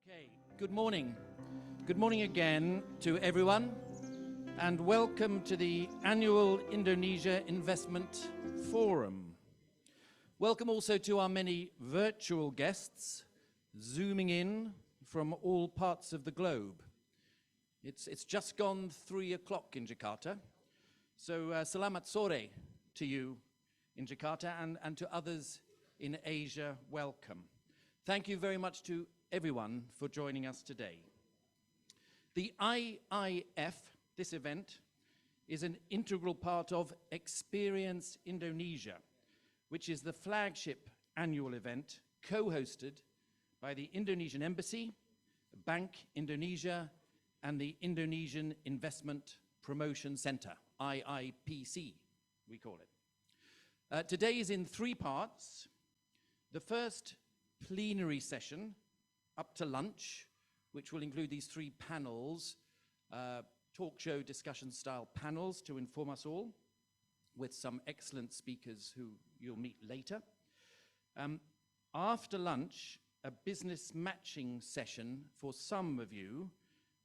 Okay, good morning. Good morning again to everyone, and welcome to the annual Indonesia Investment Forum. Welcome also to our many virtual guests zooming in from all parts of the globe. It's just gone 3 o'clock in Jakarta, so selamat sore to you in Jakarta, and to others in Asia, welcome. Thank you very much to everyone for joining us today. The IIF, this event, is an integral part of Experience Indonesia, which is the flagship annual event co-hosted by the Indonesian Embassy, Bank Indonesia, and the Indonesian Investment Promotion Center, IIPC, we call it. Today is in 3 parts. The first plenary session up to lunch, which will include these 3 panels, talk show discussion style panels to inform us all, with some excellent speakers who you'll meet later. After lunch, a business matching session for some of you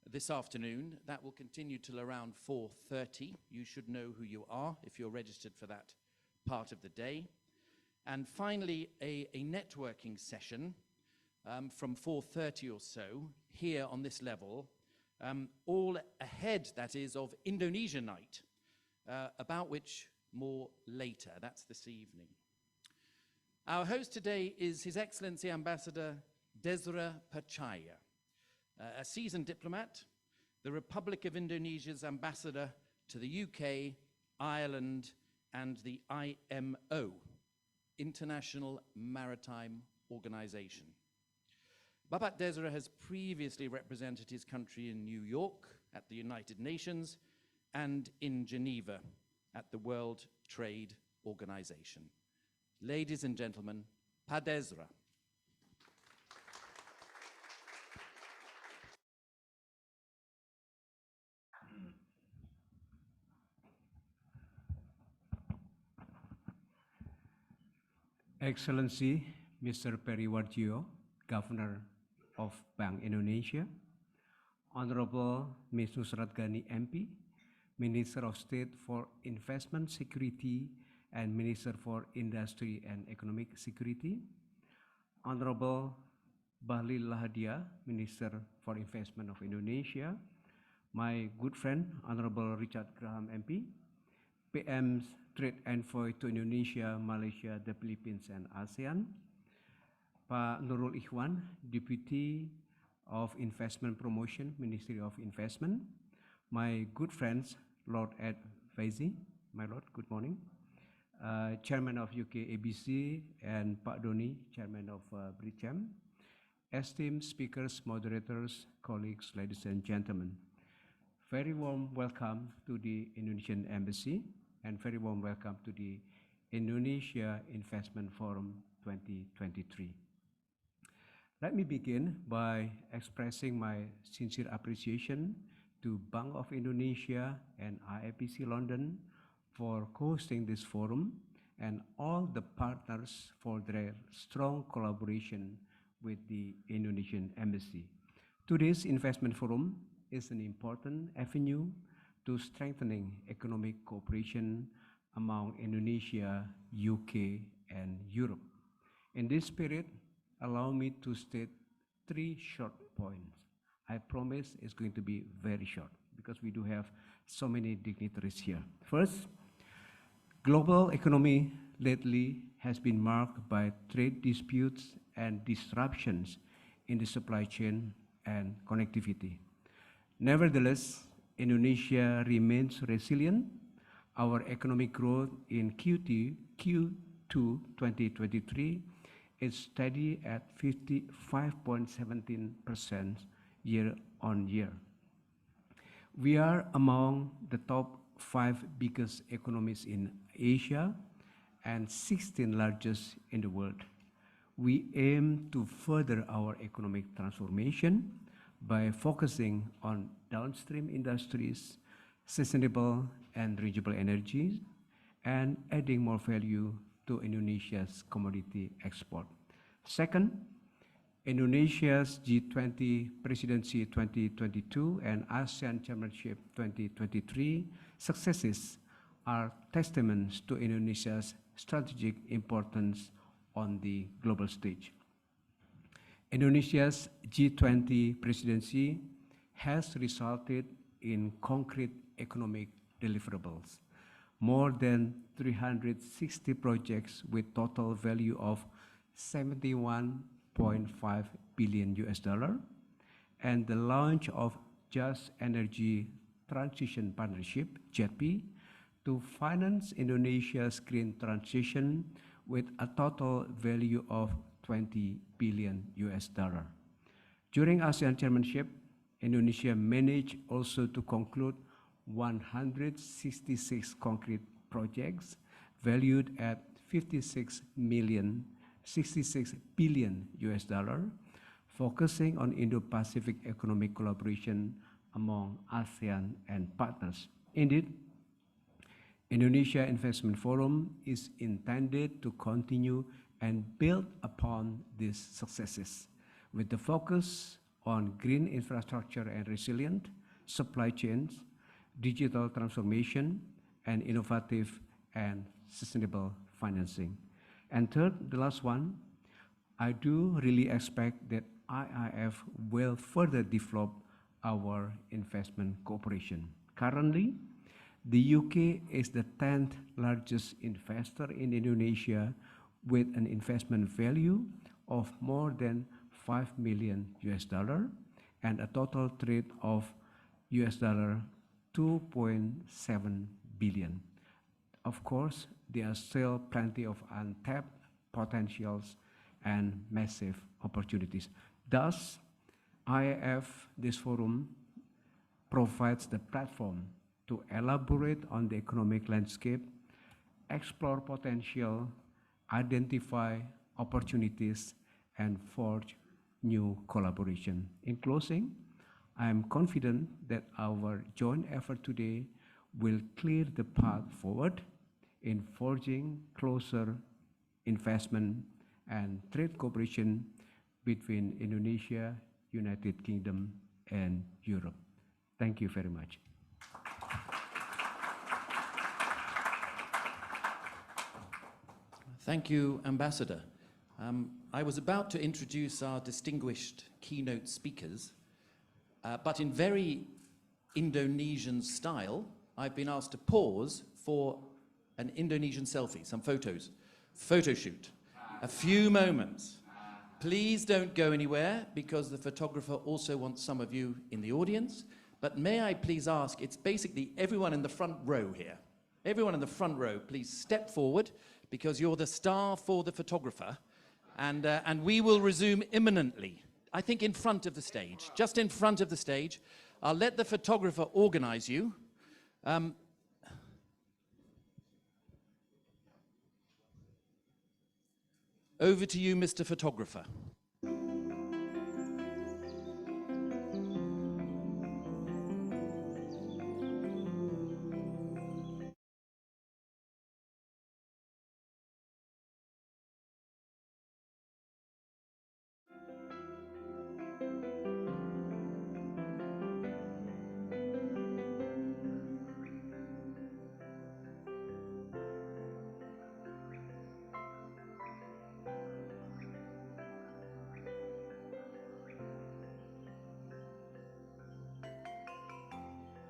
this afternoon. That will continue till around 4:30. You should know who you are if you're registered for that part of the day. And finally, a networking session from 4:30 or so, here on this level, all ahead, that is, of Indonesia Night, about which more later. That's this evening. Our host today is His Excellency Ambassador Desra Percaya, a seasoned diplomat, the Republic of Indonesia's ambassador to the UK, Ireland, and the IMO, International Maritime Organization. Bapak Desra has previously represented his country in New York at the United Nations and in Geneva at the World Trade Organization. Ladies and gentlemen, Pak Desra. Excellency Mr. Periwarjo, Governor of Bank Indonesia, Honorable Ms. Nusrat Ghani MP, Minister of State for Investment Security and Minister for Industry and Economic Security, Honorable Bahlil Lahadiah, Minister for Investment of Indonesia, my good friend, Honorable Richard Graham MP, PM's Trade Envoy to Indonesia, Malaysia, the Philippines, and ASEAN, Pak Nurul Ikhwan, Deputy of Investment Promotion, Ministry of Investment, my good friends, Lord Ed Faizi, my Lord, good morning, Chairman of UK ABC, and Pak Doni, Chairman of BRICAM, esteemed speakers, moderators, colleagues, ladies and gentlemen, very warm welcome to the Indonesian Embassy, and very warm welcome to the Indonesia Investment Forum 2023. Let me begin by expressing my sincere appreciation to Bank of Indonesia and IIPC London for hosting this forum, and all the partners for their strong collaboration with the Indonesian Embassy. Today's investment forum is an important avenue to strengthening economic cooperation among Indonesia, UK, and Europe. In this spirit, allow me to state 3 short points. I promise it's going to be very short because we do have so many dignitaries here. First, global economy lately has been marked by trade disputes and disruptions in the supply chain and connectivity. Nevertheless, Indonesia remains resilient. Our economic growth in Q2 2023 is steady at 55.17% year-on-year. We are among the top 5 biggest economies in Asia and 16 largest in the world. We aim to further our economic transformation by focusing on downstream industries, sustainable and renewable energy, and adding more value to Indonesia's commodity export. Second, Indonesia's G20 Presidency 2022 and ASEAN Chairmanship 2023 successes are testaments to Indonesia's strategic importance on the global stage. Indonesia's G20 presidency has resulted in concrete economic deliverables. More than 360 projects with total value of 71.5 billion US dollar, and the launch of Just Energy Transition Partnership, JETP, to finance Indonesia's green transition with a total value of 20 billion US dollar. During ASEAN chairmanship, Indonesia managed also to conclude 166 concrete projects valued at 66 billion US dollar, focusing on Indo-Pacific economic collaboration among ASEAN and partners. Indeed, Indonesia Investment Forum is intended to continue and build upon these successes with the focus on green infrastructure and resilient supply chains, digital transformation, and innovative and sustainable financing. And third, the last one, I do really expect that IIF will further develop our investment cooperation. Currently, the UK is the 10th largest investor in Indonesia with an investment value of more than 5 million US dollar and a total trade of US dollar 2.7 billion. Of course, there are still plenty of untapped potentials and massive opportunities. Thus, IIF, this forum, provides the platform to elaborate on the economic landscape, explore potential, identify opportunities, and forge new collaboration. In closing, I am confident that our joint effort today will clear the path forward in forging closer investment and trade cooperation between Indonesia, United Kingdom, and Europe. Thank you very much. Thank you, Ambassador. I was about to introduce our distinguished keynote speakers, but in very Indonesian style, I've been asked to pause for an Indonesian selfie, some photos, photo shoot, a few moments. Please don't go anywhere because the photographer also wants some of you in the audience, but may I please ask, it's basically everyone in the front row here. Everyone in the front row, please step forward because you're the star for the photographer, and we will resume imminently. I think in front of the stage, just in front of the stage. I'll let the photographer organize you. Over to you, Mr. Photographer.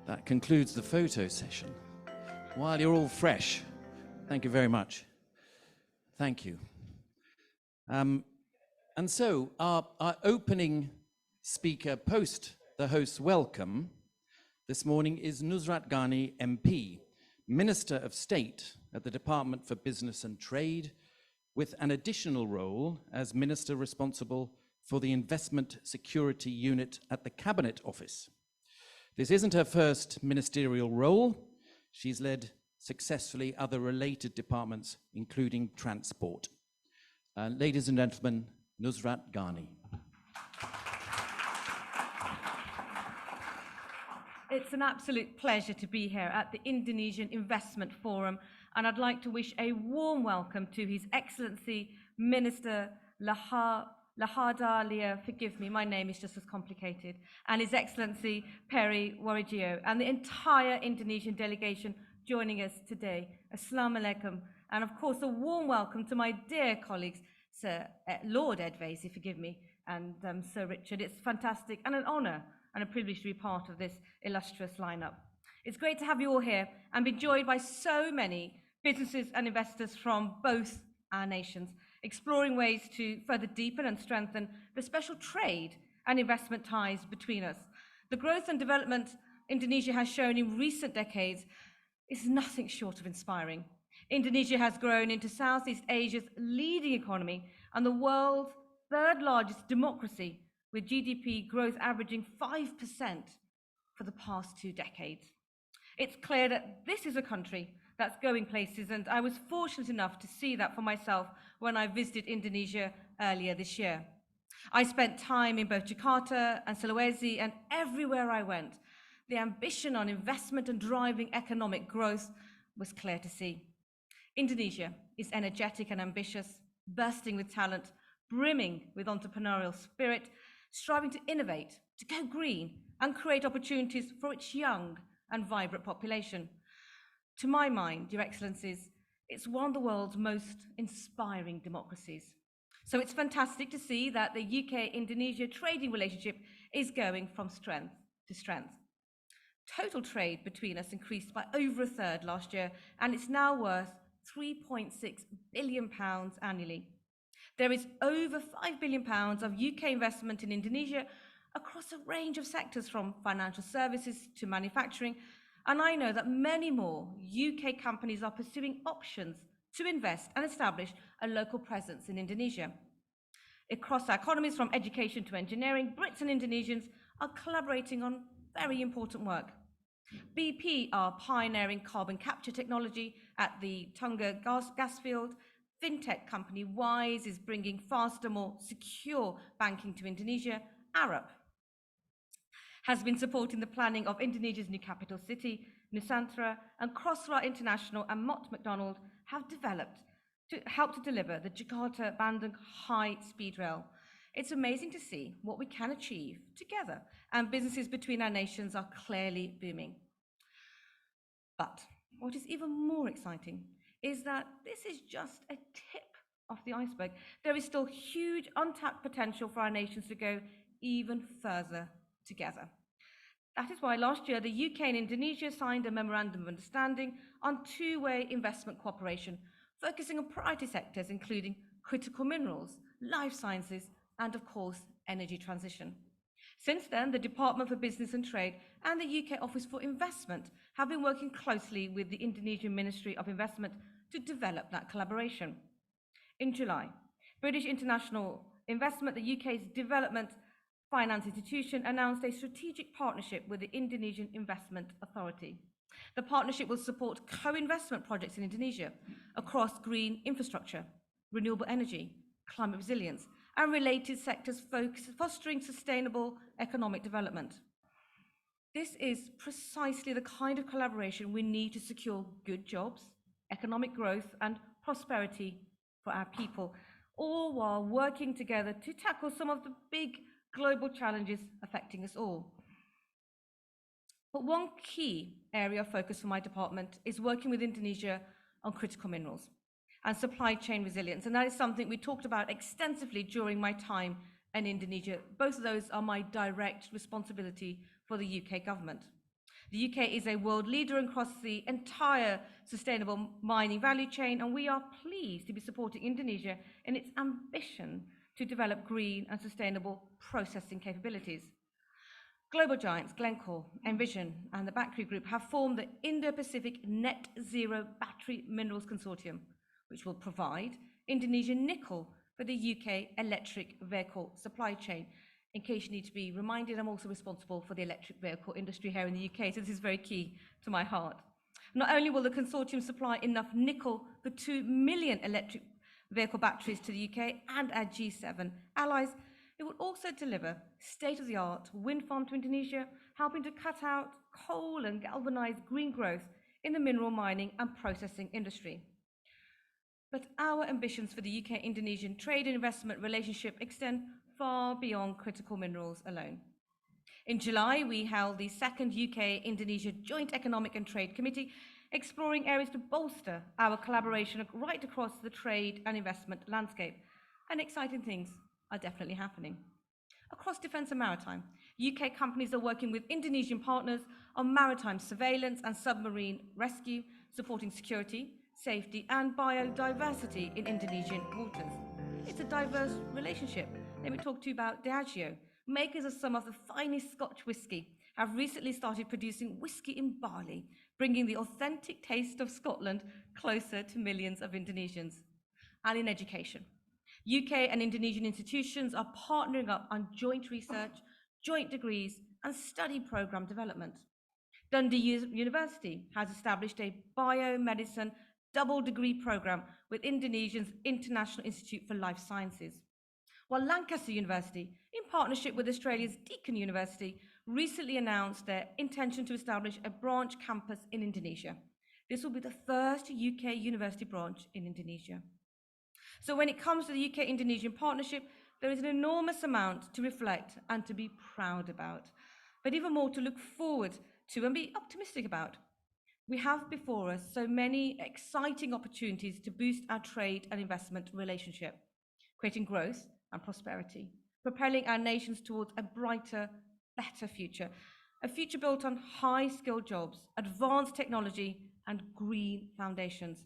That concludes the photo session. While you're all fresh, thank you very much. Thank you. And so our opening speaker post the host's welcome this morning is Nusrat Ghani, MP, Minister of State at the Department for Business and Trade, with an additional role as Minister responsible for the Investment Security Unit at the Cabinet Office. This isn't her first ministerial role. She's led successfully other related departments, including transport. Ladies and gentlemen, Nusrat Ghani. It's an absolute pleasure to be here at the Indonesian Investment Forum, and I'd like to wish a warm welcome to His Excellency Minister Lahar Lahada, Leah, forgive me, my name is just as complicated, and His Excellency Peri Warjio, and the entire Indonesian delegation joining us today. Assalamu alaikum, and of course a warm welcome to my dear colleagues, Sir Lord Ed Vaizey, forgive me, and Sir Richard. It's fantastic and an honour and a privilege to be part of this illustrious lineup. It's great to have you all here and be joined by so many businesses and investors from both our nations, exploring ways to further deepen and strengthen the special trade and investment ties between us. The growth and development Indonesia has shown in recent decades is nothing short of inspiring. Indonesia has grown into Southeast Asia's leading economy and the world's third largest democracy, with GDP growth averaging 5% for the past 2 decades. It's clear that this is a country that's going places, and I was fortunate enough to see that for myself when I visited Indonesia earlier this year. I spent time in both Jakarta and Sulawesi, and everywhere I went, the ambition on investment and driving economic growth was clear to see. Indonesia is energetic and ambitious, bursting with talent, brimming with entrepreneurial spirit, striving to innovate, to go green, and create opportunities for its young and vibrant population. To my mind, Your Excellencies, it's one of the world's most inspiring democracies. So it's fantastic to see that the UK-Indonesia trading relationship is going from strength to strength. Total trade between us increased by over a third last year, and it's now worth £3.6 billion annually. There is over £5 billion of UK investment in Indonesia across a range of sectors, from financial services to manufacturing, and I know that many more UK companies are pursuing options to invest and establish a local presence in Indonesia. Across our economies, from education to engineering, Brits and Indonesians are collaborating on very important work. BP are pioneering carbon capture technology at the Tunga gas field. Fintech company Wise is bringing faster, more secure banking to Indonesia. Arup has been supporting the planning of Indonesia's new capital city, Nusantara, and Crossrail International and Mott MacDonald have developed to help to deliver the Jakarta-Bandung high-speed rail. It's amazing to see what we can achieve together, and businesses between our nations are clearly booming. But what is even more exciting is that this is just a tip of the iceberg. There is still huge untapped potential for our nations to go even further together. That is why last year the UK and Indonesia signed a memorandum of understanding on two-way investment cooperation, focusing on priority sectors including critical minerals, life sciences, and of course, energy transition. Since then, the Department for Business and Trade and the UK Office for Investment have been working closely with the Indonesian Ministry of Investment to develop that collaboration. In July, British International Investment, the UK's development finance institution, announced a strategic partnership with the Indonesian Investment Authority. The partnership will support co-investment projects in Indonesia across green infrastructure, renewable energy, climate resilience, and related sectors, fostering sustainable economic development. This is precisely the kind of collaboration we need to secure good jobs, economic growth, and prosperity for our people, all while working together to tackle some of the big global challenges affecting us all. But one key area of focus for my department is working with Indonesia on critical minerals and supply chain resilience, and that is something we talked about extensively during my time in Indonesia. Both of those are my direct responsibility for the UK government. The UK is a world leader across the entire sustainable mining value chain, and we are pleased to be supporting Indonesia in its ambition to develop green and sustainable processing capabilities. Global giants Glencore, Envision, and the Battery Group have formed the Indo-Pacific Net Zero Battery Minerals Consortium, which will provide Indonesian nickel for the UK electric vehicle supply chain. In case you need to be reminded, I'm also responsible for the electric vehicle industry here in the UK, so this is very key to my heart. Not only will the consortium supply enough nickel for 2 million electric vehicle batteries to the UK and our G7 allies, it will also deliver state-of-the-art wind farm to Indonesia, helping to cut out coal and galvanize green growth in the mineral mining and processing industry. But our ambitions for the UK-Indonesian trade and investment relationship extend far beyond critical minerals alone. In July, we held the second UK-Indonesia Joint Economic and Trade Committee, exploring areas to bolster our collaboration right across the trade and investment landscape. And exciting things are definitely happening. Across defence and maritime, UK companies are working with Indonesian partners on maritime surveillance and submarine rescue, supporting security, safety and biodiversity in Indonesian waters. It's a diverse relationship. Let me talk to you about Diageo. Makers of some of the finest Scotch whisky have recently started producing whisky in barley, bringing the authentic taste of Scotland closer to millions of Indonesians. And in education, UK and Indonesian institutions are partnering up on joint research, joint degrees, and study programme development. Dundee University has established a biomedicine double degree programme with Indonesia's International Institute for Life Sciences. While Lancaster University, in partnership with Australia's Deakin University, recently announced their intention to establish a branch campus in Indonesia. This will be the first UK university branch in Indonesia. So when it comes to the UK-Indonesian partnership, there is an enormous amount to reflect and to be proud about, but even more to look forward to and be optimistic about. We have before us so many exciting opportunities to boost our trade and investment relationship, creating growth and prosperity, propelling our nations towards a brighter, better future, a future built on high-skilled jobs, advanced technology, and green foundations.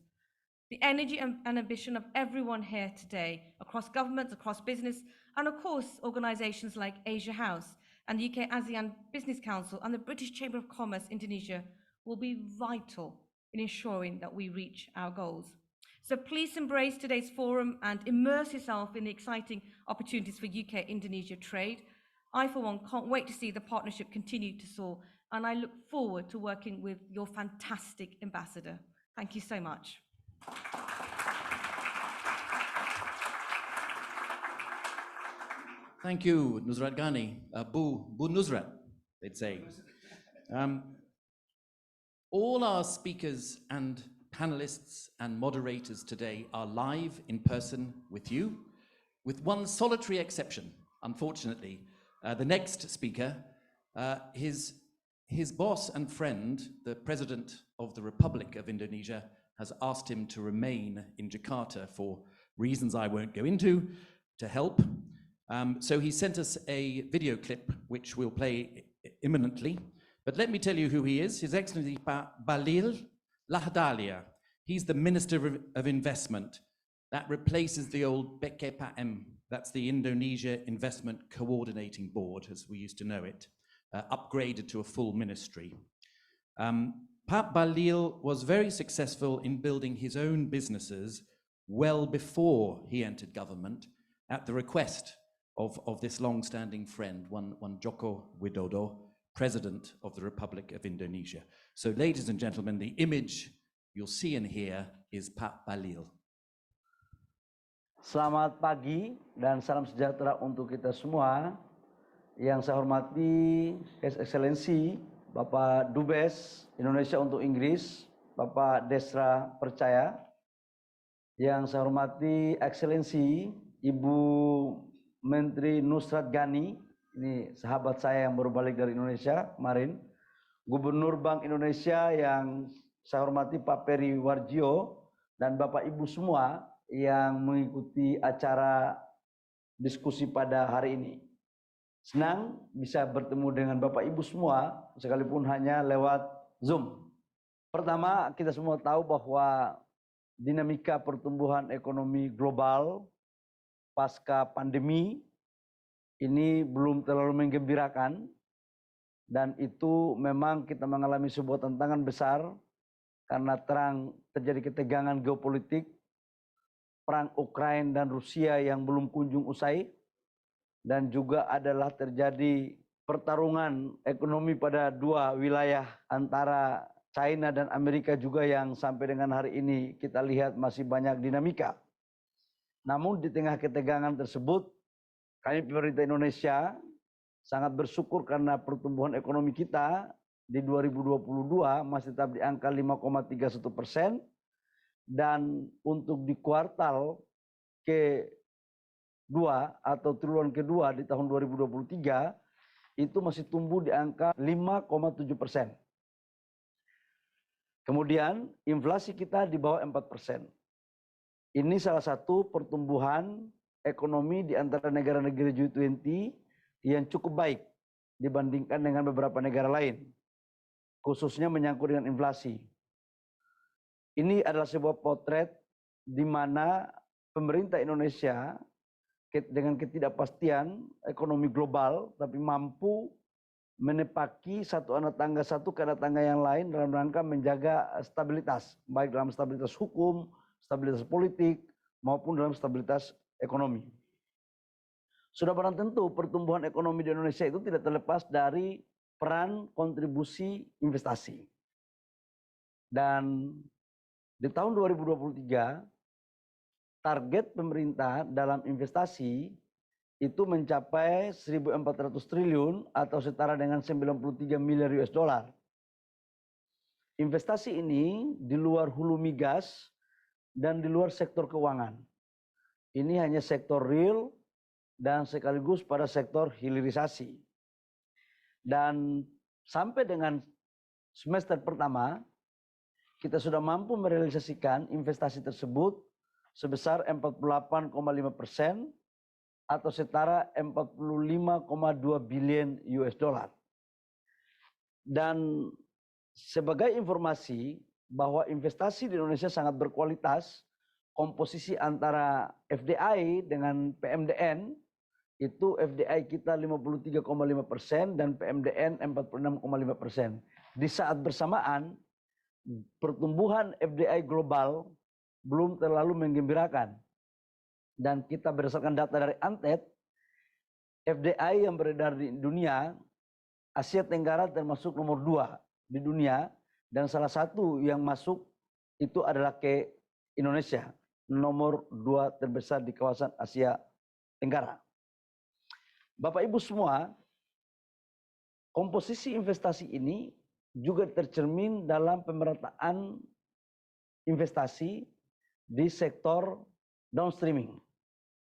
The energy and ambition of everyone here today, across governments, across business, and of course, organisations like Asia House and the UK ASEAN Business Council and the British Chamber of Commerce Indonesia will be vital in ensuring that we reach our goals. So please embrace today's forum and immerse yourself in the exciting opportunities for UK-Indonesia trade. I, for one, can't wait to see the partnership continue to soar, and I look forward to working with your fantastic ambassador. Thank you so much. Thank you, Nusrat Ghani. Bu Nusrat, they'd say. All our speakers and panelists and moderators today are live in person with you, with one solitary exception, unfortunately. The next speaker, his boss and friend, the President of the Republic of Indonesia, has asked him to remain in Jakarta for reasons I won't go into, to help. So he sent us a video clip, which we'll play imminently. But let me tell you who he is. His Excellency Pak Bahlil Lahadalia. He's the Minister of Investment. That replaces the old BKPM. That's the Indonesia Investment Coordinating Board, as we used to know it, upgraded to a full ministry. Pak Bahlil was very successful in building his own businesses well before he entered government at the request of this long-standing friend, one Joko Widodo, President of the Republic of Indonesia. So, ladies and gentlemen, the image you'll see and hear is Pak Bahlil. Selamat pagi dan salam sejahtera untuk kita semua. Yang saya hormati His Excellency Bapak Dubes Indonesia untuk Inggris, Bapak Desra Percaya. Yang saya hormati Excellency Ibu Menteri Nusrat Ghani, ini sahabat saya yang baru balik dari Indonesia kemarin. Gubernur Bank Indonesia yang saya hormati Pak Peri Warjio, dan Bapak Ibu semua yang mengikuti acara diskusi pada hari ini. Senang bisa bertemu dengan Bapak Ibu semua, sekalipun hanya lewat Zoom. Pertama, kita semua tahu bahwa dinamika pertumbuhan ekonomi global pasca pandemi ini belum terlalu menggembirakan, dan itu memang kita mengalami sebuah tantangan besar karena terjadi ketegangan geopolitik, perang Ukraina dan Rusia yang belum kunjung usai, dan juga adalah terjadi pertarungan ekonomi pada dua wilayah antara China dan Amerika juga yang sampai dengan hari ini kita lihat masih banyak dinamika. Namun di tengah ketegangan tersebut, kami pemerintah Indonesia sangat bersyukur karena pertumbuhan ekonomi kita di 2022 masih tetap di angka 5,31%, dan untuk di kuartal kedua atau triwulan kedua di tahun 2023 itu masih tumbuh di angka 5,7%. Kemudian inflasi kita di bawah 4%. Ini salah satu pertumbuhan ekonomi di antara negara-negara G20 yang cukup baik dibandingkan dengan beberapa negara lain, khususnya menyangkut dengan inflasi. Ini adalah sebuah potret di mana pemerintah Indonesia dengan ketidakpastian ekonomi global tapi mampu menepaki satu anak tangga satu ke anak tangga yang lain dalam rangka menjaga stabilitas, baik dalam stabilitas hukum, stabilitas politik, maupun dalam stabilitas ekonomi. Sudah barang tentu pertumbuhan ekonomi di Indonesia itu tidak terlepas dari peran kontribusi investasi. Dan di tahun 2023, target pemerintah dalam investasi itu mencapai 1.400 triliun atau setara dengan 93 miliar US dollar. Investasi ini di luar hulu migas dan di luar sektor keuangan. Ini hanya sektor real dan sekaligus pada sektor hilirisasi. Dan sampai dengan semester pertama, kita sudah mampu merealisasikan investasi tersebut sebesar 48,5% atau setara 45,2 billion US dollar. Dan sebagai informasi bahwa investasi di Indonesia sangat berkualitas, komposisi antara FDI dengan PMDN itu FDI kita 53,5% dan PMDN 46,5%. Di saat bersamaan pertumbuhan FDI global belum terlalu menggembirakan. Dan kita berdasarkan data dari ANTED, FDI yang beredar di dunia, Asia Tenggara termasuk nomor 2 di dunia, dan salah satu yang masuk itu adalah ke Indonesia, nomor 2 terbesar di kawasan Asia Tenggara. Bapak Ibu semua, komposisi investasi ini juga tercermin dalam pemerataan investasi di sektor downstreaming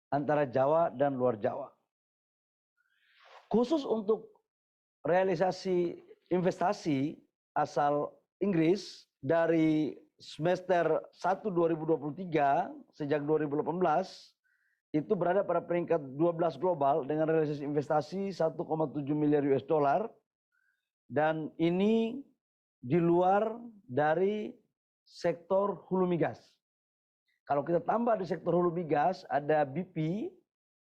antara Jawa dan luar Jawa. Khusus untuk realisasi investasi asal Inggris dari semester 1 2023 sejak 2018 itu berada pada peringkat 12 global dengan realisasi investasi 1,7 miliar US dollar, dan ini di luar dari sektor hulu migas. Kalau kita tambah di sektor hulu migas, ada BP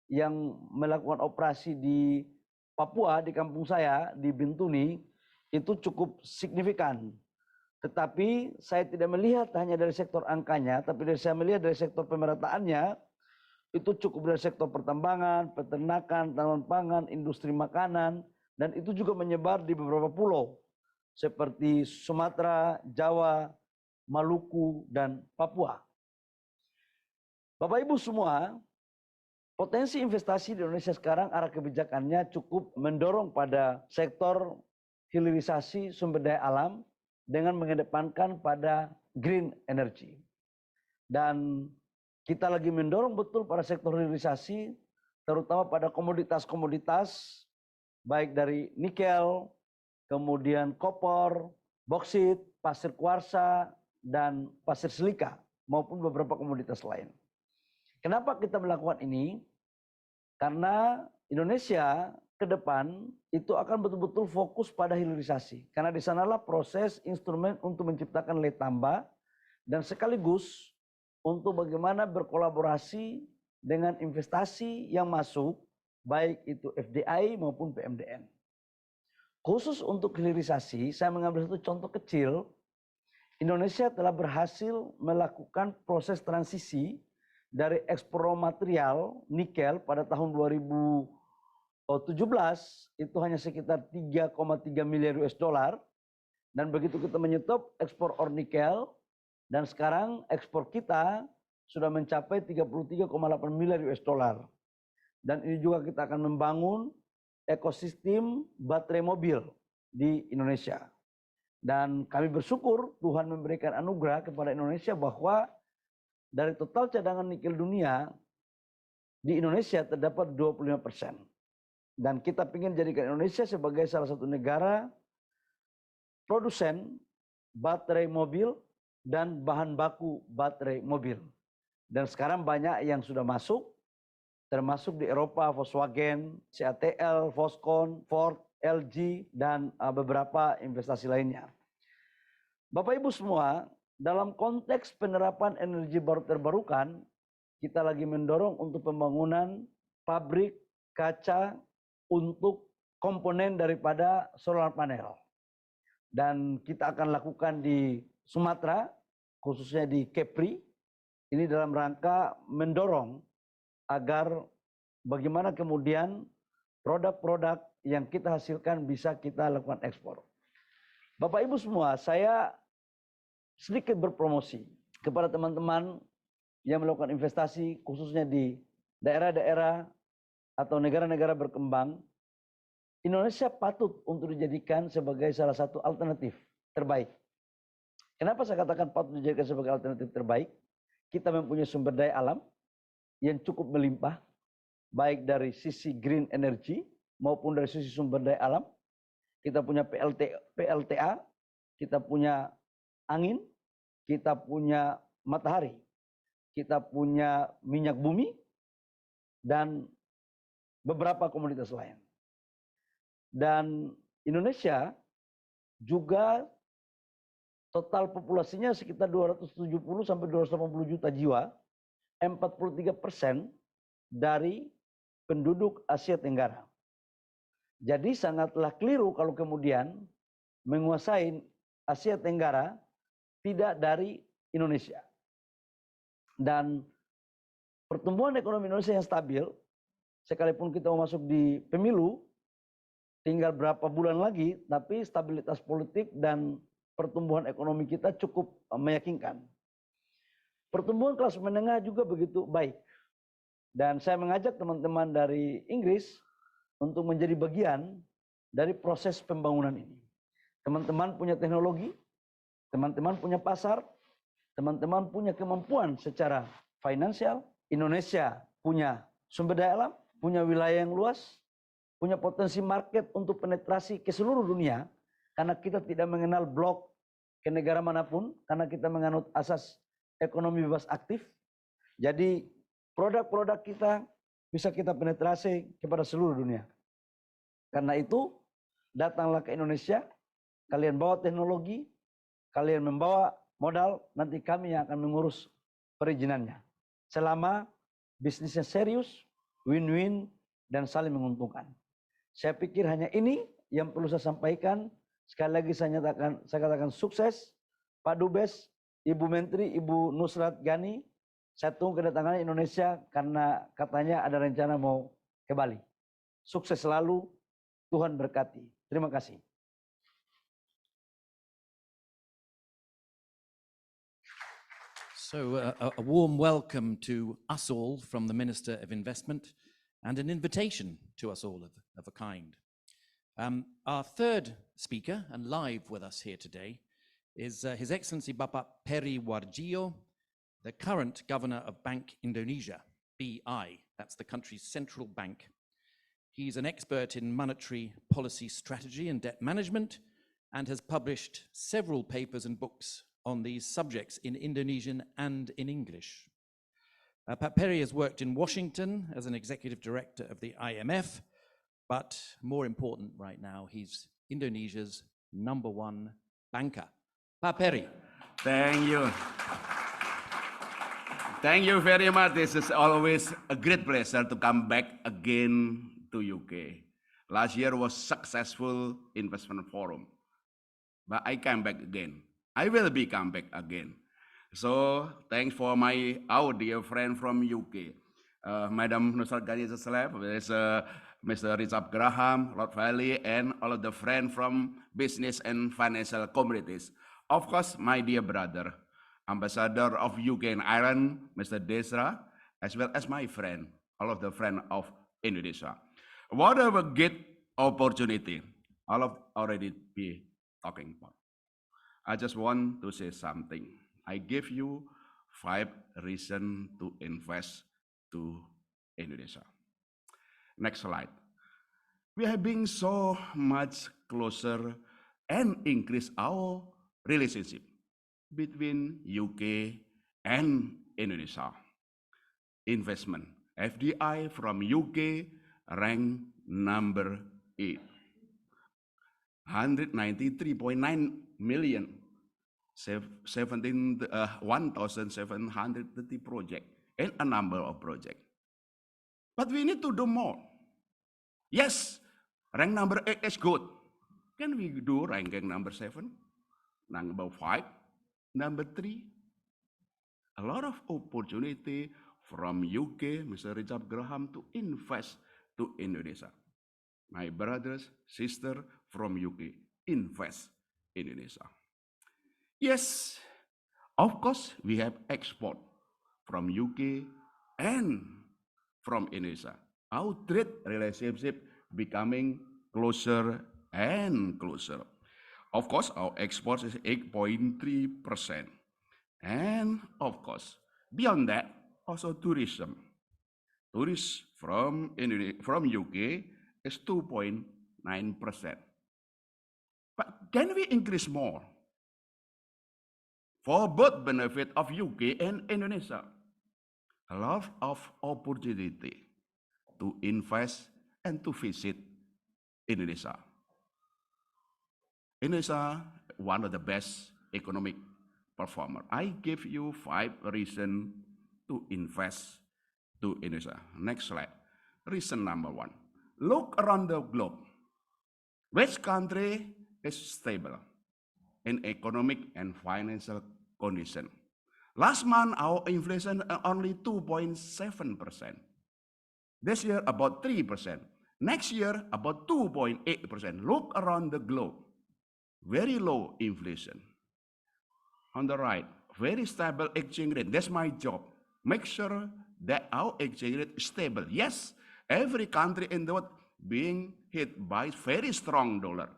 yang melakukan operasi di Papua, di kampung saya, di Bintuni, itu cukup signifikan. Tetapi saya tidak melihat hanya dari sektor angkanya, tapi saya melihat dari sektor pemerataannya, itu cukup dari sektor pertambangan, peternakan, tanaman pangan, industri makanan, dan itu juga menyebar di beberapa pulau, seperti Sumatera, Jawa, Maluku, dan Papua. Bapak Ibu semua, potensi investasi di Indonesia sekarang arah kebijakannya cukup mendorong pada sektor hilirisasi sumber daya alam dengan mengedepankan pada green energy. Dan kita lagi mendorong betul pada sektor hilirisasi, terutama pada komoditas-komoditas baik dari nikel, kemudian kopor, boksit, pasir kuarsa, dan pasir silika maupun beberapa komoditas lain. Kenapa kita melakukan ini? Karena Indonesia ke depan itu akan betul-betul fokus pada hilirisasi. Karena di sanalah proses instrumen untuk menciptakan nilai tambah dan sekaligus untuk bagaimana berkolaborasi dengan investasi yang masuk, baik itu FDI maupun PMDN. Khusus untuk hilirisasi, saya mengambil satu contoh kecil. Indonesia telah berhasil melakukan proses transisi dari ekspor raw material nikel pada tahun 2017 itu hanya sekitar 3,3 miliar US dollar, dan begitu kita menyetop ekspor ore nikel, dan sekarang ekspor kita sudah mencapai 33,8 miliar US dollar. Dan ini juga kita akan membangun ekosistem baterai mobil di Indonesia. Dan kami bersyukur Tuhan memberikan anugerah kepada Indonesia bahwa dari total cadangan nikel dunia di Indonesia terdapat 25%. Dan kita ingin jadikan Indonesia sebagai salah satu negara produsen baterai mobil dan bahan baku baterai mobil. Dan sekarang banyak yang sudah masuk, termasuk di Eropa, Volkswagen, CATL, Foxconn, Ford, LG, dan beberapa investasi lainnya. Bapak Ibu semua, dalam konteks penerapan energi baru terbarukan, kita lagi mendorong untuk pembangunan pabrik kaca untuk komponen daripada solar panel. Dan kita akan lakukan di Sumatera, khususnya di Kepri, ini dalam rangka mendorong agar bagaimana kemudian produk-produk yang kita hasilkan bisa kita lakukan ekspor. Bapak Ibu semua, saya sedikit berpromosi kepada teman-teman yang melakukan investasi khususnya di daerah-daerah atau negara-negara berkembang. Indonesia patut untuk dijadikan sebagai salah satu alternatif terbaik. Kenapa saya katakan patut dijadikan sebagai alternatif terbaik? Kita mempunyai sumber daya alam yang cukup melimpah, baik dari sisi green energy maupun dari sisi sumber daya alam. Kita punya PLTA, kita punya angin, kita punya matahari, kita punya minyak bumi, dan beberapa komoditas lain. Dan Indonesia juga total populasinya sekitar 270 sampai 280 juta jiwa, 43% dari penduduk Asia Tenggara. Jadi sangatlah keliru kalau kemudian menguasai Asia Tenggara tidak dari Indonesia. Dan pertumbuhan ekonomi Indonesia yang stabil, sekalipun kita mau masuk di pemilu, tinggal berapa bulan lagi, tapi stabilitas politik dan pertumbuhan ekonomi kita cukup meyakinkan. Pertumbuhan kelas menengah juga begitu baik. Dan saya mengajak teman-teman dari Inggris untuk menjadi bagian dari proses pembangunan ini. Teman-teman punya teknologi, teman-teman punya pasar, teman-teman punya kemampuan secara finansial. Indonesia punya sumber daya alam, punya wilayah yang luas, punya potensi market untuk penetrasi ke seluruh dunia, karena kita tidak mengenal blok ke negara manapun, karena kita menganut asas ekonomi bebas aktif. Jadi produk-produk kita bisa kita penetrasi kepada seluruh dunia. Karena itu, datanglah ke Indonesia, kalian bawa teknologi, kalian membawa modal, nanti kami yang akan mengurus perizinannya. Selama bisnisnya serius, win-win, dan saling menguntungkan. Saya pikir hanya ini yang perlu saya sampaikan. Sekali lagi saya katakan sukses Pak Dubes, Ibu Menteri, Ibu Nusrat Ghani. Saya tunggu kedatangannya Indonesia karena katanya ada rencana mau ke Bali. Sukses selalu, Tuhan berkati. Terima kasih. So a warm welcome to us all from the Minister of Investment and an invitation to us all of a kind. Our third speaker and live with us here today is His Excellency Bapak Peri Warjio, the current Governor of Bank Indonesia, BI, that's the country's central bank. He's an expert in monetary policy strategy and debt management and has published several papers and books on these subjects in Indonesian and in English. Pak Peri has worked in Washington as an executive director of the IMF, but more important right now, he's Indonesia's #1 banker. Pak Peri. Thank you. Thank you very much. This is always a great pleasure to come back again to UK. Last year was successful investment forum, but I came back again. I will be come back again. So thanks for our dear friend from UK, Madam Nusrat Ghani Zeslab, there's Mr. Richard Graham, Lord Valley, and all of the friends from business and financial communities. Of course, my dear brother, Ambassador of UK and Ireland, Mr. Desra, as well as my friend, all of the friends of Indonesia. What a great opportunity. All of already be talking about. I just want to say something. I give you 5 reasons to invest to Indonesia. Next slide. We have been so much closer and increase our relationship between UK and Indonesia. Investment, FDI from UK ranked number 8. 193.9 million, 1,730 projects, and a number of projects. But we need to do more. Yes, rank number 8 is good. Can we do ranking number 7, number 5, number 3? A lot of opportunity from UK, Mr. Richard Graham, to invest to Indonesia. My brothers, sisters from UK, invest in Indonesia. Yes, of course, we have export from UK and from Indonesia. Our trade relationship becoming closer and closer. Of course, our exports is 8.3%. And of course, beyond that, also tourism. Tourists from UK is 2.9%. But can we increase more? For both benefit of UK and Indonesia. A lot of opportunity to invest and to visit Indonesia. Indonesia, one of the best economic performer. I give you 5 reasons to invest to Indonesia. Next slide. Reason number 1. Look around the globe. Which country is stable in economic and financial condition? Last month, our inflation only 2.7%. This year, about 3%. Next year, about 2.8%. Look around the globe. Very low inflation. On the right, very stable exchange rate. That's my job. Make sure that our exchange rate is stable. Yes, every country in the world being hit by very strong dollar.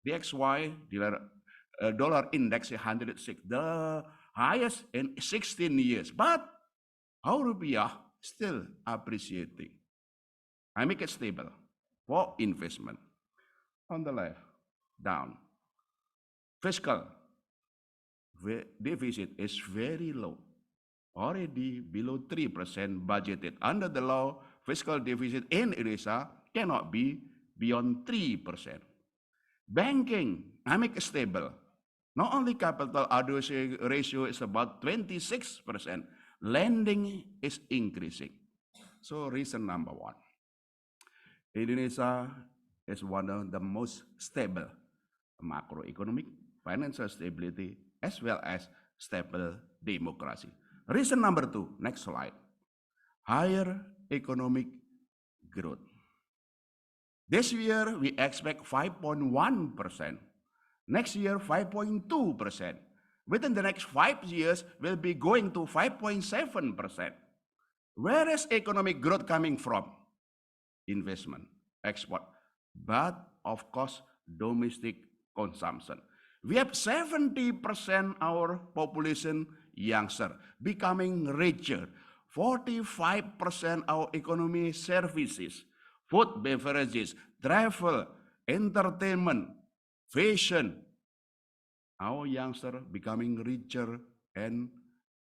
The XY dollar index is 106, the highest in 16 years. But our rupiah still appreciating. I make it stable for investment. On the left, down. Fiscal deficit is very low, already below 3% budgeted. Under the law, fiscal deficit in Indonesia cannot be beyond 3%. Banking, I make it stable. Not only capital adequacy ratio is about 26%, lending is increasing. So reason number 1, Indonesia is one of the most stable macroeconomic, financial stability, as well as stable democracy. Reason number 2, next slide, higher economic growth. This year, we expect 5.1%. Next year, 5.2%. Within the next 5 years, we'll be going to 5.7%. Where is economic growth coming from? Investment, export, but of course, domestic consumption. We have 70% our population younger, becoming richer. 45% our economy services, food, beverages, travel, entertainment, fashion. Our youngsters becoming richer and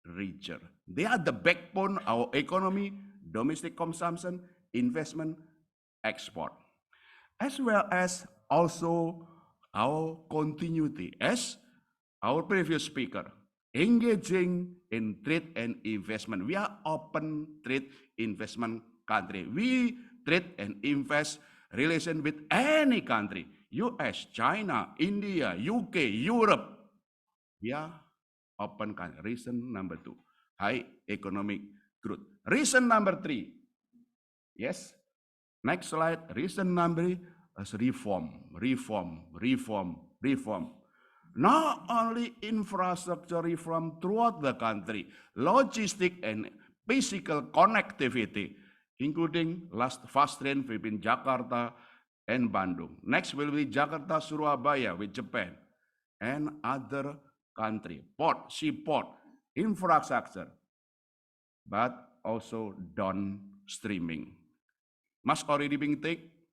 richer. They are the backbone of our economy, domestic consumption, investment, export. As well as also our continuity, as our previous speaker, engaging in trade and investment. We are open trade investment country. We trade and invest relation with any country, US, China, India, UK, Europe. We are open country. Reason number 2, high economic growth. Reason number 3, yes, next slide. Reason number 3 is reform. Not only infrastructure reform throughout the country, logistic and physical connectivity, including fast train between Jakarta and Bandung. Next will be Jakarta, Surabaya with Japan and other country. Port, seaport, infrastructure, but also downstreaming. Must already been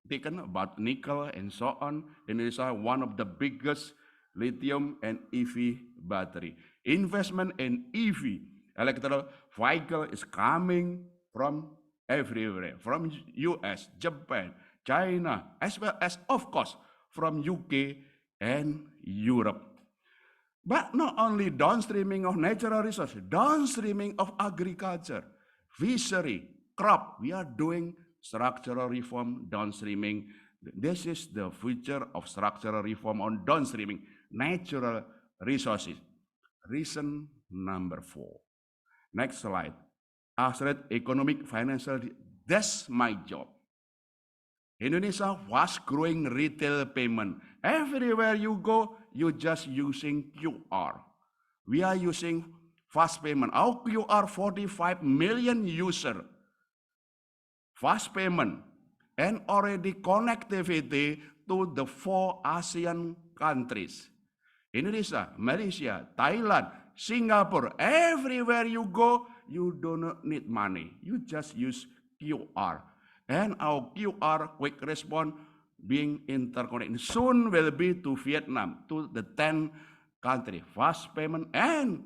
taken about nickel and so on. Indonesia, one of the biggest lithium and EV battery. Investment in EV, electrical vehicle, is coming from everywhere, from US, Japan, China, as well as, of course, from UK and Europe. But not only downstreaming of natural resources, downstreaming of agriculture, fishery, crop, we are doing structural reform, downstreaming. This is the future of structural reform on downstreaming, natural resources. Reason number 4. Next slide. Accelerate economic, financial, that's my job. Indonesia was growing retail payment. Everywhere you go, you just using QR. We are using fast payment. Our QR, 45 million user. Fast payment and already connectivity to the 4 ASEAN countries. Indonesia, Malaysia, Thailand, Singapore, everywhere you go, you do not need money. You just use QR. And our QR quick response being interconnected soon will be to Vietnam, to the 10 countries. Fast payment and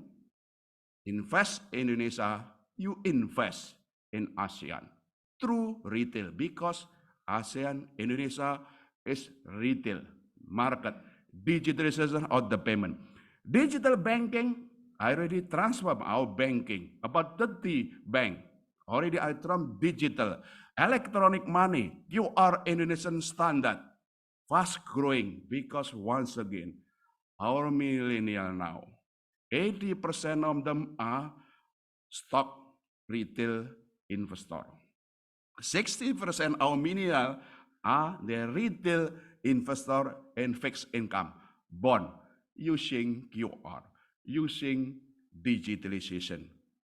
invest in Indonesia, you invest in ASEAN through retail, because ASEAN, Indonesia is retail market. Digitalization of the payment. Digital banking, I already transformed our banking, about 30 bank. Already I transformed digital. Electronic money, QR Indonesian standard, fast growing, because once again, our millennial now, 80% of them are stock retail investor. 60% our millennial are the retail investor in fixed income, bond, using QR, using digitalization.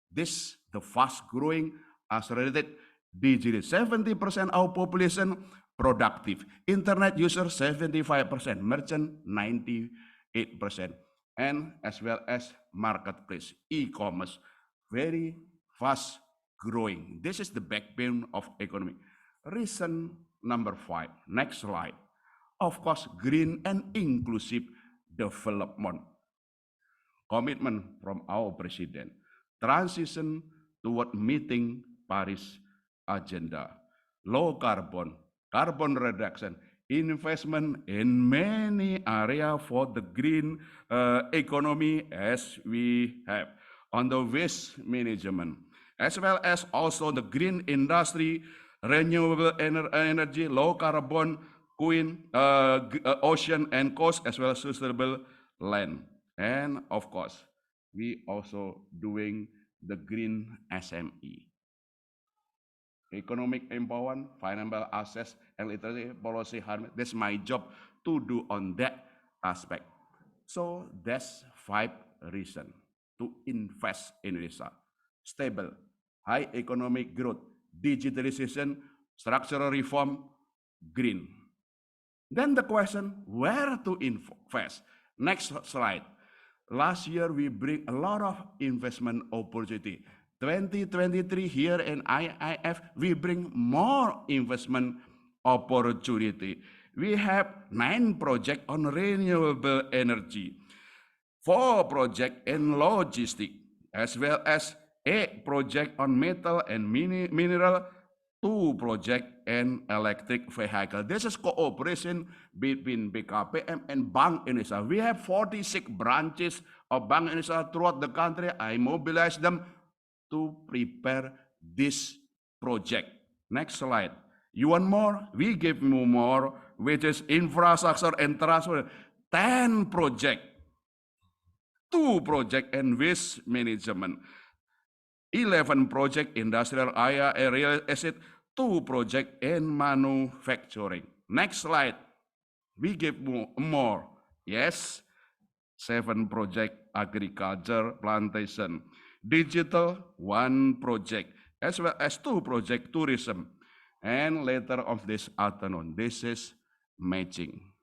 This, the fast growing, accelerated digital. 70% our population productive. Internet user 75%, merchant 98%, and as well as marketplace, e-commerce, very fast growing. This is the backbone of economy. Reason number 5, next slide. Of course, green and inclusive development. Commitment from our president. Transition toward meeting Paris agenda. Low carbon, carbon reduction, investment in many areas for the green economy as we have. On the waste management, as well as also the green industry, renewable energy, low carbon, clean ocean and coast, as well as sustainable land. And of course, we also doing the green SME. Economic empowerment, financial access, and literacy policy harmony. That's my job to do on that aspect. So that's 5 reasons to invest in Indonesia. Stable, high economic growth, digitalization, structural reform, green. Then the question, where to invest? Next slide. Last year, we bring a lot of investment opportunity. 2023 here in IIF, we bring more investment opportunity. We have 9 projects on renewable energy, 4 projects in logistics, as well as 8 projects on metal and mineral, 2 projects in electric vehicle. This is cooperation between BKPM and Bank Indonesia. We have 46 branches of Bank Indonesia throughout the country. I mobilize them to prepare this project. Next slide. You want more? We give you more, which is infrastructure and transport. 10 projects, 2 projects in waste management, 11 projects industrial area real estate, 2 projects in manufacturing. Next slide. We give more. Yes, 7 projects agriculture, plantation. Digital, 1 project, as well as 2 projects tourism. And later of this afternoon, this is matching.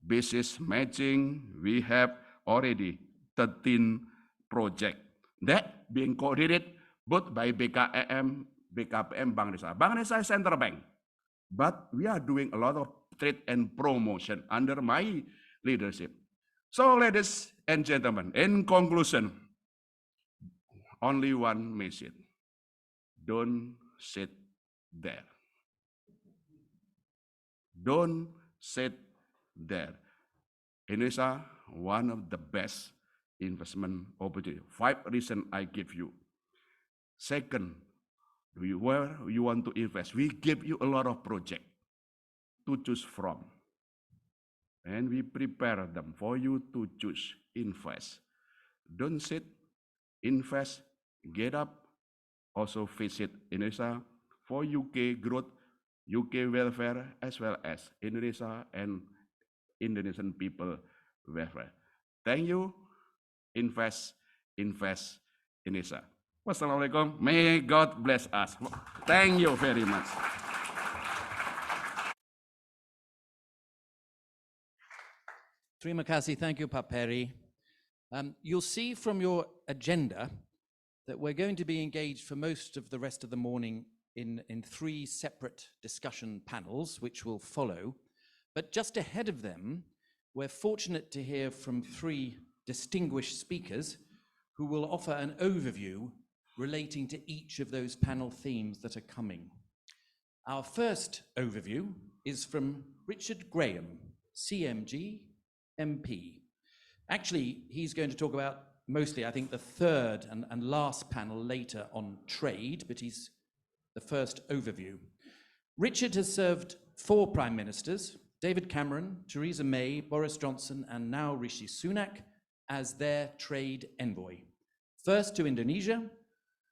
This is matching. We have already 13 projects. that being coordinated both by BKEM, BKPM, Bank Indonesia. Bank Indonesia is central bank, but we are doing a lot of trade and promotion under my leadership. So ladies and gentlemen, in conclusion, only one message: don't sit there. Don't sit there. Indonesia, one of the best investment opportunity. 5 reasons I give you. Second, where you want to invest, we give you a lot of projects to choose from. And we prepare them for you to choose, invest. Don't sit, invest, get up, also visit Indonesia for UK growth, UK welfare, as well as Indonesia and Indonesian people welfare. Thank you. Invest, invest, Indonesia. Wassalamualaikum. May God bless us. Thank you very much. Terima kasih. Thank you, Pak Peri. You'll see from your agenda that we're going to be engaged for most of the rest of the morning in 3 separate discussion panels, which will follow. But just ahead of them, we're fortunate to hear from 3 distinguished speakers who will offer an overview relating to each of those panel themes that are coming. Our first overview is from Richard Graham, CMG, MP. Actually, he's going to talk about mostly, I think, the third and last panel later on trade, but he's the first overview. Richard has served 4 prime ministers, David Cameron, Theresa May, Boris Johnson, and now Rishi Sunak, as their trade envoy. First to Indonesia,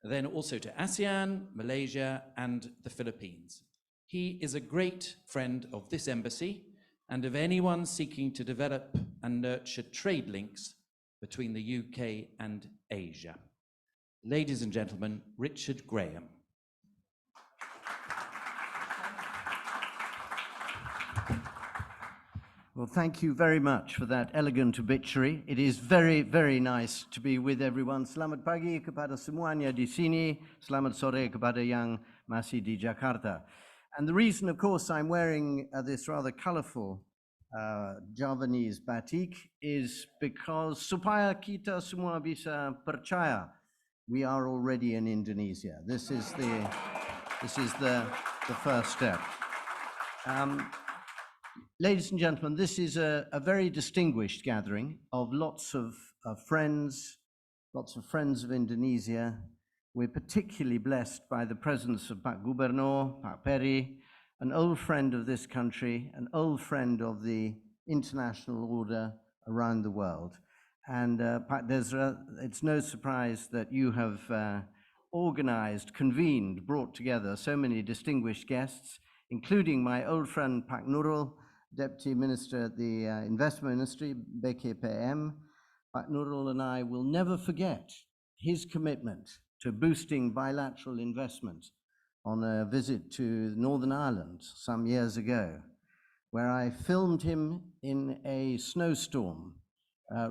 then also to ASEAN, Malaysia, and the Philippines. He is a great friend of this embassy and of anyone seeking to develop and nurture trade links between the UK and Asia. Ladies and gentlemen, Richard Graham. Well, thank you very much for that elegant obituary. It is very, very nice to be with everyone. Selamat pagi kepada semuanya di sini. Selamat sore kepada yang masih di Jakarta. And the reason, of course, I'm wearing this rather colorful Javanese batik is because supaya kita semua bisa percaya we are already in Indonesia. This is the first step. Ladies and gentlemen, this is a very distinguished gathering of lots of friends of Indonesia. We're particularly blessed by the presence of Pak Gubernur, Pak Peri, an old friend of this country, an old friend of the international order around the world. And Pak Desra, it's no surprise that you have organized, convened, brought together so many distinguished guests, including my old friend Pak Nurul, Deputy Minister at the Investment Ministry, BKPM. Pak Nurul and I will never forget his commitment to boosting bilateral investment on a visit to Northern Ireland some years ago, where I filmed him in a snowstorm,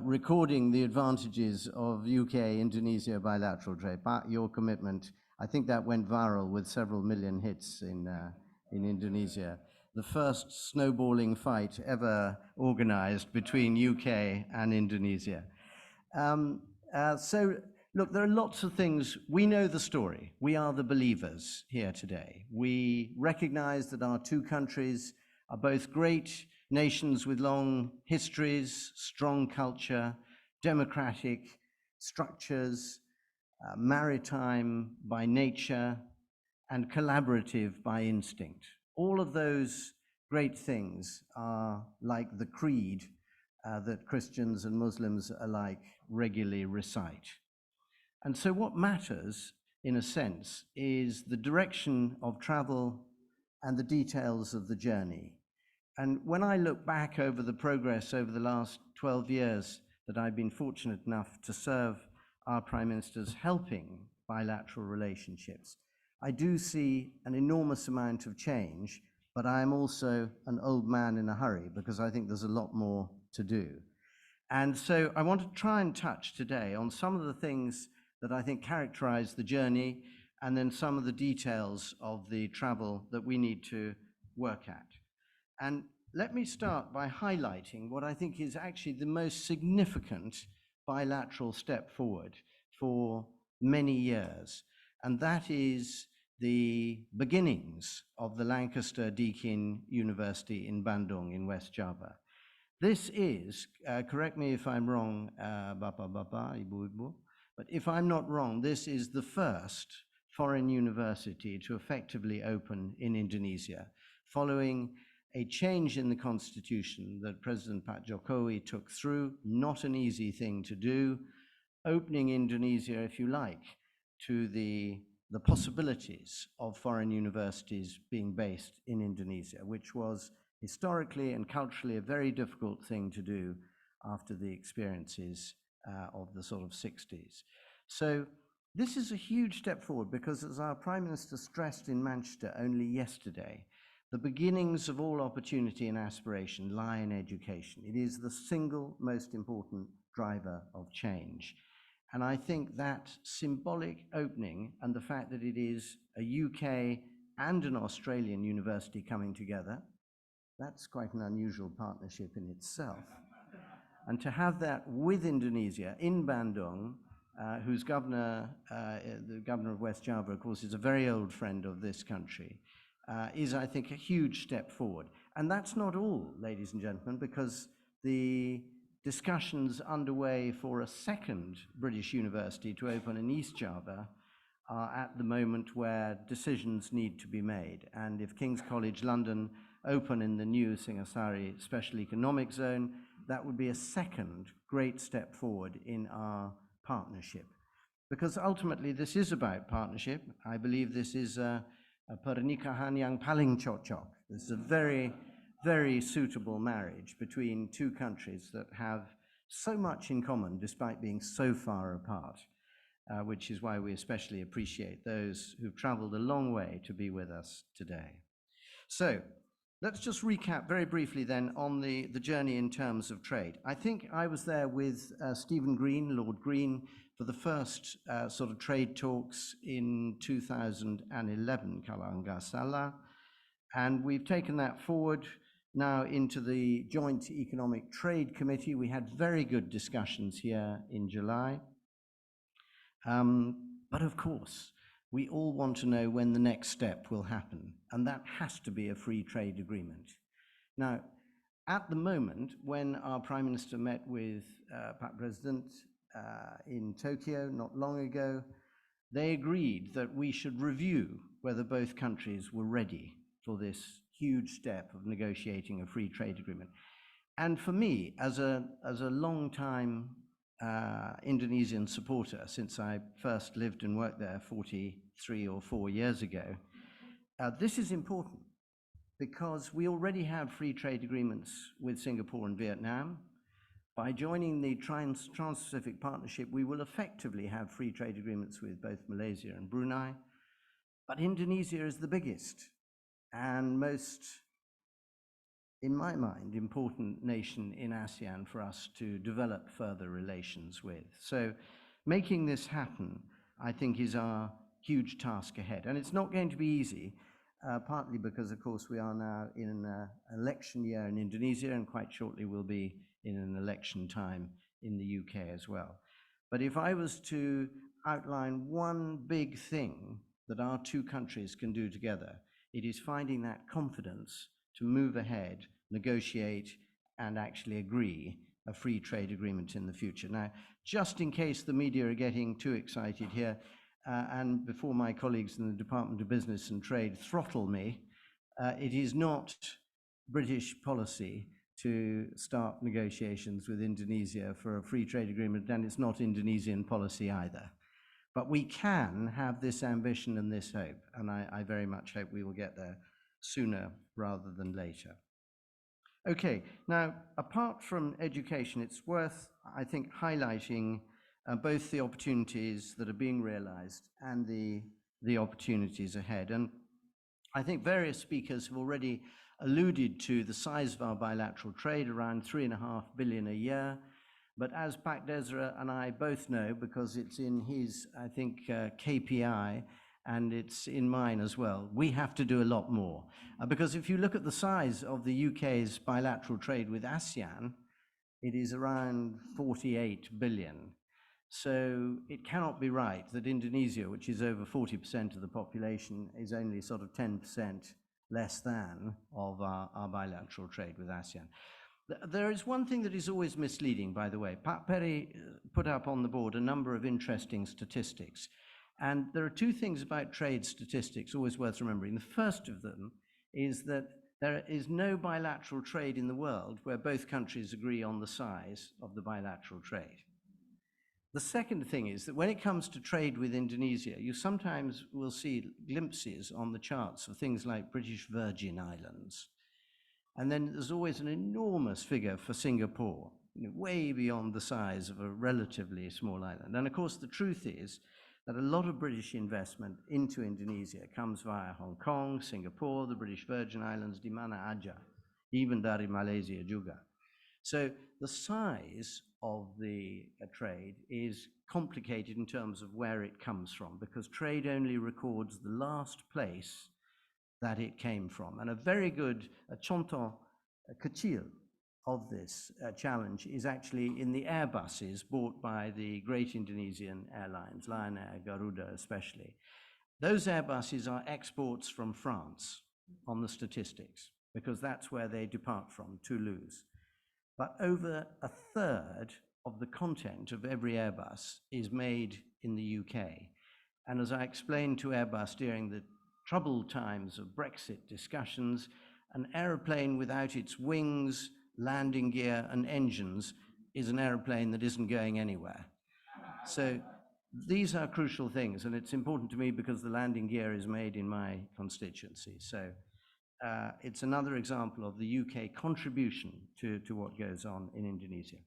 recording the advantages of UK-Indonesia bilateral trade. Pak, your commitment, I think that went viral with several million hits in Indonesia. The first snowballing fight ever organized between UK and Indonesia. So, look, there are lots of things. We know the story. We are the believers here today. We recognize that our 2 countries are both great nations with long histories, strong culture, democratic structures, maritime by nature, and collaborative by instinct. All of those great things are like the creed that Christians and Muslims alike regularly recite. And so what matters, in a sense, is the direction of travel and the details of the journey. And when I look back over the progress over the last 12 years that I've been fortunate enough to serve our prime ministers helping bilateral relationships, I do see an enormous amount of change, but I am also an old man in a hurry because I think there's a lot more to do. And so I want to try and touch today on some of the things that I think characterize the journey, and then some of the details of the travel that we need to work at. And let me start by highlighting what I think is actually the most significant bilateral step forward for many years, and that is the beginnings of the Lancaster Deakin University in Bandung in West Java. This is, correct me if I'm wrong, Bapak-bapak, Ibu-ibu, but if I'm not wrong, this is the first foreign university to effectively open in Indonesia, following a change in the constitution that President Pak Jokowi took through, not an easy thing to do, opening Indonesia, if you like, to the possibilities of foreign universities being based in Indonesia, which was historically and culturally a very difficult thing to do after the experiences of the sort of 60s. So this is a huge step forward because, as our Prime Minister stressed in Manchester only yesterday, the beginnings of all opportunity and aspiration lie in education. It is the single most important driver of change. And I think that symbolic opening and the fact that it is a UK and an Australian university coming together, that's quite an unusual partnership in itself. And to have that with Indonesia in Bandung, whose governor, the governor of West Java, of course, is a very old friend of this country, is, I think, a huge step forward. And that's not all, ladies and gentlemen, because the discussions underway for a second British university to open in East Java are at the moment where decisions need to be made. And if King's College London open in the new Singasari Special Economic Zone, that would be a second great step forward in our partnership. Because ultimately this is about partnership. I believe this is a pernikahan yang paling cocok. This is a very, very suitable marriage between two countries that have so much in common despite being so far apart, which is why we especially appreciate those who've traveled a long way to be with us today. So let's just recap very briefly then on the journey in terms of trade. I think I was there with Stephen Green, Lord Green, for the first sort of trade talks in 2011, kalau nggak salah. And we've taken that forward now into the Joint Economic Trade Committee. We had very good discussions here in July. But of course, we all want to know when the next step will happen, and that has to be a free trade agreement. Now, at the moment, when our Prime Minister met with Pak President in Tokyo not long ago, they agreed that we should review whether both countries were ready for this huge step of negotiating a free trade agreement. And for me, as a long-time Indonesian supporter, since I first lived and worked there 43 or 4 years ago, this is important because we already have free trade agreements with Singapore and Vietnam. By joining the Trans-Pacific Partnership, we will effectively have free trade agreements with both Malaysia and Brunei. But Indonesia is the biggest and most, in my mind, important nation in ASEAN for us to develop further relations with. So making this happen, I think, is our huge task ahead. And it's not going to be easy, partly because, of course, we are now in an election year in Indonesia, and quite shortly we'll be in an election time in the UK as well. But if I was to outline one big thing that our two countries can do together, it is finding that confidence to move ahead, negotiate, and actually agree a free trade agreement in the future. Now, just in case the media are getting too excited here, and before my colleagues in the Department of Business and Trade throttle me, it is not British policy to start negotiations with Indonesia for a free trade agreement, and it's not Indonesian policy either. But we can have this ambition and this hope, and I very much hope we will get there sooner rather than later. Okay, now, apart from education, it's worth, I think, highlighting both the opportunities that are being realized and the opportunities ahead. And I think various speakers have already alluded to the size of our bilateral trade, around 3.5 billion a year. But as Pak Desra and I both know, because it's in his, I think, KPI, and it's in mine as well, we have to do a lot more. Because if you look at the size of the UK's bilateral trade with ASEAN, it is around 48 billion. So it cannot be right that Indonesia, which is over 40% of the population, is only sort of 10% less than of our bilateral trade with ASEAN. There is one thing that is always misleading, by the way. Pak Peri put up on the board a number of interesting statistics. And there are two things about trade statistics always worth remembering. The first of them is that there is no bilateral trade in the world where both countries agree on the size of the bilateral trade. The second thing is that when it comes to trade with Indonesia, you sometimes will see glimpses on the charts of things like British Virgin Islands. And then there's always an enormous figure for Singapore, way beyond the size of a relatively small island. And of course, the truth is that a lot of British investment into Indonesia comes via Hong Kong, Singapore, the British Virgin Islands, di mana aja, even dari Malaysia juga. So the size of the trade is complicated in terms of where it comes from, because trade only records the last place that it came from. And a very good contoh kecil of this challenge is actually in the Airbuses bought by the great Indonesian airlines, Lion Air, Garuda especially. Those Airbuses are exports from France on the statistics, because that's where they depart from, Toulouse. But over a third of the content of every Airbus is made in the UK. And as I explained to Airbus during the troubled times of Brexit discussions, an aeroplane without its wings, landing gear, and engines is an aeroplane that isn't going anywhere. So these are crucial things, and it's important to me because the landing gear is made in my constituency. So it's another example of the UK contribution to what goes on in Indonesia.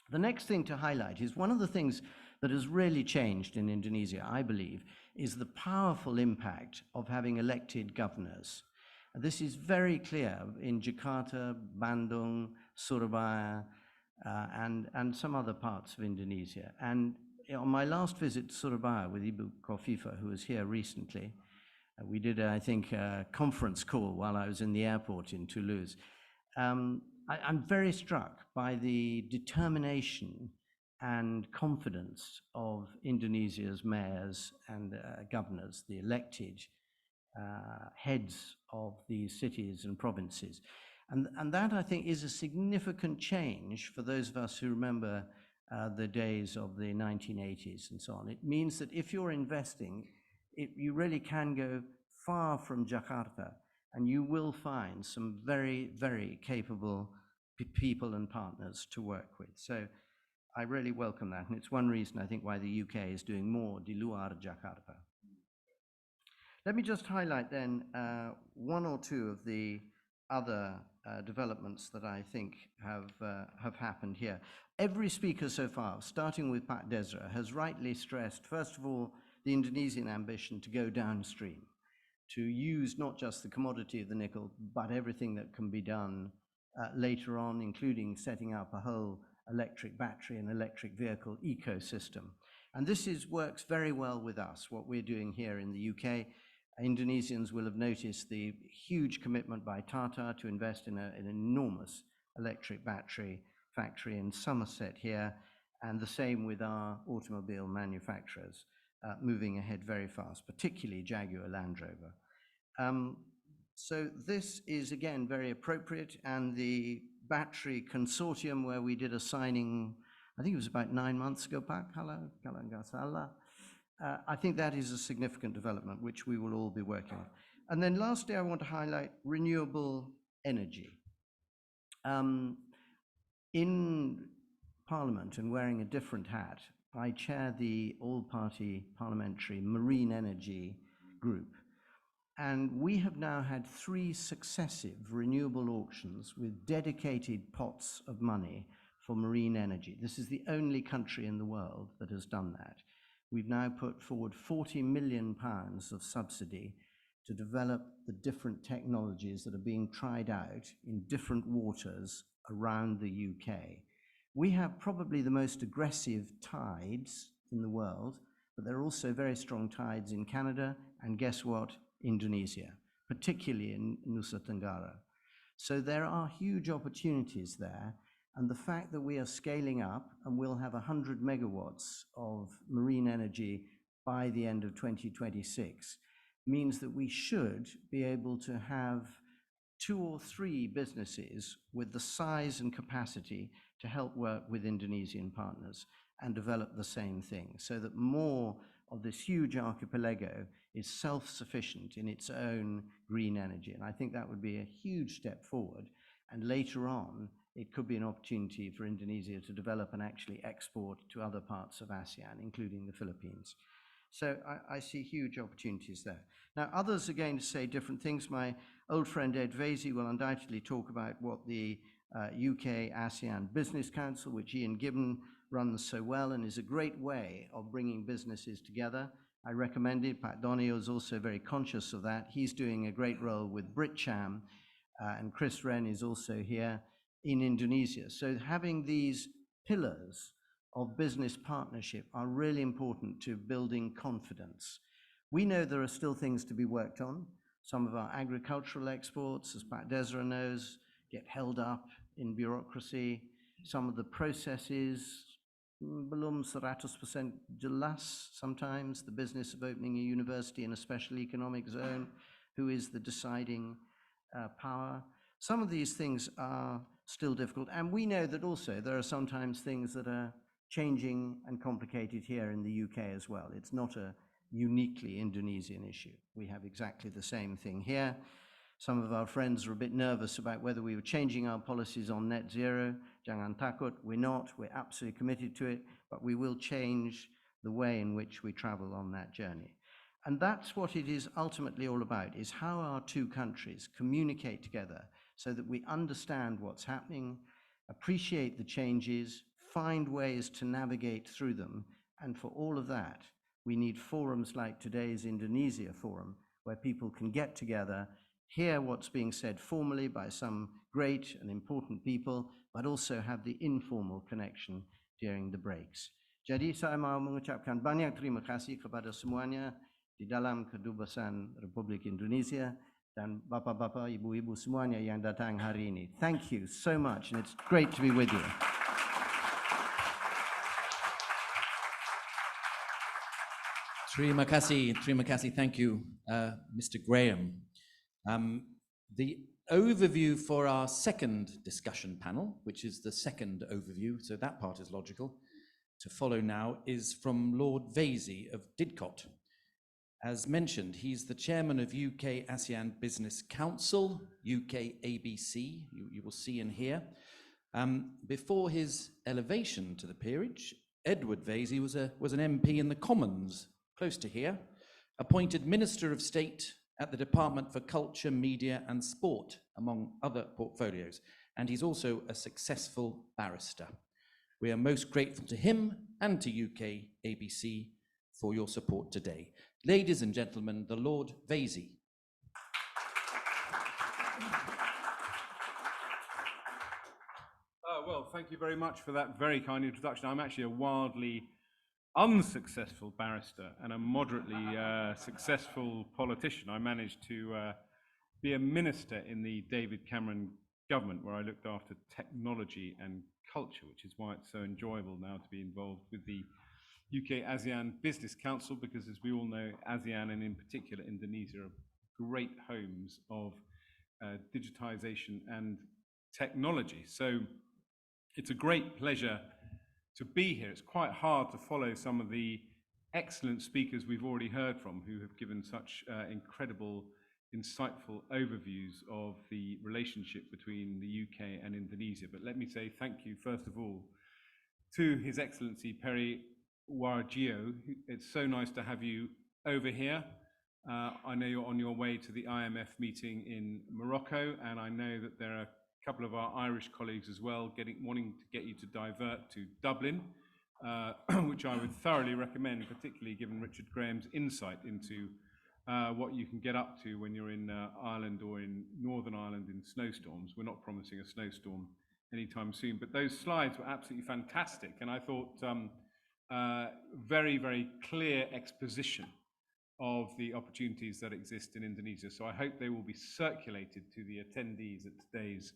The next thing to highlight is one of the things that has really changed in Indonesia, I believe, is the powerful impact of having elected governors. This is very clear in Jakarta, Bandung, Surabaya, and some other parts of Indonesia. And on my last visit to Surabaya with Ibu Kofifa, who was here recently, we did, I think, a conference call while I was in the airport in Toulouse. I'm very struck by the determination and confidence of Indonesia's mayors and governors, the elected heads of these cities and provinces. And that, I think, is a significant change for those of us who remember the days of the 1980s and so on. It means that if you're investing, you really can go far from Jakarta, and you will find some very, very capable people and partners to work with. So I really welcome that, and it's one reason I think why the UK is doing more di luar Jakarta. Let me just highlight then one or two of the other developments that I think have happened here. Every speaker so far, starting with Pak Desra, has rightly stressed, first of all, the Indonesian ambition to go downstream, to use not just the commodity of the nickel, but everything that can be done later on, including setting up a whole electric battery and electric vehicle ecosystem. And this works very well with us, what we're doing here in the UK. Indonesians will have noticed the huge commitment by Tata to invest in an enormous electric battery factory in Somerset here, and the same with our automobile manufacturers, moving ahead very fast, particularly Jaguar Land Rover. So this is, again, very appropriate, and the battery consortium where we did a signing, I think it was about 9 months ago, Pak, I think that is a significant development which we will all be working on. And then lastly, I want to highlight renewable energy. In Parliament, and wearing a different hat, I chair the all-party parliamentary marine energy group. And we have now had 3 successive renewable auctions with dedicated pots of money for marine energy. This is the only country in the world that has done that. We've now put forward £40 million of subsidy to develop the different technologies that are being tried out in different waters around the UK. We have probably the most aggressive tides in the world, but there are also very strong tides in Canada and guess what? Indonesia, particularly in Nusa Tenggara. So there are huge opportunities there, and the fact that we are scaling up and we'll have 100 megawatts of marine energy by the end of 2026 means that we should be able to have 2 or 3 businesses with the size and capacity to help work with Indonesian partners and develop the same thing, so that more of this huge archipelago is self-sufficient in its own green energy. And I think that would be a huge step forward. And later on, it could be an opportunity for Indonesia to develop and actually export to other parts of ASEAN, including the Philippines. So I see huge opportunities there. Now, others are going to say different things. My old friend Ed Vasey will undoubtedly talk about what the UK ASEAN Business Council, which Ian Gibbon runs so well and is a great way of bringing businesses together. I recommend it. Pat Donio is also very conscious of that. He's doing a great role with BritCham, and Chris Wren is also here in Indonesia. So having these pillars of business partnership are really important to building confidence. We know there are still things to be worked on. Some of our agricultural exports, as Pat Desra knows, get held up in bureaucracy. Some of the processes, belum 100% jelas sometimes, the business of opening a university in a special economic zone, who is the deciding power. Some of these things are still difficult, and we know that also there are sometimes things that are changing and complicated here in the UK as well. It's not a uniquely Indonesian issue. We have exactly the same thing here. Some of our friends are a bit nervous about whether we were changing our policies on net zero. Jangan takut, we're not. We're absolutely committed to it, but we will change the way in which we travel on that journey. And that's what it is ultimately all about, is how our 2 countries communicate together so that we understand what's happening, appreciate the changes, find ways to navigate through them. And for all of that, we need forums like today's Indonesia Forum, where people can get together, hear what's being said formally by some great and important people, but also have the informal connection during the breaks. Jadi saya mau mengucapkan banyak terima kasih kepada semuanya di dalam Kedubesen Republik Indonesia dan bapak-bapak, ibu-ibu semuanya yang datang hari ini. Thank you so much, and it's great to be with you. Terima kasih, thank you, Mr. Graham. The overview for our second discussion panel, which is the second overview, so that part is logical to follow now, is from Lord Vasey of Didcot. As mentioned, he's the chairman of UK ASEAN Business Council, UK ABC, you will see and hear. Before his elevation to the peerage, Edward Vasey was an MP in the Commons, close to here, appointed Minister of State at the Department for Culture, Media and Sport, among other portfolios, and he's also a successful barrister. We are most grateful to him and to UK ABC for your support today. Ladies and gentlemen, the Lord Vasey. Well, thank you very much for that very kind introduction. I'm actually a wildly unsuccessful barrister and a moderately successful politician. I managed to be a minister in the David Cameron government, where I looked after technology and culture, which is why it's so enjoyable now to be involved with the UK ASEAN Business Council, because as we all know, ASEAN and in particular Indonesia are great homes of digitization and technology. So it's a great pleasure to be here. It's quite hard to follow some of the excellent speakers we've already heard from, who have given such incredible, insightful overviews of the relationship between the UK and Indonesia. But let me say thank you, first of all, to His Excellency Peri Warjio. It's so nice to have you over here. I know you're on your way to the IMF meeting in Morocco, and I know that there are couple of our Irish colleagues as well wanting to get you to divert to Dublin, which I would thoroughly recommend, particularly given Richard Graham's insight into what you can get up to when you're in Ireland or in Northern Ireland in snowstorms. We're not promising a snowstorm anytime soon. But those slides were absolutely fantastic, and I thought very, very clear exposition of the opportunities that exist in Indonesia. So I hope they will be circulated to the attendees at today's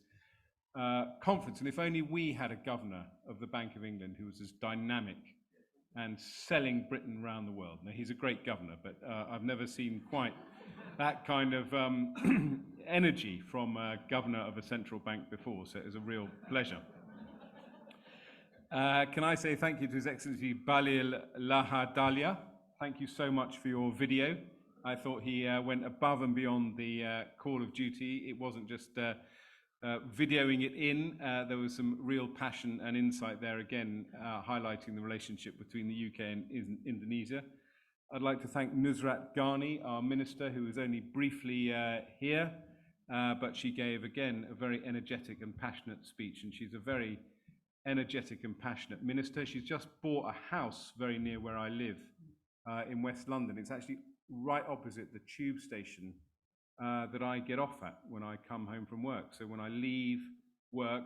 conference. And if only we had a governor of the Bank of England who was as dynamic and selling Britain around the world. Now, he's a great governor, but I've never seen quite that kind of energy from a governor of a central bank before, so it was a real pleasure. Can I say thank you to His Excellency Balil Lahadalia. Thank you so much for your video. I thought he went above and beyond the call of duty. It wasn't just videoing it in. There was some real passion and insight there, again, highlighting the relationship between the UK and Indonesia. I'd like to thank Nusrat Ghani, our minister, who was only briefly here, but she gave, again, a very energetic and passionate speech, and she's a very energetic and passionate minister. She's just bought a house very near where I live in West London. It's actually right opposite the tube station that I get off at when I come home from work. So when I leave work,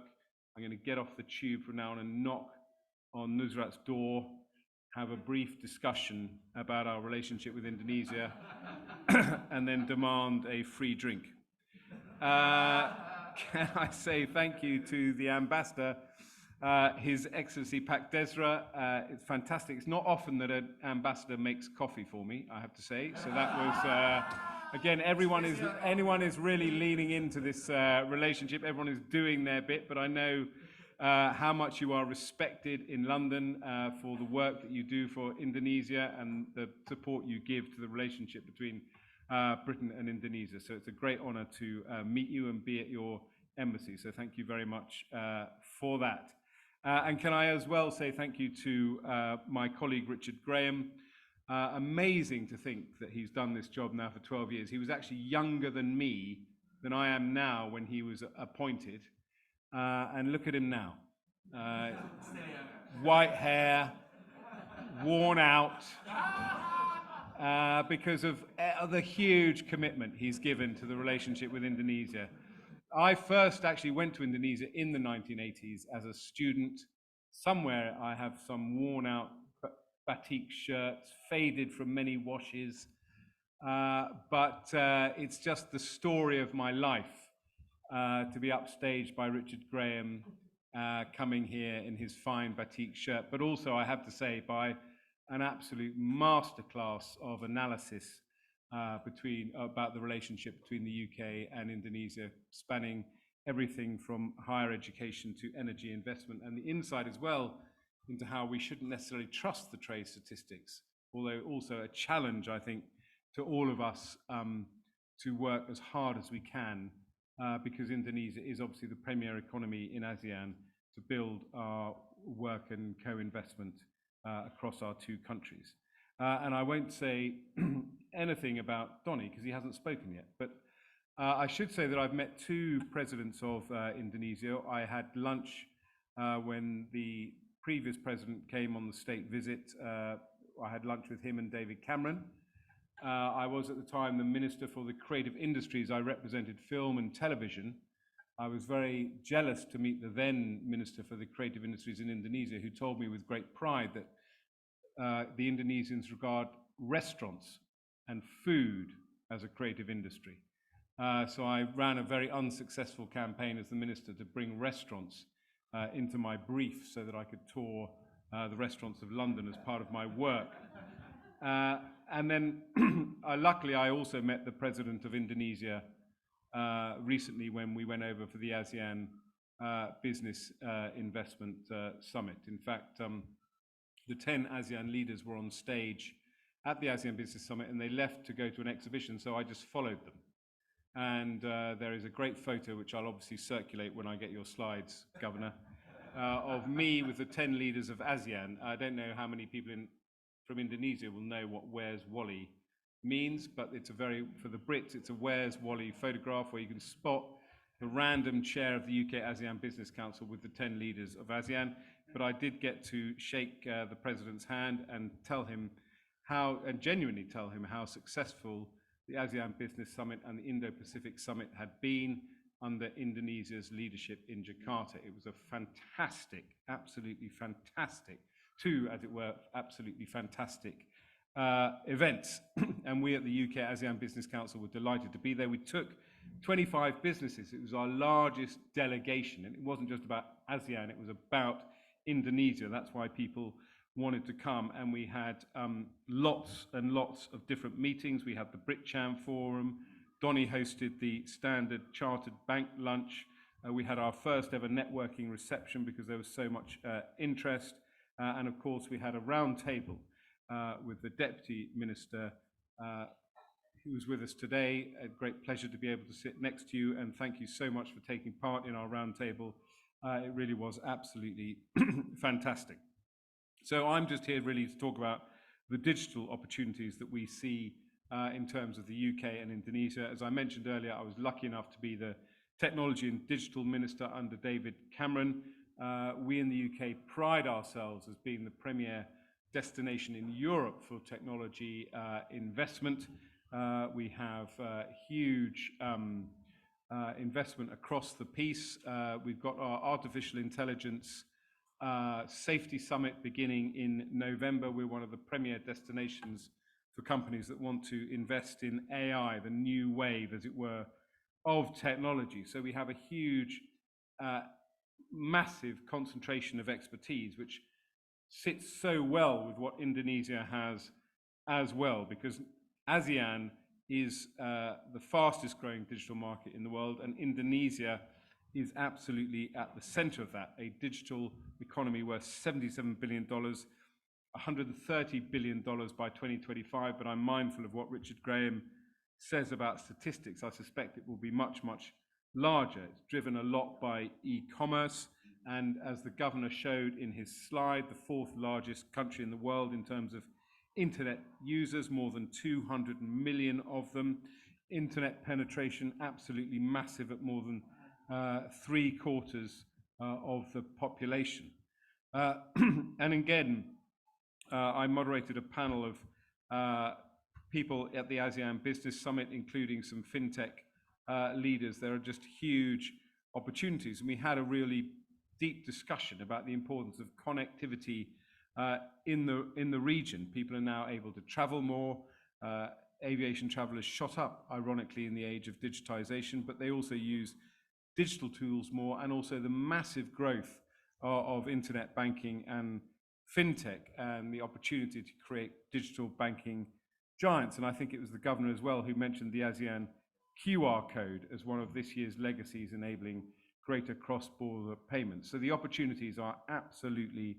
I'm going to get off the tube from now on and knock on Nusrat's door, have a brief discussion about our relationship with Indonesia, and then demand a free drink. Can I say thank you to the ambassador, His Excellency Pak Desra. It's fantastic. It's not often that an ambassador makes coffee for me, I have to say. So that was, again, anyone is really leaning into this relationship. Everyone is doing their bit, but I know how much you are respected in London for the work that you do for Indonesia and the support you give to the relationship between Britain and Indonesia. So it's a great honor to meet you and be at your embassy. So thank you very much for that. And can I as well say thank you to my colleague Richard Graham. Amazing to think that he's done this job now for 12 years. He was actually younger than I am now when he was appointed. And look at him now. White hair, worn out, because of the huge commitment he's given to the relationship with Indonesia. I first actually went to Indonesia in the 1980s as a student. Somewhere I have some worn out batik shirts, faded from many washes, but it's just the story of my life to be upstaged by Richard Graham coming here in his fine batik shirt, but also I have to say by an absolute masterclass of analysis about the relationship between the UK and Indonesia, spanning everything from higher education to energy investment, and the insight as well into how we shouldn't necessarily trust the trade statistics, although also a challenge, I think, to all of us to work as hard as we can, because Indonesia is obviously the premier economy in ASEAN, to build our work and co-investment across our two countries. And I won't say anything about Donny because he hasn't spoken yet, but I should say that I've met two presidents of Indonesia. I had lunch when the previous president came on the state visit. I had lunch with him and David Cameron. I was at the time the Minister for the Creative Industries. I represented film and television. I was very jealous to meet the then Minister for the Creative Industries in Indonesia, who told me with great pride that the Indonesians regard restaurants and food as a creative industry. So I ran a very unsuccessful campaign as the minister to bring restaurants into my brief so that I could tour the restaurants of London as part of my work. And then luckily I also met the president of Indonesia recently when we went over for the ASEAN Business Investment Summit. In fact, the 10 ASEAN leaders were on stage at the ASEAN Business Summit and they left to go to an exhibition, so I just followed them. And there is a great photo, which I'll obviously circulate when I get your slides, Governor, of me with the 10 leaders of ASEAN. I don't know how many people from Indonesia will know what Where's Wally means, but it's for the Brits, it's a Where's Wally photograph where you can spot the random chair of the UK ASEAN Business Council with the 10 leaders of ASEAN. But I did get to shake the president's hand and genuinely tell him how successful the ASEAN Business Summit and the Indo-Pacific Summit had been, under Indonesia's leadership in Jakarta. It was a fantastic, absolutely fantastic, two, as it were, absolutely fantastic events. And we at the UK ASEAN Business Council were delighted to be there. We took 25 businesses. It was our largest delegation, and it wasn't just about ASEAN, it was about Indonesia. That's why people wanted to come, and we had lots and lots of different meetings. We had the BritCham Forum. Donny hosted the Standard Chartered Bank lunch. We had our first ever networking reception because there was so much interest. And of course, we had a round table with the Deputy Minister who was with us today. A great pleasure to be able to sit next to you, and thank you so much for taking part in our round table. It really was absolutely fantastic. So I'm just here really to talk about the digital opportunities that we see in terms of the UK and Indonesia. As I mentioned earlier, I was lucky enough to be the Technology and Digital Minister under David Cameron. We in the UK pride ourselves as being the premier destination in Europe for technology investment. We have huge investment across the piece. We've got our artificial intelligence safety summit beginning in November. We're one of the premier destinations for companies that want to invest in AI, the new wave, as it were, of technology. So we have a huge, massive concentration of expertise, which sits so well with what Indonesia has as well, because ASEAN is the fastest growing digital market in the world, and Indonesia is absolutely at the center of that, a digital economy worth $77 billion, $130 billion by 2025, but I'm mindful of what Richard Graham says about statistics. I suspect it will be much, much larger. It's driven a lot by e-commerce, and as the governor showed in his slide, the fourth largest country in the world in terms of internet users, more than 200 million of them. Internet penetration absolutely massive at more than 3/4 of the population. And again, I moderated a panel of people at the ASEAN Business Summit, including some fintech leaders. There are just huge opportunities, and we had a really deep discussion about the importance of connectivity in the region. People are now able to travel more. Aviation travel has shot up, ironically, in the age of digitization, but they also use digital tools more, and also the massive growth of internet banking and fintech, and the opportunity to create digital banking giants. And I think it was the governor as well who mentioned the ASEAN QR code as one of this year's legacies enabling greater cross-border payments. So the opportunities are absolutely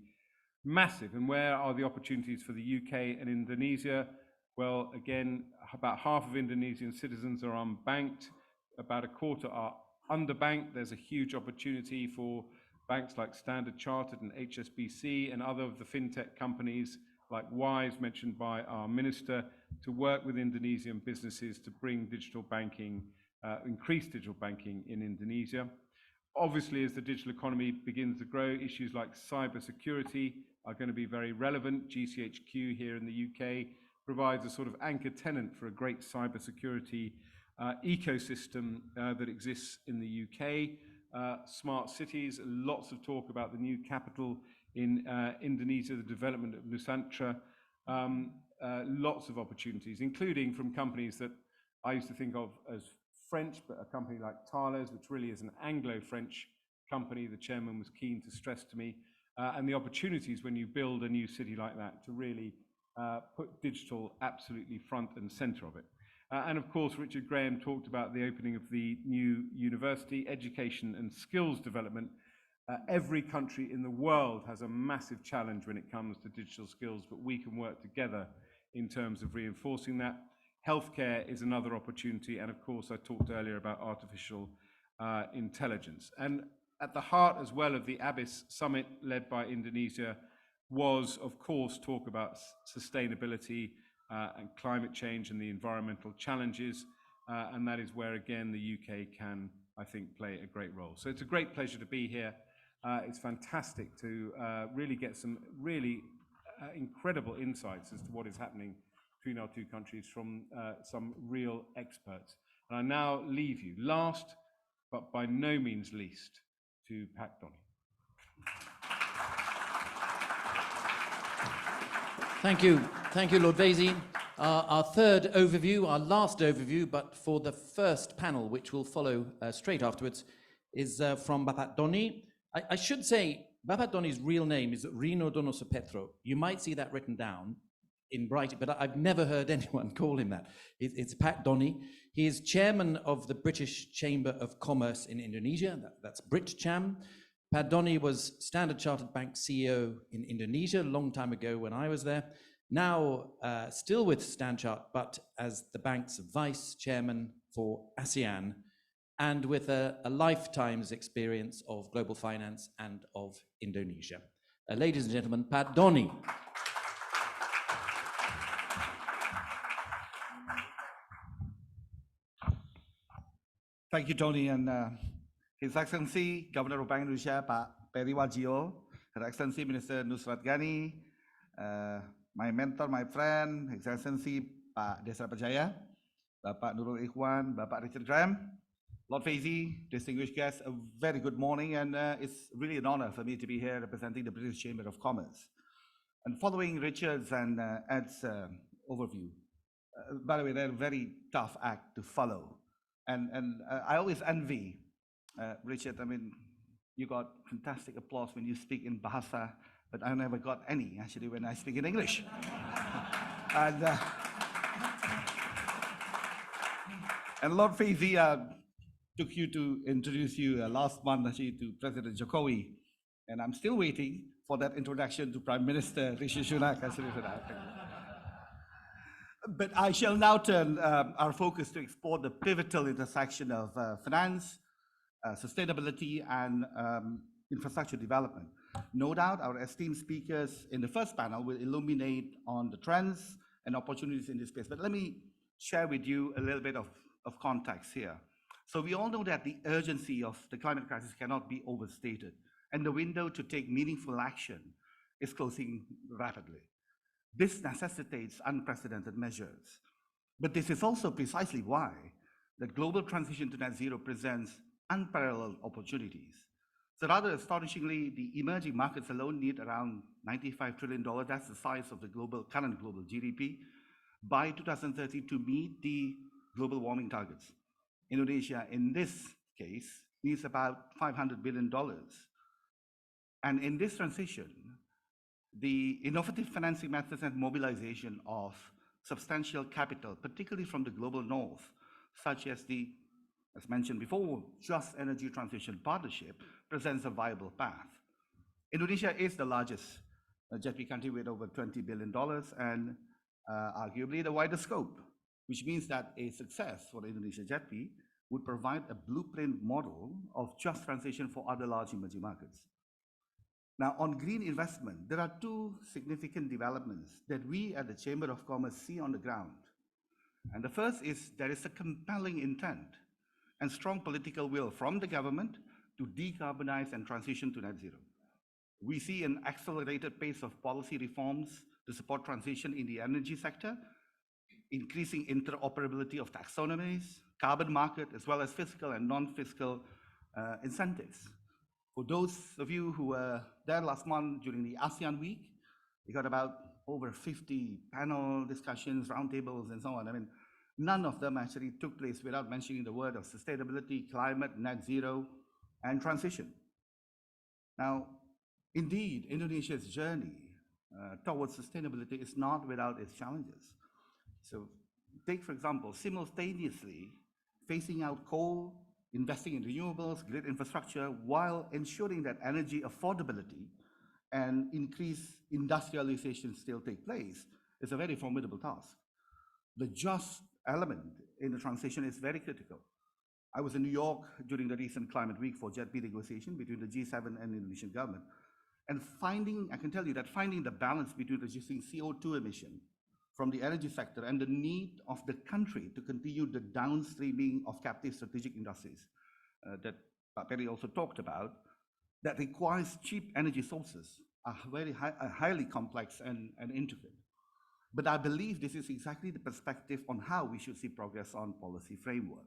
massive. And where are the opportunities for the UK and Indonesia? Well, again, about half of Indonesian citizens are unbanked, about a quarter are underbanked. There's a huge opportunity for banks like Standard Chartered and HSBC and other of the fintech companies like Wise, mentioned by our minister, to work with Indonesian businesses to bring digital banking, increase digital banking in Indonesia. Obviously, as the digital economy begins to grow, issues like cybersecurity are going to be very relevant. GCHQ here in the UK provides a sort of anchor tenant for a great cybersecurity ecosystem that exists in the UK. Smart cities, lots of talk about the new capital in Indonesia, the development of Nusantara, lots of opportunities, including from companies that I used to think of as French, but a company like Thales, which really is an Anglo-French company, the chairman was keen to stress to me, and the opportunities when you build a new city like that to really put digital absolutely front and center of it. And of course, Richard Graham talked about the opening of the new university, education and skills development. Every country in the world has a massive challenge when it comes to digital skills, but we can work together in terms of reinforcing that. Healthcare is another opportunity, and of course, I talked earlier about artificial intelligence. And at the heart as well of the ABIS summit led by Indonesia was, of course, talk about sustainability and climate change and the environmental challenges, and that is where, again, the UK can, I think, play a great role. So it's a great pleasure to be here. It's fantastic to really get some really incredible insights as to what is happening between our two countries from some real experts. And I now leave you. Last but by no means least to Pak Doni. Thank you, Lord Vasey. Our third overview, our last overview, but for the first panel, which will follow straight afterwards, is from Bapak Doni. I should say, Bapak Doni's real name is Rino Donoso Petro. You might see that written down in writing, but I've never heard anyone call him that. It's Pak Doni. He is chairman of the British Chamber of Commerce in Indonesia. That's BritCham. Pak Doni was Standard Chartered Bank CEO in Indonesia a long time ago when I was there. Now, still with Stanchart, but as the bank's vice chairman for ASEAN, and with a lifetime's experience of global finance and of Indonesia. Ladies and gentlemen, Pak Doni. Thank you, Tony, and His Excellency Governor of Bank Indonesia, Pak Peri Warjio, Her Excellency Minister Nusrat Ghani, my mentor, my friend, His Excellency Pak Desra Percaya, Bapak Nurul Ikhwan, Bapak Richard Graham, Lord Vasey, distinguished guests, a very good morning, and it's really an honor for me to be here representing the British Chamber of Commerce. And following Richard's and Ed's overview, by the way, they're a very tough act to follow. And I always envy Richard. I mean, you got fantastic applause when you speak in Bahasa, but I never got any actually when I speak in English. And Lord Vasey took you to introduce you last month actually to President Jokowi, and I'm still waiting for that introduction to Prime Minister Rishi Sunak. Actually, for that. But I shall now turn our focus to explore the pivotal intersection of finance, sustainability, and infrastructure development. No doubt our esteemed speakers in the first panel will illuminate on the trends and opportunities in this space. But let me share with you a little bit of context here. So we all know that the urgency of the climate crisis cannot be overstated, and the window to take meaningful action is closing rapidly. This necessitates unprecedented measures. But this is also precisely why the global transition to net zero presents unparalleled opportunities. So rather astonishingly, the emerging markets alone need around $95 trillion, that's the size of the current global GDP, by 2030 to meet the global warming targets. Indonesia, in this case, needs about $500 billion. And in this transition, the innovative financing methods and mobilization of substantial capital, particularly from the global north, such as the, as mentioned before, Just Energy Transition Partnership, presents a viable path. Indonesia is the largest JETP country with over $20 billion and arguably the widest scope, which means that a success for the Indonesia JETP would provide a blueprint model of just transition for other large emerging markets. Now, on green investment, there are two significant developments that we at the Chamber of Commerce see on the ground. And the first is there is a compelling intent and strong political will from the government to decarbonize and transition to net zero. We see an accelerated pace of policy reforms to support transition in the energy sector, increasing interoperability of taxonomies, carbon market, as well as fiscal and non-fiscal incentives. For those of you who were there last month during the ASEAN Week, we got about over 50 panel discussions, roundtables, and so on. I mean, none of them actually took place without mentioning the word of sustainability, climate, net zero, and transition. Now, indeed, Indonesia's journey towards sustainability is not without its challenges. So take, for example, simultaneously phasing out coal, investing in renewables, grid infrastructure, while ensuring that energy affordability and increased industrialization still take place is a very formidable task. The just element in the transition is very critical. I was in New York during the recent Climate Week for JETP negotiation between the G7 and the Indonesian government. And I can tell you that finding the balance between reducing CO2 emission from the energy sector and the need of the country to continue the downstreaming of captive strategic industries that Perry also talked about, that requires cheap energy sources, are highly complex and intricate. But I believe this is exactly the perspective on how we should see progress on policy framework.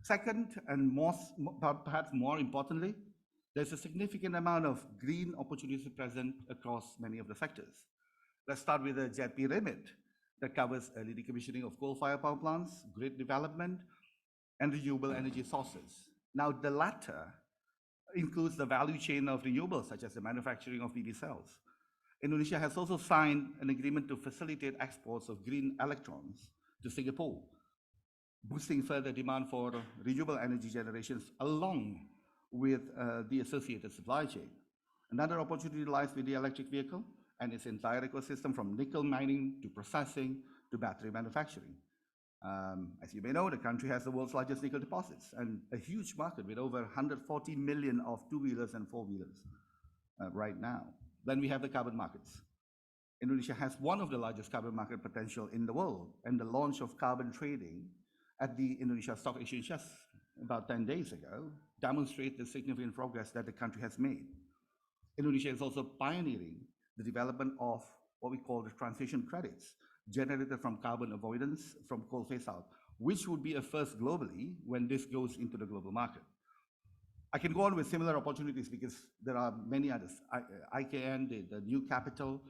Second, and perhaps more importantly, there's a significant amount of green opportunities present across many of the sectors. Let's start with the JETP remit that covers early decommissioning of coal-fired power plants, grid development, and renewable energy sources. Now, the latter includes the value chain of renewables, such as the manufacturing of PV cells. Indonesia has also signed an agreement to facilitate exports of green electrons to Singapore, boosting further demand for renewable energy generations along with the associated supply chain. Another opportunity lies with the electric vehicle and its entire ecosystem, from nickel mining to processing to battery manufacturing. As you may know, the country has the world's largest nickel deposits and a huge market with over 140 million of two-wheelers and four-wheelers right now. Then we have the carbon markets. Indonesia has one of the largest carbon market potential in the world, and the launch of carbon trading at the Indonesia Stock Exchange just about 10 days ago demonstrates the significant progress that the country has made. Indonesia is also pioneering the development of what we call the transition credits generated from carbon avoidance from coal phase out, which would be a first globally when this goes into the global market. I can go on with similar opportunities because there are many others. IKN, the new capital,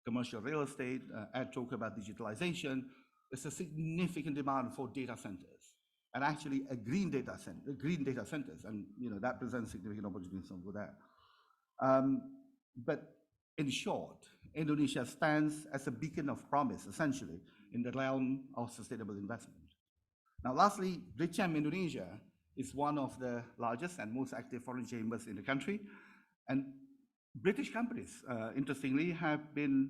commercial real estate, Ed talked about digitalization. There's a significant demand for data centers, and actually a green data centers, and that presents significant opportunities over there. But in short, Indonesia stands as a beacon of promise, essentially, in the realm of sustainable investment. Now, lastly, BRICAM Indonesia is one of the largest and most active foreign chambers in the country. And British companies, interestingly, have been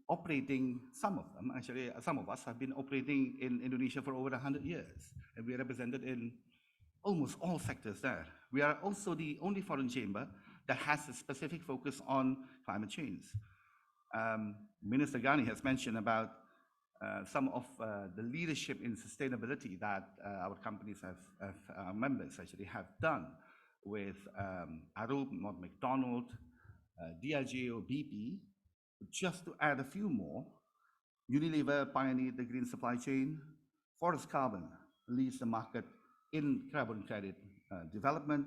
operating, some of us have been operating in Indonesia for over 100 years. And we are represented in almost all sectors there. We are also the only foreign chamber that has a specific focus on climate change. Minister Ghani has mentioned about some of the leadership in sustainability that our companies our members actually have done with Arup, McDonald, Diageo, BP. Just to add a few more, Unilever pioneered the green supply chain. Forest Carbon leads the market in carbon credit development.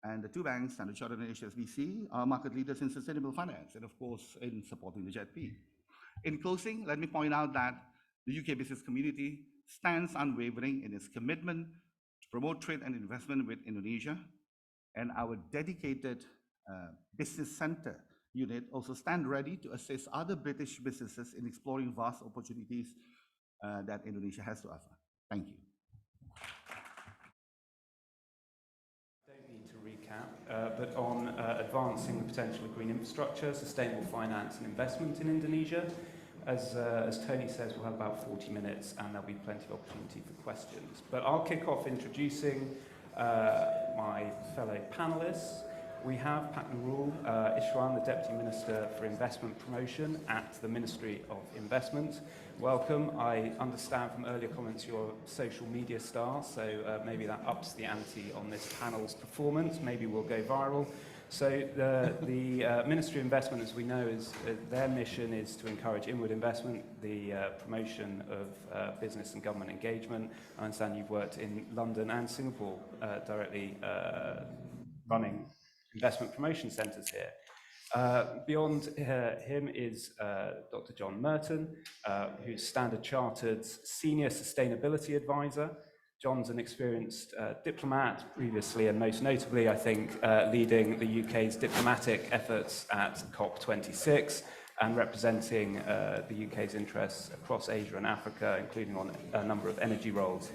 And the two banks, Standard Chartered and HSBC, are market leaders in sustainable finance and, of course, in supporting the JETP. In closing, let me point out that the UK business community stands unwavering in its commitment to promote trade and investment with Indonesia. And our dedicated business center unit also stand ready to assist other British businesses in exploring vast opportunities that Indonesia has to offer. Thank you. But on advancing the potential of green infrastructure, sustainable finance and investment in Indonesia. As Tony says, we'll have about 40 minutes and there'll be plenty of opportunity for questions. But I'll kick off introducing my fellow panelists. We have Pak Nurul Ishwan, the Deputy Minister for Investment Promotion at the Ministry of Investment. Welcome. I understand from earlier comments you're a social media star, so maybe that ups the ante on this panel's performance. Maybe we'll go viral. So the Ministry of Investment, as we know, their mission is to encourage inward investment, the promotion of business and government engagement. I understand you've worked in London and Singapore directly running investment promotion centers here. Beyond him is Dr. John Merton, who's Standard Chartered's Senior Sustainability Advisor. John's an experienced diplomat, previously and most notably, I think, leading the UK's diplomatic efforts at COP26 and representing the UK's interests across Asia and Africa, including on a number of energy roles.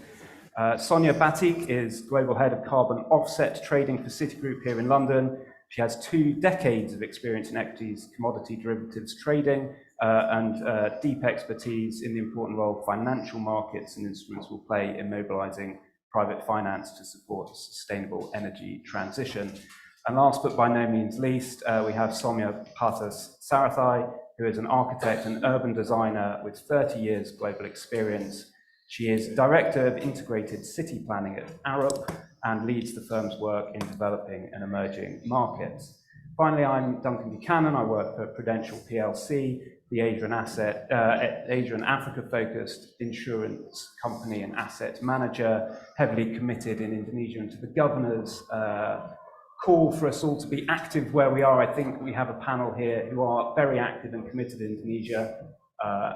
Sonia Batik is Global Head of Carbon Offset Trading for Citigroup here in London. She has 2 decades of experience in equities, commodity derivatives trading, and deep expertise in the important role financial markets and instruments will play in mobilizing private finance to support a sustainable energy transition. And last but by no means least, we have Soumya Pathas Sarathai, who is an architect and urban designer with 30 years global experience. She is Director of Integrated City Planning at Arup and leads the firm's work in developing and emerging markets. Finally, I'm Duncan Buchanan. I work for Prudential PLC, the Asia and Africa-focused insurance company and asset manager, heavily committed in Indonesia, and to the governor's call for us all to be active where we are. I think we have a panel here who are very active and committed in Indonesia,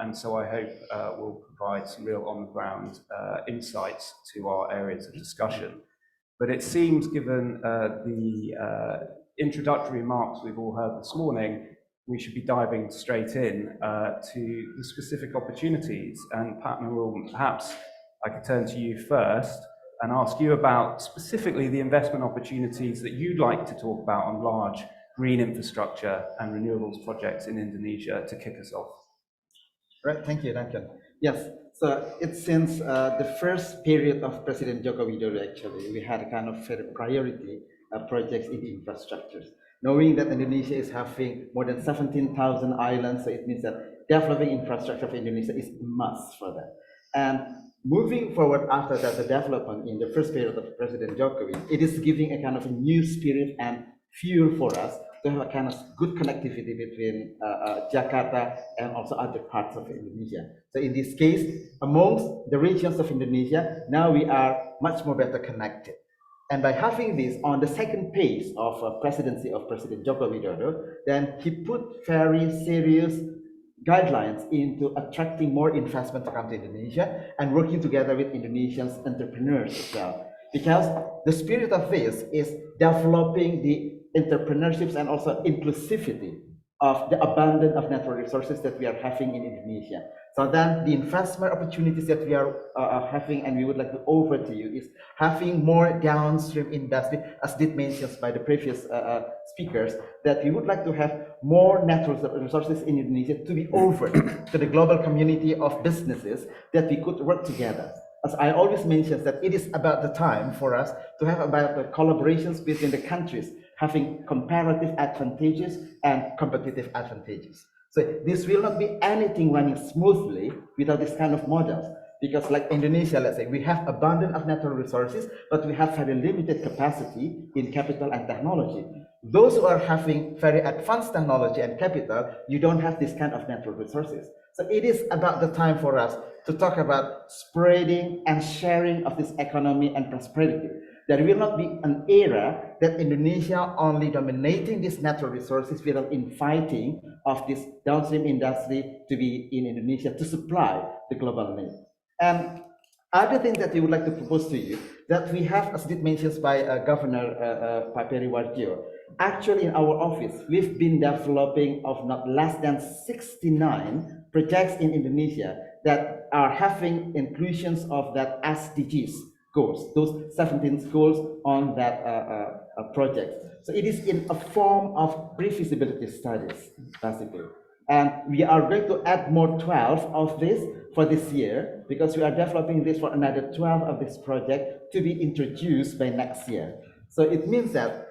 and so I hope we'll provide some real on-the-ground insights to our areas of discussion. But it seems, given the introductory remarks we've all heard this morning, we should be diving straight in to the specific opportunities. And Pat Nurul, perhaps I could turn to you first and ask you about specifically the investment opportunities that you'd like to talk about on large green infrastructure and renewables projects in Indonesia to kick us off. Right, thank you, Duncan. Yes, so it's since the first period of President Joko Widodo, actually, we had a kind of priority projects in infrastructures. Knowing that Indonesia is having more than 17,000 islands, so it means that developing infrastructure for Indonesia is a must for that. And moving forward after that, the development in the first period of President Jokowi, it is giving a kind of a new spirit and fuel for us to have a kind of good connectivity between Jakarta and also other parts of Indonesia. So in this case, amongst the regions of Indonesia, now we are much more better connected. And by having this on the second phase of presidency of President Joko Widodo, then he put very serious guidelines into attracting more investment to come to Indonesia and working together with Indonesian entrepreneurs as well. Because the spirit of this is developing the entrepreneurships and also inclusivity of the abundance of natural resources that we are having in Indonesia. So then the investment opportunities that we are having and we would like to offer to you is having more downstream industry, as did mentioned by the previous speakers, that we would like to have more natural resources in Indonesia to be offered to the global community of businesses that we could work together. As I always mention, that it is about the time for us to have about the collaborations between the countries having comparative advantages and competitive advantages. So this will not be anything running smoothly without this kind of models. Because like Indonesia, let's say, we have abundance of natural resources, but we have very limited capacity in capital and technology. Those who are having very advanced technology and capital, you don't have this kind of natural resources. So it is about the time for us to talk about spreading and sharing of this economy and prosperity. There will not be an era that Indonesia only dominating these natural resources without inviting of this downstream industry to be in Indonesia to supply the global need. And other thing that we would like to propose to you, that we have, as did mentioned by Governor Peri Warjio, actually in our office, we've been developing of not less than 69 projects in Indonesia that are having inclusions of that SDGs goals, those 17 goals on that project. So it is in a form of pre-feasibility studies, basically. And we are going to add more 12 of this for this year, because we are developing this for another 12 of this project to be introduced by next year. So it means that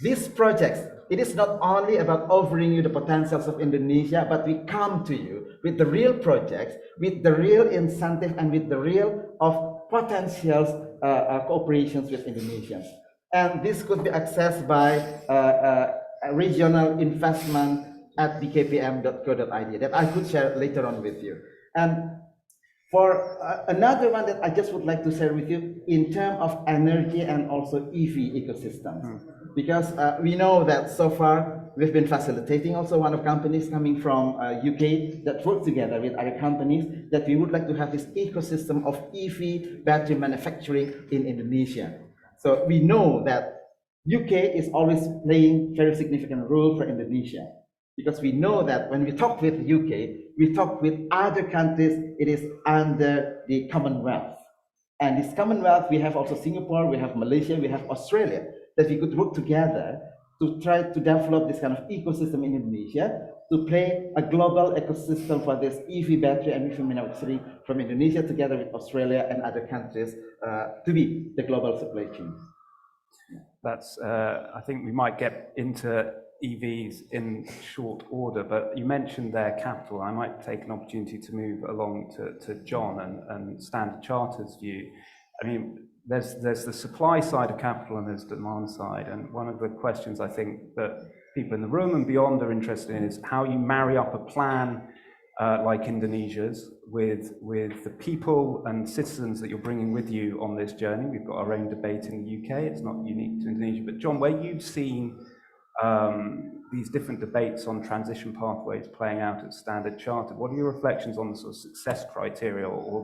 these projects, it is not only about offering you the potentials of Indonesia, but we come to you with the real projects, with the real incentive, and with the real of potentials cooperations with Indonesians. And this could be accessed by regional investment at bkpm.co.id that I could share later on with you. And for another one that I just would like to share with you in terms of energy and also EV ecosystems. Because we know that so far we've been facilitating also one of companies coming from UK that work together with other companies that we would like to have this ecosystem of EV battery manufacturing in Indonesia. So we know that UK is always playing very significant role for Indonesia, because we know that when we talk with UK, we talk with other countries, it is under the Commonwealth. And this Commonwealth, we have also Singapore, we have Malaysia, we have Australia, that we could work together to try to develop this kind of ecosystem in Indonesia, to play a global ecosystem for this EV battery and EV manufacturing from Indonesia together with Australia and other countries to be the global supply chain. That's, I think we might get into EVs in short order, but you mentioned their capital. I might take an opportunity to move along to John and Standard Chartered's view. I mean, there's the supply side of capital and there's demand side, and one of the questions I think that people in the room and beyond are interested in is how you marry up a plan like Indonesia's, with the people and citizens that you're bringing with you on this journey. We've got our own debate in the UK. It's not unique to Indonesia. But John, where you've seen these different debates on transition pathways playing out at Standard Chartered, what are your reflections on the sort of success criteria or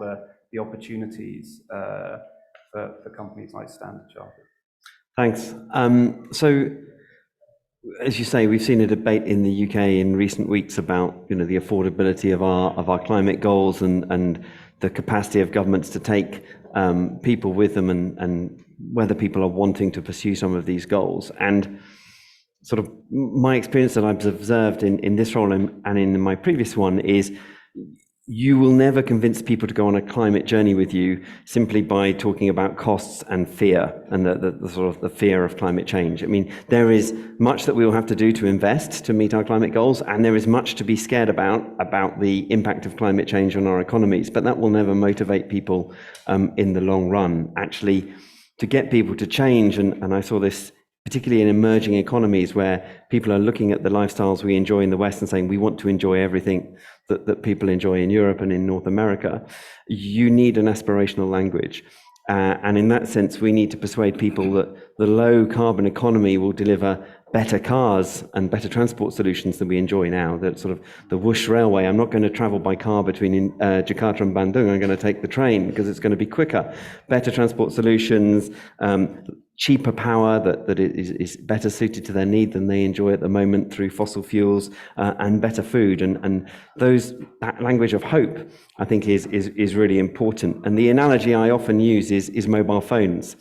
the opportunities for companies like Standard Chartered? Thanks. So, as you say, we've seen a debate in the UK in recent weeks about the affordability of our climate goals and the capacity of governments to take people with them and whether people are wanting to pursue some of these goals. And sort of my experience that I've observed in this role and in my previous one is you will never convince people to go on a climate journey with you simply by talking about costs and fear and the sort of the fear of climate change. I mean, there is much that we will have to do to invest to meet our climate goals, and there is much to be scared about the impact of climate change on our economies, but that will never motivate people in the long run. Actually, to get people to change, and I saw this particularly in emerging economies where people are looking at the lifestyles we enjoy in the West and saying we want to enjoy everything that people enjoy in Europe and in North America, you need an aspirational language. And in that sense, we need to persuade people that the low carbon economy will deliver better cars and better transport solutions than we enjoy now. That sort of the Whoosh Railway, I'm not going to travel by car between Jakarta and Bandung, I'm going to take the train because it's going to be quicker. Better transport solutions, cheaper power that is better suited to their need than they enjoy at the moment through fossil fuels, and better food. And that language of hope, I think, is really important. And the analogy I often use is mobile phones.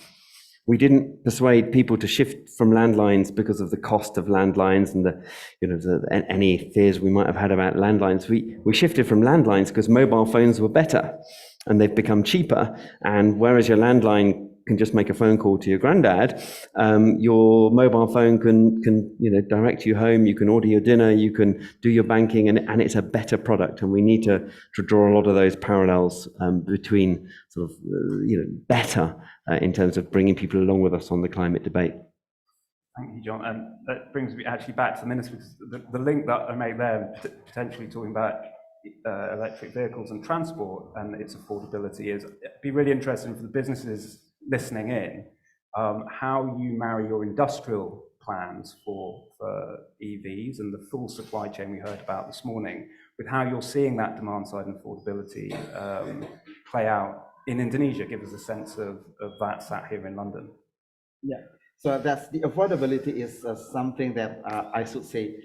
We didn't persuade people to shift from landlines because of the cost of landlines and any fears we might have had about landlines. We shifted from landlines because mobile phones were better and they've become cheaper. And whereas your landline can just make a phone call to your granddad, your mobile phone can direct you home, you can order your dinner, you can do your banking, and it's a better product. And we need to draw a lot of those parallels between sort of better in terms of bringing people along with us on the climate debate. Thank you, John. And that brings me actually back to the minister, because the link that I make there, potentially talking about electric vehicles and transport and its affordability, is it'd be really interesting for the businesses listening in, how you marry your industrial plans for EVs and the full supply chain we heard about this morning with how you're seeing that demand side and affordability play out in Indonesia. Give us a sense of that sat here in London. Yeah, so that's the affordability is something that I should say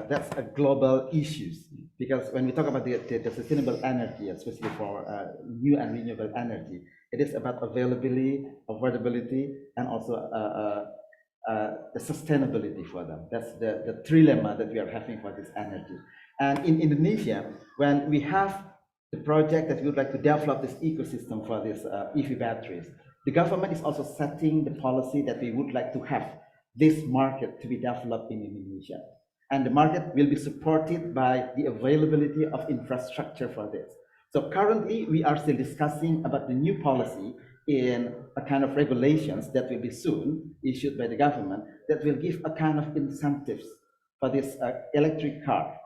that's a global issue, because when we talk about the sustainable energy, especially for new and renewable energy, it is about availability, affordability, and also the sustainability for them. That's the trilemma that we are having for this energy. And in Indonesia, when we have the project that we would like to develop this ecosystem for these EV batteries, the government is also setting the policy that we would like to have this market to be developed in Indonesia. And the market will be supported by the availability of infrastructure for this. So currently, we are still discussing about the new policy in a kind of regulations that will be soon issued by the government that will give a kind of incentives for this electric car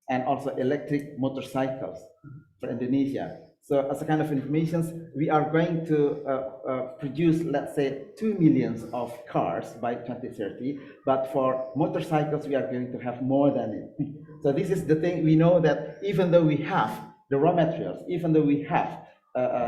and also electric motorcycles for Indonesia. So as a kind of information, we are going to produce, let's say, 2 million of cars by 2030, but for motorcycles, we are going to have more than it. So this is the thing. We know that even though we have the raw materials, even though we have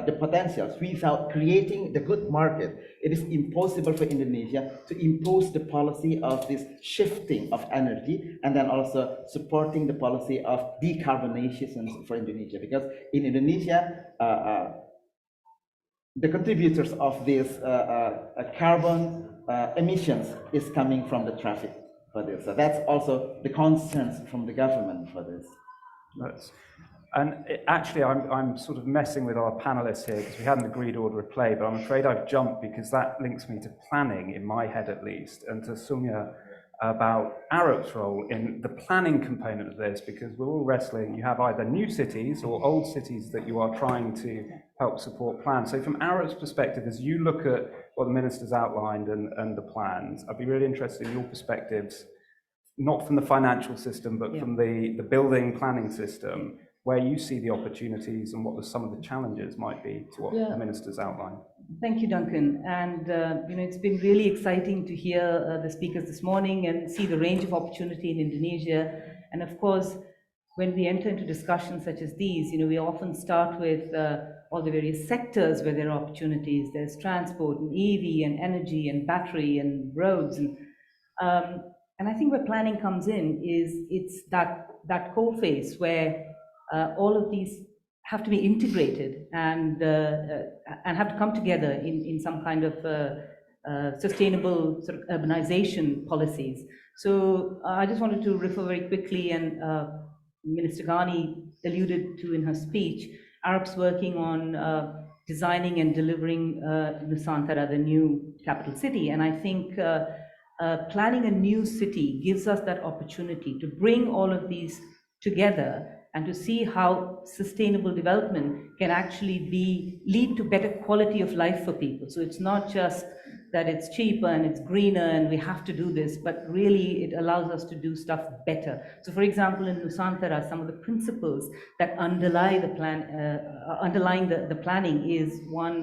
the potentials, without creating the good market, it is impossible for Indonesia to impose the policy of this shifting of energy and then also supporting the policy of decarbonization for Indonesia. Because in Indonesia, the contributors of this carbon emissions is coming from the traffic for this. So that's also the concerns from the government for this. Actually, I'm sort of messing with our panelists here because we hadn't agreed order of play, but I'm afraid I've jumped because that links me to planning, in my head at least, and to Sumya about Arup's role in the planning component of this, because we're all wrestling. You have either new cities or old cities that you are trying to help support plans. So from Arup's perspective, as you look at what the minister's outlined and the plans, I'd be really interested in your perspectives, not from the financial system, but from the building planning system. where you see the opportunities and what some of the challenges might be to what the Minister's outlined. Thank you, Duncan. And it's been really exciting to hear the speakers this morning and see the range of opportunity in Indonesia. And of course, when we enter into discussions such as these, we often start with all the various sectors where there are opportunities. There's transport and EV and energy and battery and roads. And I think where planning comes in is it's that core phase where all of these have to be integrated and have to come together in some kind of sustainable sort of urbanization policies. So I just wanted to refer very quickly, and Minister Ghani alluded to in her speech, Arab's working on designing and delivering Nusantara, the new capital city. And I think planning a new city gives us that opportunity to bring all of these together and to see how sustainable development can actually lead to better quality of life for people. So it's not just that it's cheaper and it's greener and we have to do this, but really it allows us to do stuff better. So for example, in Nusantara, some of the principles that underlie the plan, underlying the planning is one,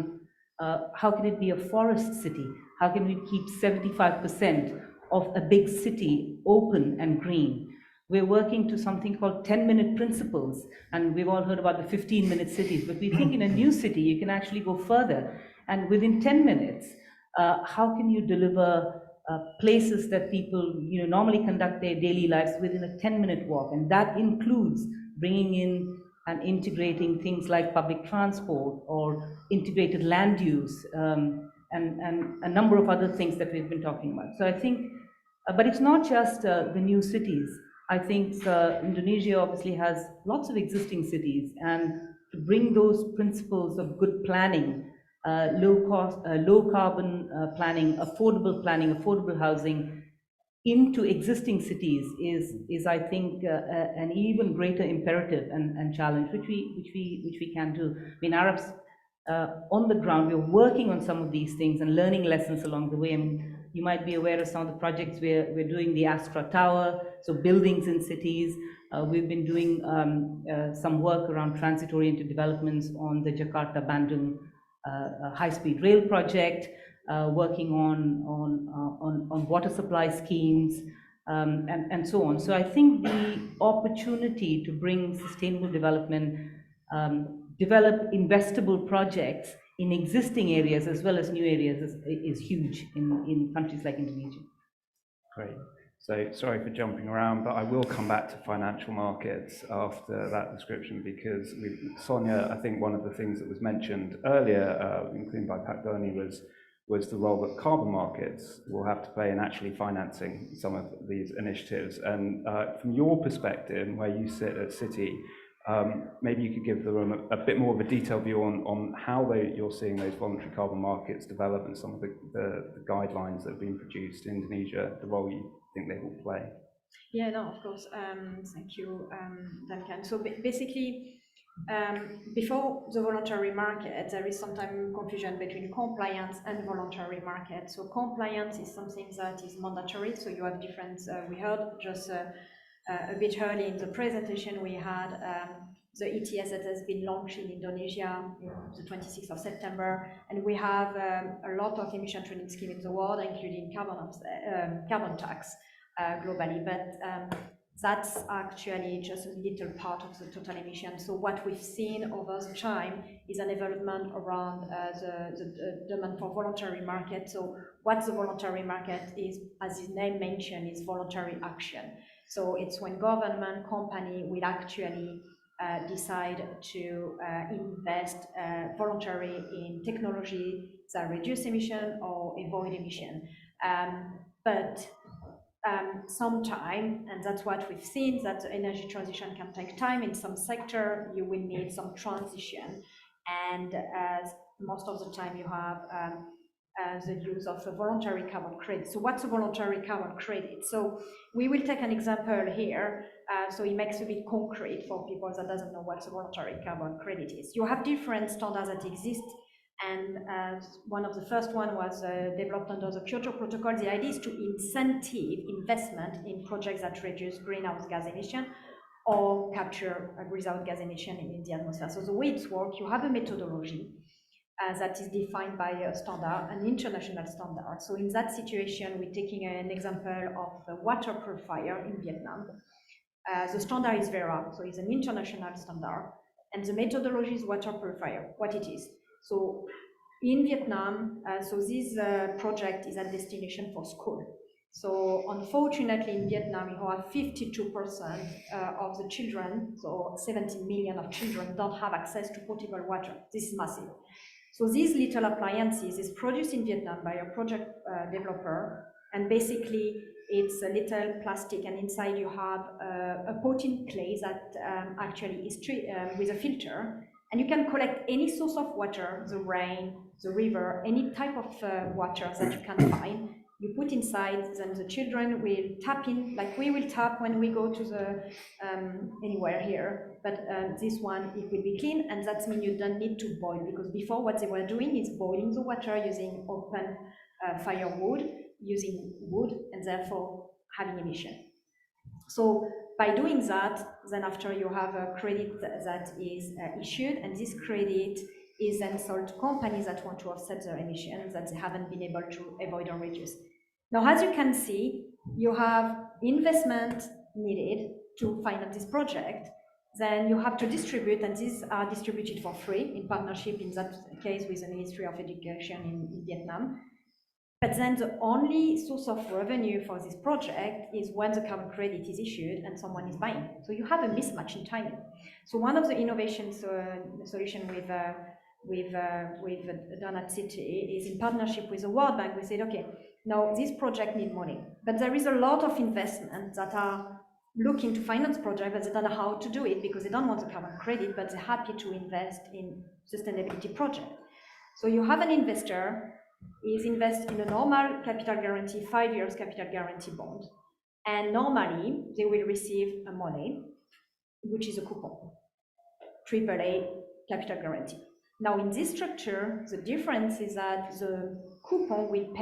how can it be a forest city? How can we keep 75% of a big city open and green? We're working to something called 10-minute principles, and we've all heard about the 15-minute cities, but we think in a new city, you can actually go further. And within 10 minutes, how can you deliver places that people normally conduct their daily lives within a 10-minute walk? And that includes bringing in and integrating things like public transport or integrated land use, and a number of other things that we've been talking about. So I think, but it's not just the new cities. I think Indonesia obviously has lots of existing cities, and to bring those principles of good planning, low cost, low carbon planning, affordable housing into existing cities is I think an even greater imperative and challenge, which we can do. I mean, Arabs on the ground, we're working on some of these things and learning lessons along the way. I mean, you might be aware of some of the projects we're doing, the Astra Tower, so buildings in cities. We've been doing some work around transit-oriented developments on the Jakarta-Bandung high-speed rail project, working on water supply schemes, and so on. So I think the opportunity to bring sustainable development, develop investable projects in existing areas as well as new areas is huge in countries like Indonesia. Great. So sorry for jumping around, but I will come back to financial markets after that description, because Sonia, I think one of the things that was mentioned earlier, including by Pat Gurney, was the role that carbon markets will have to play in actually financing some of these initiatives. And from your perspective, where you sit at Citi, maybe you could give the room a bit more of a detailed view on how you're seeing those voluntary carbon markets develop and some of the guidelines that have been produced in Indonesia, the role you think they will play. Yeah, no, of course. Thank you, Duncan. So basically, before the voluntary market, there is sometimes confusion between compliance and voluntary market. So compliance is something that is mandatory. So you have different, we heard just a bit early in the presentation, we had the ETS that has been launched in Indonesia the 26th of September, and we have a lot of emission trading schemes in the world, including carbon tax globally, but that's actually just a little part of the total emission. So what we've seen over the time is an development around the demand for voluntary market. So what the voluntary market is, as its name mentioned, is voluntary action. So it's when government, company will actually decide to invest voluntarily in technology that reduce emission or avoid emission. But sometime, and that's what we've seen, that the energy transition can take time. In some sector, you will need some transition. And most of the time you have the use of a voluntary carbon credit. So what's a voluntary carbon credit? So we will take an example here, so it makes it a bit concrete for people that doesn't know what a voluntary carbon credit is. You have different standards that exist, and one of the first one was developed under the Kyoto Protocol. The idea is to incentive investment in projects that reduce greenhouse gas emission or capture greenhouse gas emission in the atmosphere. So the way it works, you have a methodology that is defined by a standard, an international standard. So in that situation, we're taking an example of a water purifier in Vietnam. The standard is VERA, so it's an international standard, and the methodology is water purifier, what it is. So in Vietnam, so this project is a destination for school. So unfortunately in Vietnam, you have 52% of the children, so 70 million of children don't have access to potable water. This is massive. So these little appliances is produced in Vietnam by a project developer, and basically it's a little plastic, and inside you have a pot in clay that actually is with a filter, and you can collect any source of water, the rain, the river, any type of water that you can find. You put inside, then the children will tap in, like we will tap when we go to the anywhere here, but this one, it will be clean, and that means you don't need to boil, because before what they were doing is boiling the water using open firewood, using wood, and therefore having emission. So by doing that, then after you have a credit that is issued, and this credit is then sold to companies that want to offset their emissions that they haven't been able to avoid or reduce. Now, as you can see, you have investment needed to finance this project. Then you have to distribute, and these are distributed for free in partnership, in that case, with the Ministry of Education in Vietnam. But then the only source of revenue for this project is when the carbon credit is issued and someone is buying. So you have a mismatch in timing. So one of the innovation solution we've done at City is in partnership with the World Bank. We said, okay, now this project needs money, but there is a lot of investment that are looking to finance projects, but they don't know how to do it because they don't want the carbon credit, but they're happy to invest in sustainability project. So you have an investor is invest in a normal capital guarantee, 5 years capital guarantee bond, and normally they will receive a money, which is a coupon, AAA capital guarantee. Now in this structure, the difference is that the coupon will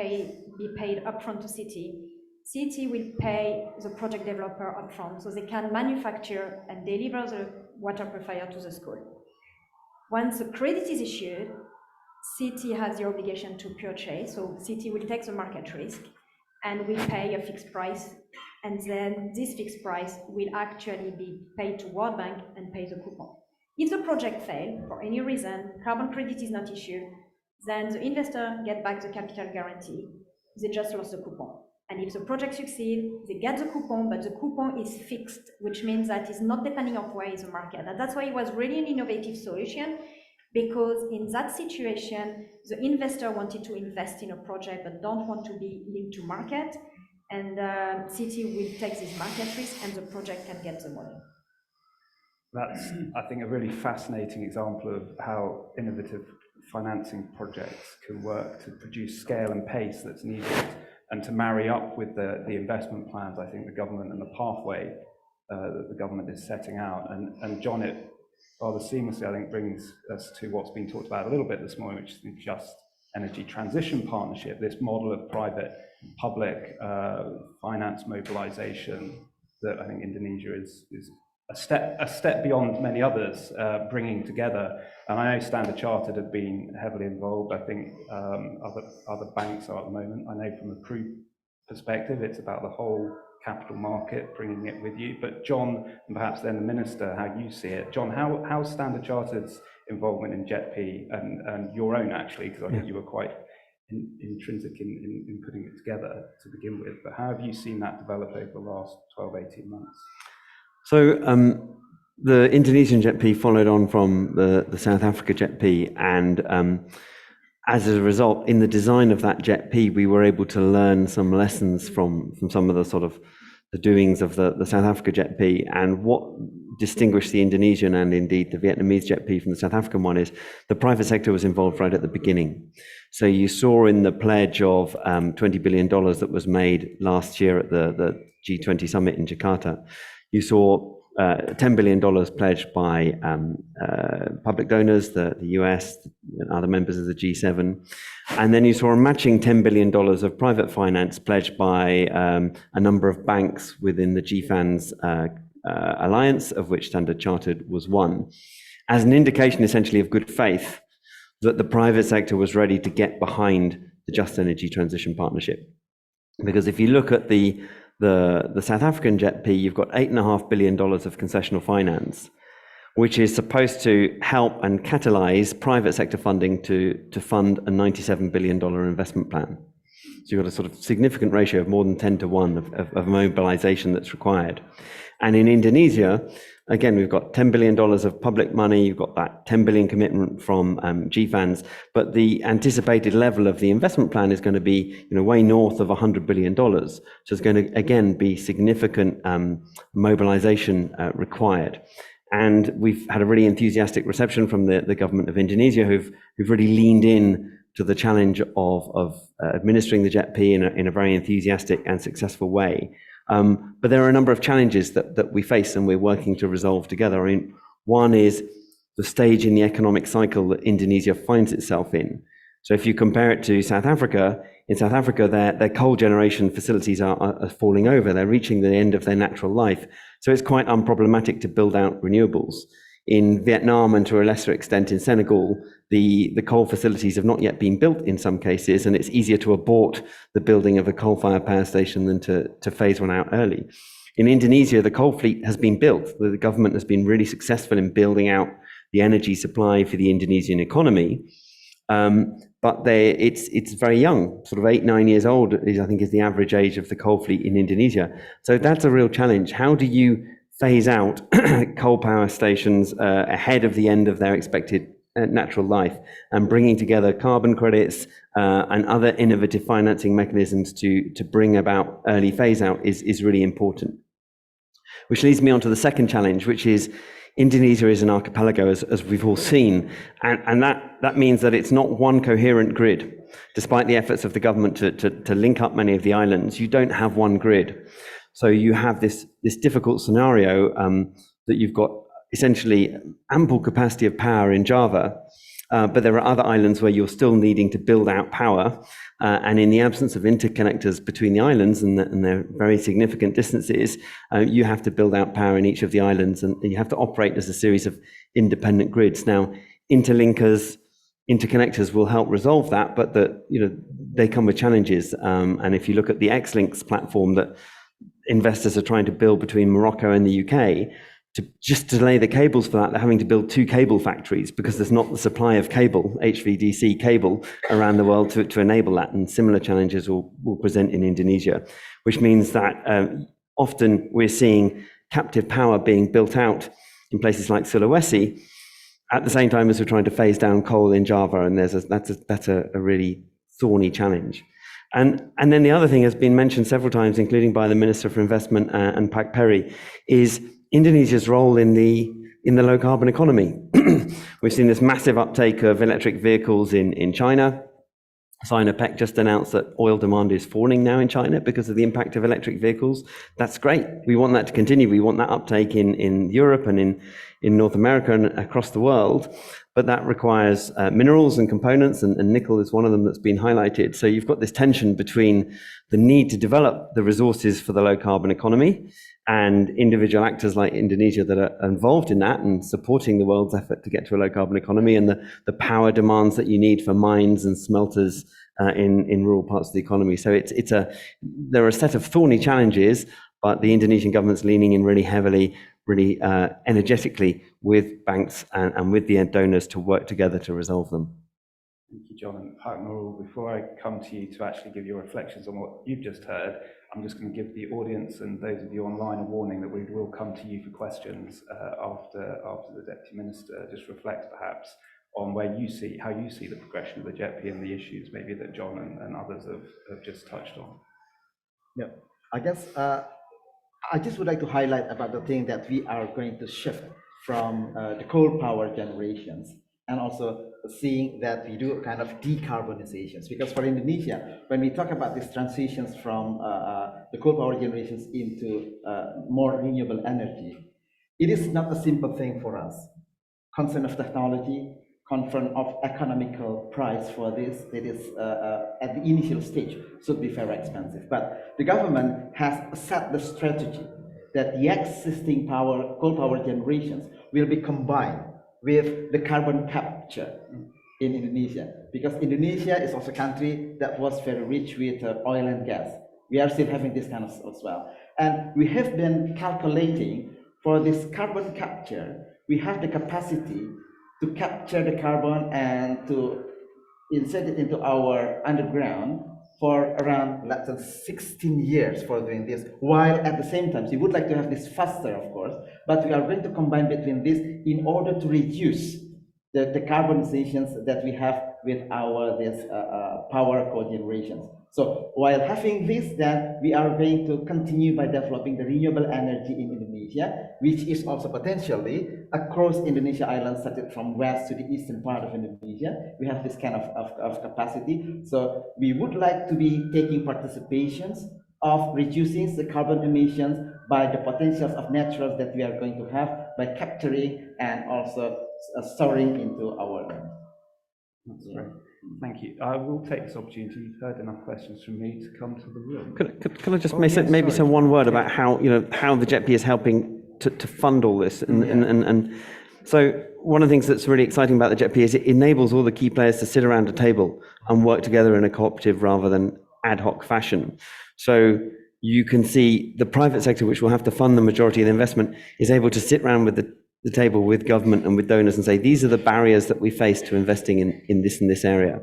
be paid upfront to City. City will pay the project developer upfront, so they can manufacture and deliver the water purifier to the school. Once the credit is issued, City has the obligation to purchase, so City will take the market risk and will pay a fixed price, and then this fixed price will actually be paid to World Bank and pay the coupon. If the project fails for any reason, carbon credit is not issued, then the investor gets back the capital guarantee. They just lost the coupon. And if the project succeeds, they get the coupon, but the coupon is fixed, which means that it's not depending on where is the market. And that's why it was really an innovative solution, because in that situation, the investor wanted to invest in a project but don't want to be linked to market, and City will take this market risk and the project can get the money. That's, I think, a really fascinating example of how innovative financing projects can work to produce scale and pace that's needed, and to marry up with the investment plans, I think, the government and the pathway that the government is setting out. And John, it rather seamlessly, I think, brings us to what's been talked about a little bit this morning, which is the Just Energy Transition Partnership, this model of private-public finance mobilization that I think Indonesia is a step beyond many others, bringing together. And I know Standard Chartered have been heavily involved. I think other banks are at the moment. I know from a group perspective, it's about the whole capital market, bringing it with you. But John, and perhaps then the Minister, how you see it. John, how's Standard Chartered's involvement in JETP and your own, actually, because I think you were quite intrinsic in putting it together to begin with. But how have you seen that develop over the last 12, 18 months? So the Indonesian JETP followed on from the South Africa JETP, and as a result, in the design of that JETP, we were able to learn some lessons from some of the sort of the doings of the South Africa JETP. And what distinguished the Indonesian and indeed the Vietnamese JETP from the South African one is the private sector was involved right at the beginning. So you saw in the pledge of $20 billion that was made last year at the G20 summit in Jakarta, you saw $10 billion pledged by public donors, the US, and other members of the G7. And then you saw a matching $10 billion of private finance pledged by a number of banks within the GFANZ alliance, of which Standard Chartered was one, as an indication essentially of good faith that the private sector was ready to get behind the Just Energy Transition Partnership. Because if you look at the South African JETP, you've got $8.5 billion of concessional finance, which is supposed to help and catalyze private sector funding to fund a $97 billion investment plan. So you've got a sort of significant ratio of more than 10 to 1 of mobilization that's required. And in Indonesia, again, we've got $10 billion of public money, you've got that 10 billion commitment from GFANZ, but the anticipated level of the investment plan is going to be way north of $100 billion. So it's going to, again, be significant mobilization required. And we've had a really enthusiastic reception from the government of Indonesia, who've really leaned in to the challenge of administering the JETP in a very enthusiastic and successful way. But there are a number of challenges that we face and we're working to resolve together. I mean, one is the stage in the economic cycle that Indonesia finds itself in. So if you compare it to South Africa, in South Africa, their coal generation facilities are falling over. They're reaching the end of their natural life. So it's quite unproblematic to build out renewables. In Vietnam and to a lesser extent in Senegal, the coal facilities have not yet been built in some cases, and it's easier to abort the building of a coal-fired power station than to phase one out early. In Indonesia, the coal fleet has been built. The government has been really successful in building out the energy supply for the Indonesian economy. But it's very young, sort of 8-9 years old, I think is the average age of the coal fleet in Indonesia. So that's a real challenge. How do you phase out coal power stations ahead of the end of their expected natural life, and bringing together carbon credits and other innovative financing mechanisms to bring about early phase out is really important. Which leads me on to the second challenge, which is Indonesia is an archipelago, as we've all seen, and that means that it's not one coherent grid. Despite the efforts of the government to link up many of the islands, you don't have one grid. So you have this difficult scenario that you've got essentially ample capacity of power in Java, but there are other islands where you're still needing to build out power, and in the absence of interconnectors between the islands and their very significant distances, you have to build out power in each of the islands, and you have to operate as a series of independent grids. Now, interconnectors will help resolve that, but they come with challenges. And if you look at the X-Links platform that investors are trying to build between Morocco and the UK, to lay the cables for that, they're having to build 2 cable factories because there's not the supply of cable, HVDC cable, around the world to enable that. And similar challenges will present in Indonesia, which means that often we're seeing captive power being built out in places like Sulawesi at the same time as we're trying to phase down coal in Java, and that's a really thorny challenge. And then the other thing has been mentioned several times, including by the Minister for Investment and Pak Perry, is Indonesia's role in the low carbon economy. We've seen this massive uptake of electric vehicles in China. Sinopec just announced that oil demand is falling now in China because of the impact of electric vehicles. That's great. We want that to continue. We want that uptake in Europe and in North America and across the world. But that requires minerals and components, and nickel is one of them that's been highlighted. So you've got this tension between the need to develop the resources for the low carbon economy and individual actors like Indonesia that are involved in that and supporting the world's effort to get to a low carbon economy, and the power demands that you need for mines and smelters in rural parts of the economy. So there are a set of thorny challenges, but the Indonesian government's leaning in really heavily, really energetically with banks and with the donors to work together to resolve them. Thank you, John. And Pak Nurul, before I come to you to actually give your reflections on what you've just heard, I'm just going to give the audience and those of you online a warning that we will come to you for questions after the Deputy Minister just reflects perhaps on how you see the progression of the JETP and the issues maybe that John and others have just touched on. Yeah, I guess I just would like to highlight about the thing that we are going to shift from the coal power generations, and also seeing that we do kind of decarbonizations. Because for Indonesia, when we talk about these transitions from the coal power generations into more renewable energy, it is not a simple thing for us. Concern of technology, concern of economical price for this, it is at the initial stage should be very expensive. But the government has set the strategy that the existing coal power generations will be combined with the carbon capture in Indonesia, because Indonesia is also a country that was very rich with oil and gas. We are still having this kind of as well. And we have been calculating for this carbon capture, we have the capacity to capture the carbon and to insert it into our underground for around less than 16 years for doing this, while at the same time, we would like to have this faster, of course, but we are going to combine between this in order to reduce the carbonizations that we have with our power cogenerations. So while having this, then we are going to continue by developing the renewable energy in Indonesia, which is also potentially across Indonesia island, started from west to the eastern part of Indonesia. We have this kind of capacity. So we would like to be taking participations of reducing the carbon emissions by the potentials of naturals that we are going to have by capturing and also storing into our land. That's great. Thank you. I will take this opportunity. You've heard enough questions from me to come to the room. Can I just maybe say one word about how the JETP is helping to fund all this, and so one of the things that's really exciting about the JETP is it enables all the key players to sit around a table and work together in a cooperative rather than ad hoc fashion. So you can see the private sector, which will have to fund the majority of the investment, is able to sit around with the table with government and with donors and say, these are the barriers that we face to investing in this and this area.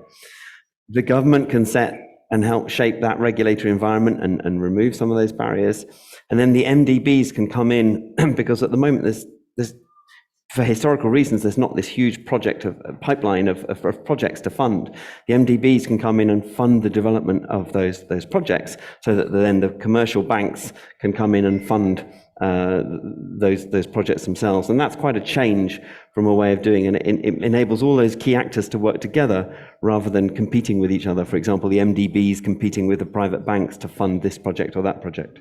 The government can set and help shape that regulatory environment and remove some of those barriers. And then the MDBs can come in because at the moment there's for historical reasons, there's not this huge pipeline of projects to fund. The MDBs can come in and fund the development of those projects so that then the commercial banks can come in and fund those projects themselves. And that's quite a change from a way of doing it. It enables all those key actors to work together rather than competing with each other. For example, the MDBs competing with the private banks to fund this project or that project.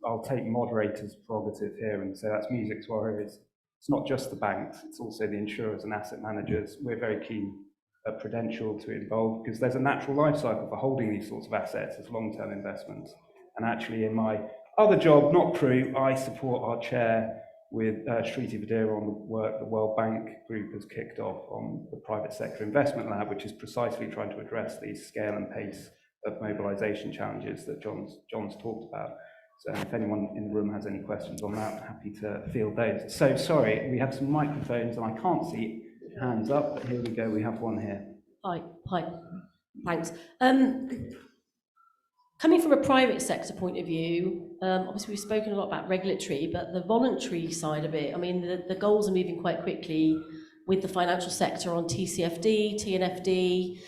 I'll take moderator's prerogative here and say that's music to our ears. It's not just the banks, it's also the insurers and asset managers. We're very keen at Prudential to involve because there's a natural life cycle for holding these sorts of assets as long-term investments. And actually in my other job, not Pru, I support our chair with Shriti Vadera on the work the World Bank Group has kicked off on the Private Sector Investment Lab, which is precisely trying to address these scale and pace of mobilization challenges that John's talked about. So if anyone in the room has any questions on that, I'm happy to field those. So sorry, we have some microphones and I can't see hands up, but here we go, we have one here. Hi, thanks. Coming from a private sector point of view, obviously we've spoken a lot about regulatory, but the voluntary side of it, I mean, the goals are moving quite quickly with the financial sector on TCFD, TNFD.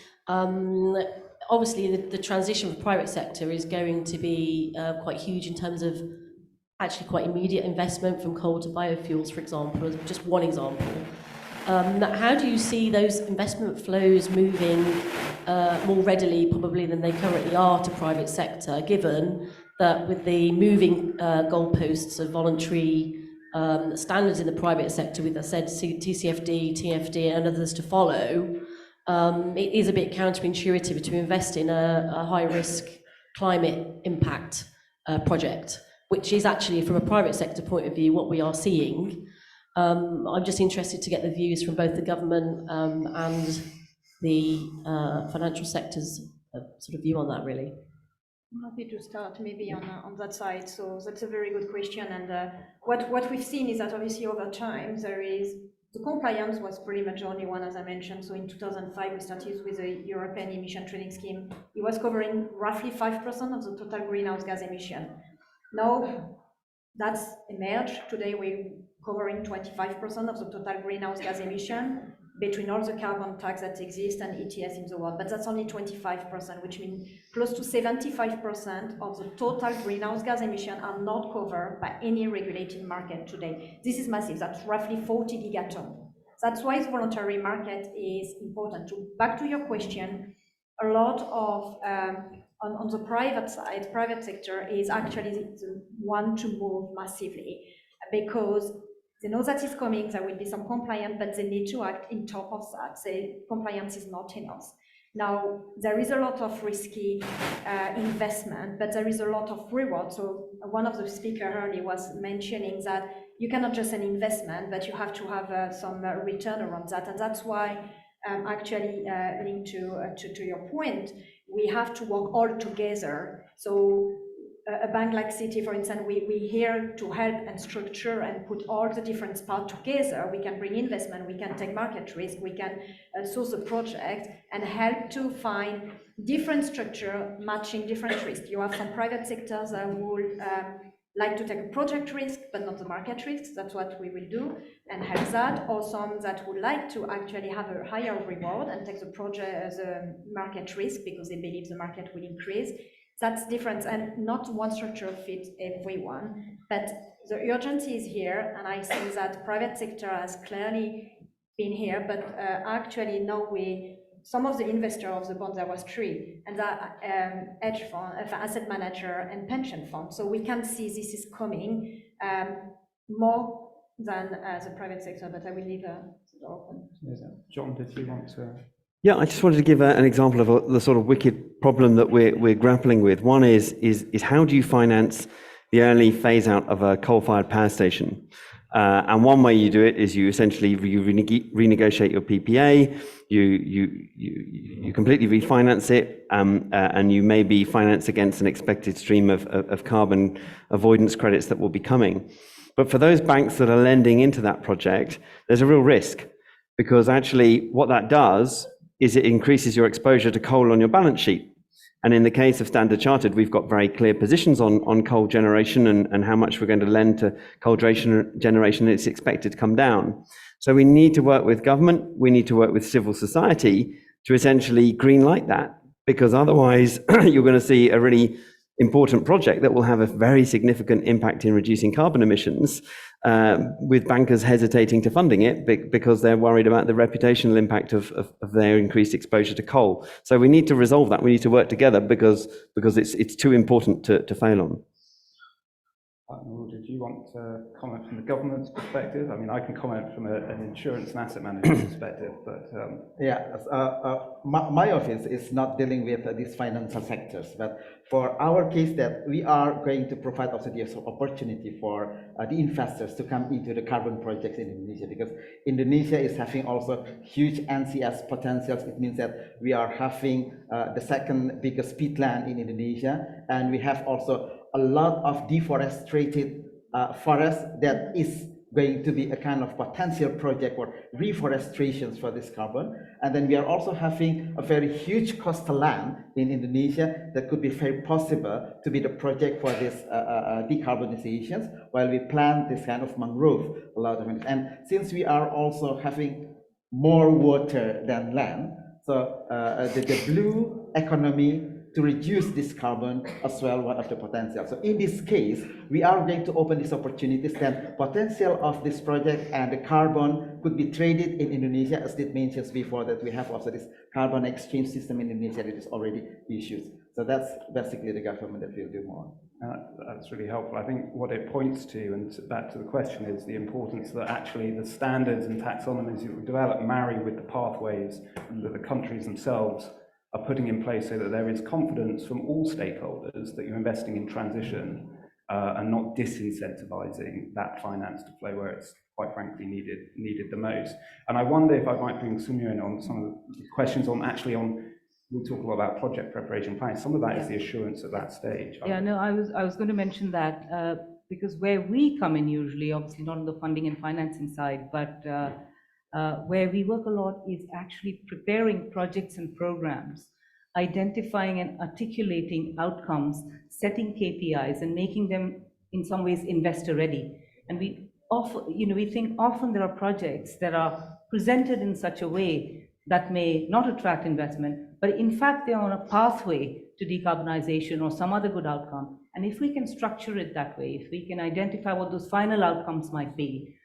Obviously, the transition for private sector is going to be quite huge in terms of actually quite immediate investment from coal to biofuels, for example, as just one example. How do you see those investment flows moving more readily, probably, than they currently are to private sector, given that with the moving goalposts of voluntary standards in the private sector, with, as I said, TCFD, TNFD, and others to follow, it is a bit counterintuitive to invest in a high-risk climate impact project, which is actually, from a private sector point of view, what we are seeing. I'm just interested to get the views from both the government and the financial sector's sort of view on that, really. I'm happy to start maybe on that side. So that's a very good question. And what we've seen is that obviously over time, the compliance was pretty much the only one, as I mentioned. So in 2005, we started with the European Emission Trading Scheme. It was covering roughly 5% of the total greenhouse gas emission. Now that's emerged. Today we're covering 25% of the total greenhouse gas emission between all the carbon tax that exist and ETS in the world. But that's only 25%, which means close to 75% of the total greenhouse gas emission are not covered by any regulated market today. This is massive. That's roughly 40 gigatons. That's why the voluntary market is important. Back to your question, a lot of, on the private side, private sector is actually the one to move massively because they know that it's coming, there will be some compliance, but they need to act in top of that. Say compliance is not enough. Now, there is a lot of risky investment, but there is a lot of reward. So one of the speakers earlier was mentioning that you cannot just an investment, but you have to have some return around that. And that's why actually linked to your point, we have to work all together. So a bank like Citi, for instance, we're here to help and structure and put all the different parts together. We can bring investment, we can take market risk, we can source a project and help to find different structure matching different risks. You have some private sectors that will like to take a project risk, but not the market risks. That's what we will do and help that. Or some that would like to actually have a higher reward and take the project as a market risk because they believe the market will increase. That's different, and not one structure fits everyone, but the urgency is here, and I think that private sector has clearly been here, but actually now some of the investors of the bond, there was three, and that hedge fund, asset manager, and pension fund. So we can see this is coming more than the private sector, but I will leave it open. John, did you want to? Yeah, I just wanted to give an example of the sort of wicked problem that we're grappling with. One is how do you finance the early phase out of a coal-fired power station? And one way you do it is you essentially renegotiate your PPA, you completely refinance it, and you maybe finance against an expected stream of carbon avoidance credits that will be coming. But for those banks that are lending into that project, there's a real risk, because actually what that does is it increases your exposure to coal on your balance sheet. And in the case of Standard Chartered, we've got very clear positions on coal generation and how much we're going to lend to coal generation. It's expected to come down. So we need to work with government, we need to work with civil society to essentially green light that, because otherwise you're going to see a really important project that will have a very significant impact in reducing carbon emissions, with bankers hesitating to funding it because they're worried about the reputational impact of their increased exposure to coal. So we need to resolve that. We need to work together because it's too important to fail on. Did you want to comment from the government's perspective? I mean, I can comment from an insurance and asset management perspective, but... My office is not dealing with these financial sectors, but for our case that we are going to provide also the opportunity for the investors to come into the carbon projects in Indonesia, because Indonesia is having also huge NCS potentials. It means that we are having the second biggest peatland in Indonesia, and we have also a lot of deforested forest that is going to be a kind of potential project for reforestations for this carbon. And then we are also having a very huge coastal land in Indonesia that could be very possible to be the project for this decarbonizations, while we plant this kind of mangrove, a lot of it. And since we are also having more water than land, so the blue economy to reduce this carbon as well, one of the potential. So in this case, we are going to open these opportunities, then potential of this project and the carbon could be traded in Indonesia, as it mentions before, that we have also this carbon exchange system in Indonesia that is already issued. So that's basically the government that will do more. That's really helpful. I think what it points to, and back to the question, is the importance that actually the standards and taxonomies that we develop marry with the pathways that the countries themselves are putting in place, so that there is confidence from all stakeholders that you're investing in transition and not disincentivizing that finance to flow where it's quite frankly needed the most. And I wonder if I might bring Sumya in on some of the questions on we talk a lot about project preparation planning. Some of that is the assurance at that stage. Yeah, no, I was going to mention that because where we come in usually, obviously not on the funding and financing side, but where we work a lot is actually preparing projects and programs, identifying and articulating outcomes, setting KPIs, and making them in some ways investor ready. And we think often there are projects that are presented in such a way that may not attract investment, but in fact they're on a pathway to decarbonization or some other good outcome. And if we can structure it that way, if we can identify what those final outcomes might be,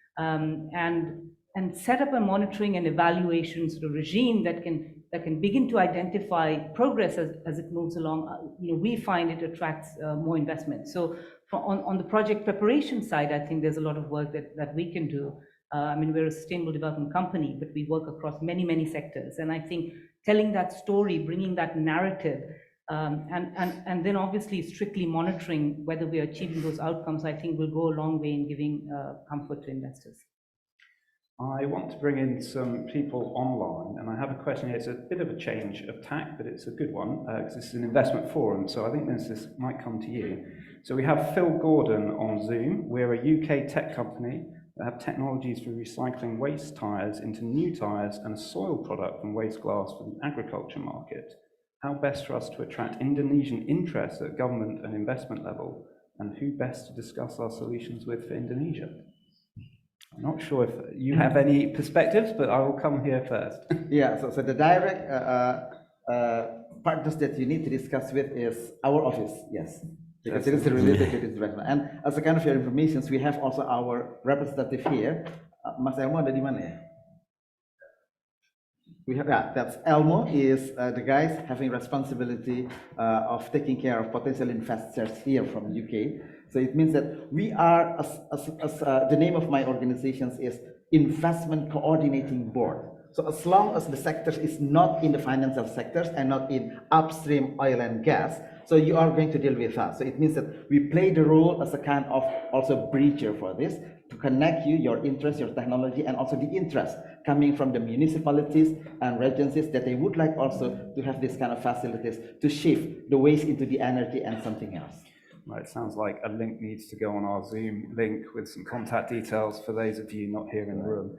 and set up a monitoring and evaluation sort of regime that can begin to identify progress as it moves along, we find it attracts more investment. So on the project preparation side, I think there's a lot of work that we can do. I mean, we're a sustainable development company, but we work across many, many sectors. And I think telling that story, bringing that narrative, and then obviously strictly monitoring whether we are achieving those outcomes, I think will go a long way in giving comfort to investors. I want to bring in some people online, and I have a question here. It's a bit of a change of tack, but it's a good one, because this is an investment forum, so I think this might come to you. So we have Phil Gordon on Zoom. We're a UK tech company that have technologies for recycling waste tyres into new tyres and a soil product from waste glass for the agriculture market. How best for us to attract Indonesian interests at government and investment level, and who best to discuss our solutions with for Indonesia? I'm not sure if you have any perspectives, but I will come here first. Yeah, so the direct partners that you need to discuss with is our office, yes. Because it is related to this investment. And as a kind of your information, we have also our representative here. Mas Elmo ada di mana ya? We have, yeah, that's Elmo is the guys having responsibility of taking care of potential investors here from the UK. So it means that we are, the name of my organization is Investment Coordinating Board. So as long as the sector is not in the financial sectors and not in upstream oil and gas, so you are going to deal with us. So it means that we play the role as a kind of also bridger for this, to connect you, your interest, your technology, and also the interest coming from the municipalities and regencies that they would like also to have this kind of facilities to shift the waste into the energy and something else. Right, sounds like a link needs to go on our Zoom link with some contact details for those of you not here in the room.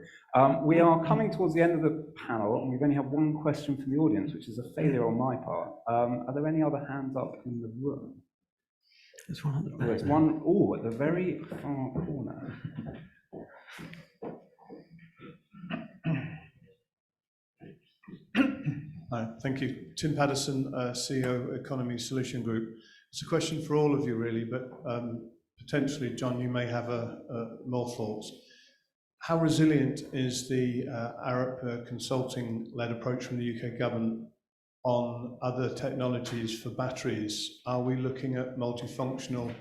We are coming towards the end of the panel, and we've only had one question from the audience, which is a failure on my part. Are there any other hands up in the room? There's one at the back. There's one, at the very far corner. Hi, thank you. Tim Paddison, CEO, Economy Solution Group. It's a question for all of you, really, but potentially, John, you may have more thoughts. How resilient is the IIPRO consulting-led approach from the UK government on other technologies for batteries? Are we looking at multifunctional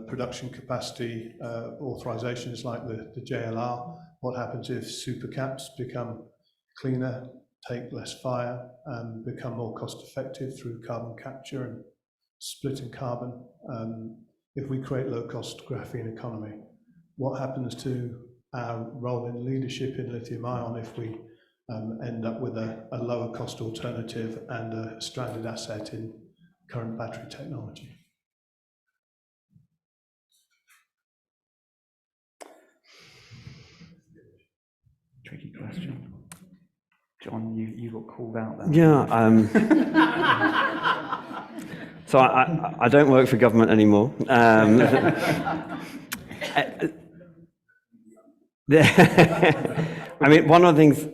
production capacity authorizations like the JLR? What happens if supercaps become cleaner, take less fire, and become more cost-effective through carbon capture and splitting carbon? If we create low-cost graphene economy, what happens to our role in leadership in lithium-ion if we end up with a lower-cost alternative and a stranded asset in current battery technology? Tricky question. John, you got called out there. Yeah. So I don't work for government anymore. I mean, one of the things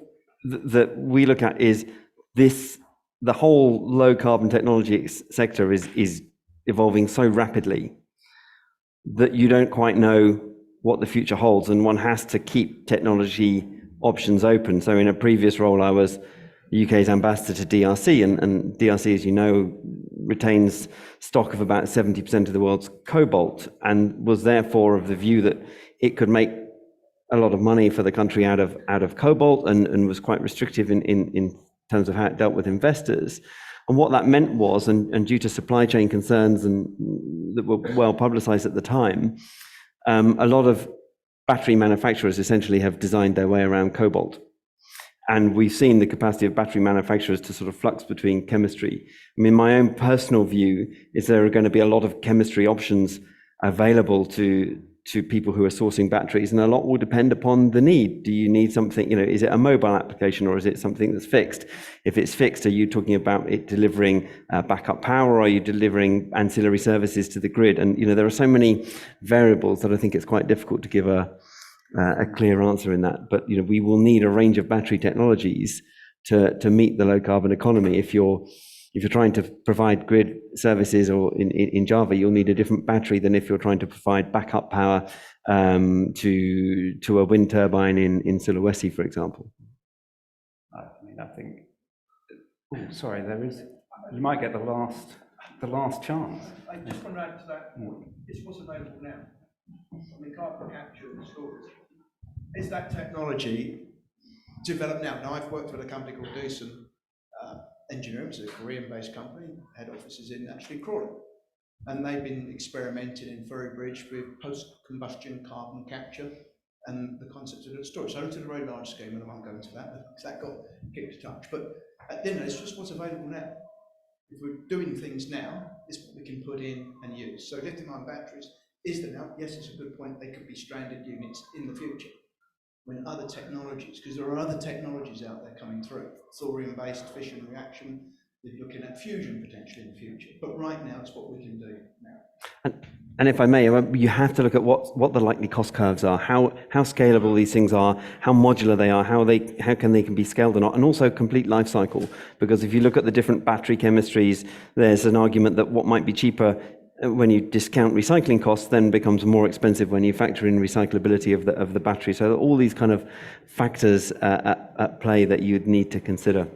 that we look at is the whole low carbon technology sector is evolving so rapidly that you don't quite know what the future holds, and one has to keep technology options open. So in a previous role, I was the UK's ambassador to DRC, and DRC, as you know, retains stock of about 70% of the world's cobalt, and was therefore of the view that it could make a lot of money for the country out of cobalt, and was quite restrictive in terms of how it dealt with investors. And what that meant was, and due to supply chain concerns and that were well publicized at the time, a lot of battery manufacturers essentially have designed their way around cobalt. And we've seen the capacity of battery manufacturers to sort of flux between chemistry. I mean, my own personal view is there are going to be a lot of chemistry options available to people who are sourcing batteries, and a lot will depend upon the need. Do you need something, is it a mobile application or is it something that's fixed? If it's fixed, are you talking about it delivering backup power, or are you delivering ancillary services to the grid? And, there are so many variables that I think it's quite difficult to give a clear answer in that. But, we will need a range of battery technologies to meet the low carbon economy. If you're trying to provide grid services, or in Java, you'll need a different battery than if you're trying to provide backup power to a wind turbine in Sulawesi, for example. I mean, I think. Oh, sorry, you might get the last chance. I just want to add to that. It's what's available now. I mean, carbon capture and storage. Is that technology developed now? Now, I've worked with a company called Doosan engineering, which is a Korean-based company, head offices in actually Crawley. And they've been experimenting in Ferrybridge with post-combustion carbon capture and the concept of storage. So I looked at a very large scheme, and I won't go into that because that got kicked a touch. But at the end, it's just what's available now. If we're doing things now, it's what we can put in and use. So lithium-ion batteries, is there now? Yes, it's a good point. They could be stranded units in the future. When other technologies, because there are other technologies out there coming through, thorium-based fission reaction, they're looking at fusion potentially in the future. But right now, it's what we can do now. And if I may, you have to look at what the likely cost curves are, how scalable these things are, how modular they are, how they can be scaled or not, and also complete life cycle. Because if you look at the different battery chemistries, there's an argument that what might be cheaper when you discount recycling costs then becomes more expensive when you factor in recyclability of the battery. So all these kind of factors at play that you'd need to consider.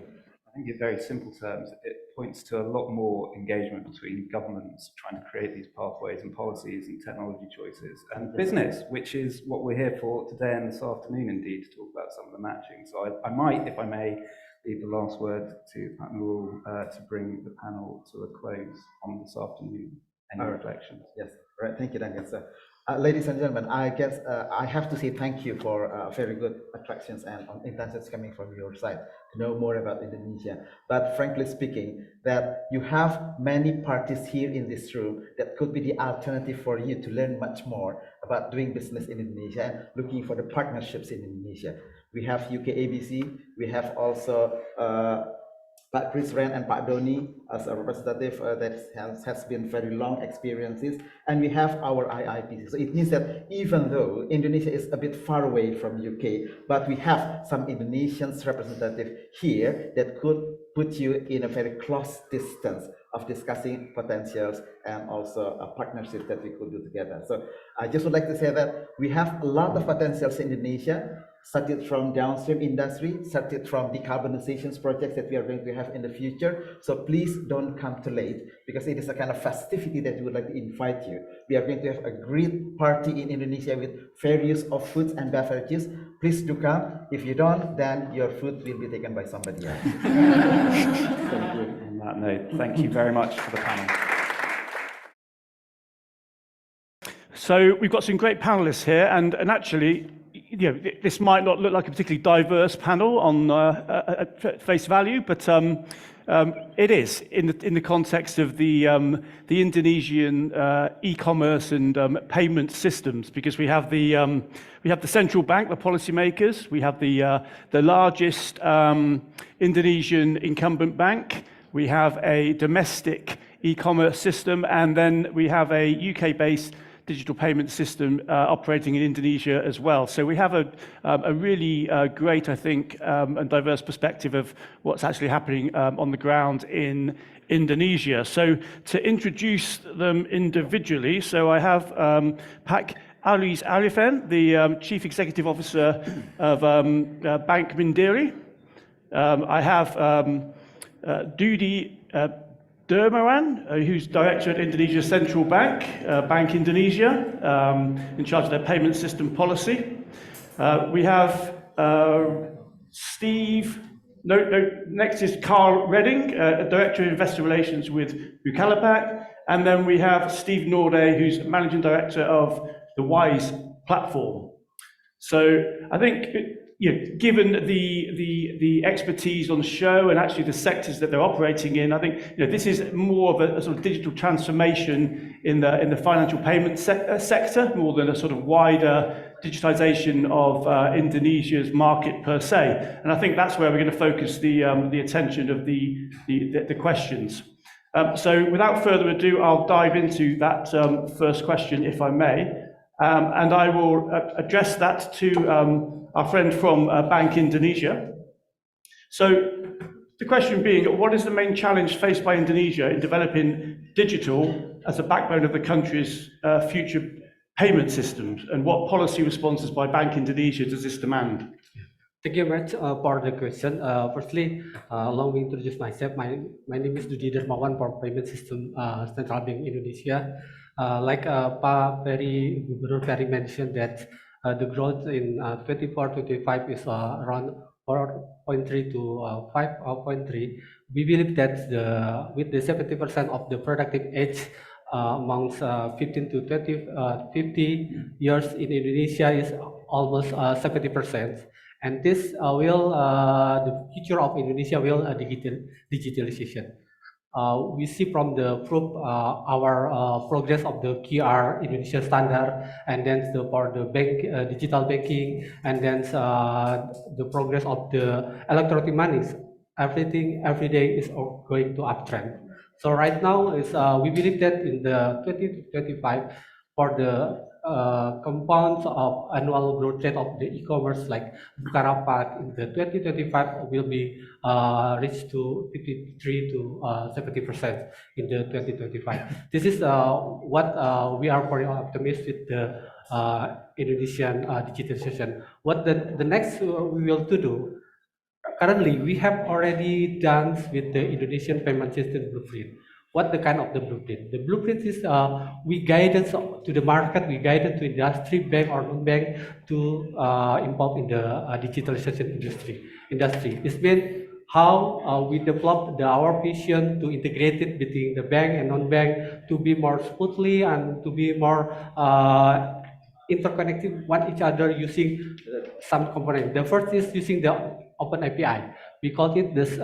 I think in very simple terms, it points to a lot more engagement between governments trying to create these pathways and policies and technology choices and business, which is what we're here for today and this afternoon, indeed, to talk about some of the matching. So I might, if I may, leave the last word to Pat Newell to bring the panel to a close on this afternoon. Any reflections? Yes, right. Thank you, Duncan, sir. Ladies and gentlemen, I guess I have to say thank you for very good attractions and intentions coming from your side to know more about Indonesia. But frankly speaking, that you have many parties here in this room that could be the alternative for you to learn much more about doing business in Indonesia and looking for the partnerships in Indonesia. We have IIPC, we have also Pak Chris Ren and Pak Doni as a representative that has been very long experiences, and we have our IIPC. So it means that even though Indonesia is a bit far away from UK, but we have some Indonesians representative here that could put you in a very close distance of discussing potentials and also a partnership that we could do together. So I just would like to say that we have a lot of potentials in Indonesia, started from downstream industry, started from decarbonization projects that we are going to have in the future. So please don't come too late, because it is a kind of festivity that we would like to invite you. We are going to have a great party in Indonesia with fair use of foods and beverages. Please do come. If you don't, then your food will be taken by somebody else. Thank you. On that note, thank you very much for the panel. So we've got some great panelists here, and actually, you know, this might not look like a particularly diverse panel on at face value, but it is in the context of the Indonesian e-commerce and payment systems, because we have the central bank, the policymakers, we have the largest Indonesian incumbent bank, we have a domestic e-commerce system, and then we have a UK-based digital payment system operating in Indonesia as well. So we have a really great, I think, and diverse perspective of what's actually happening on the ground in Indonesia. So to introduce them individually, so I have Pak Alis Arifin, the Chief Executive Officer of Bank Mandiri. I have Dudi Dermawan, who's Director at Indonesia Central Bank, Bank Indonesia, in charge of their payment system policy. We have next is Carl Redding, Director of Investor Relations with Bukalapak, and then we have Steve Norde, who's Managing Director of the WISE platform. So I think, you know, given the expertise on the show and actually the sectors that they're operating in, I think, you know, this is more of a sort of digital transformation in the financial payment sector, more than a sort of wider digitization of Indonesia's market per se. And I think that's where we're going to focus the attention of the questions. So without further ado, I'll dive into that first question, if I may. And I will address that to our friend from Bank Indonesia. So the question being, what is the main challenge faced by Indonesia in developing digital as a backbone of the country's future payment systems, and what policy responses by Bank Indonesia does this demand? Thank you very much for the question. Firstly, allow me to introduce myself. My name is Dudi Dermawan from Payment System Central Bank Indonesia. Like Gubernur Ferry mentioned that the growth in 24-25 is around 4.3 to 5.3, We believe that with the 70% of the productive age amongst 15 to 50 years in Indonesia is almost 70%. And this the future of Indonesia will digitalization. We see from the proof our progress of the QR Indonesia standard, and then for the digital banking, and then the progress of the electronic monies. Everything every day is going to uptrend. So right now is we believe that in the 2025 for the compounds of annual growth rate of the e-commerce like Bukalapak in the 2025 will be reached to 53 to 70% in the 2025. This is what we are very optimistic with the Indonesian digitalization. What the next we will to do. Currently, we have already done with the Indonesian payment system blueprint. What the kind of the blueprint? The blueprint is we guided to the market, we guided to industry, bank or non-bank to involve in the digitalization industry. It's been how we developed our vision to integrate it between the bank and non-bank to be more smoothly and to be more interconnected one each other using some component. The first is using the open API. We call it this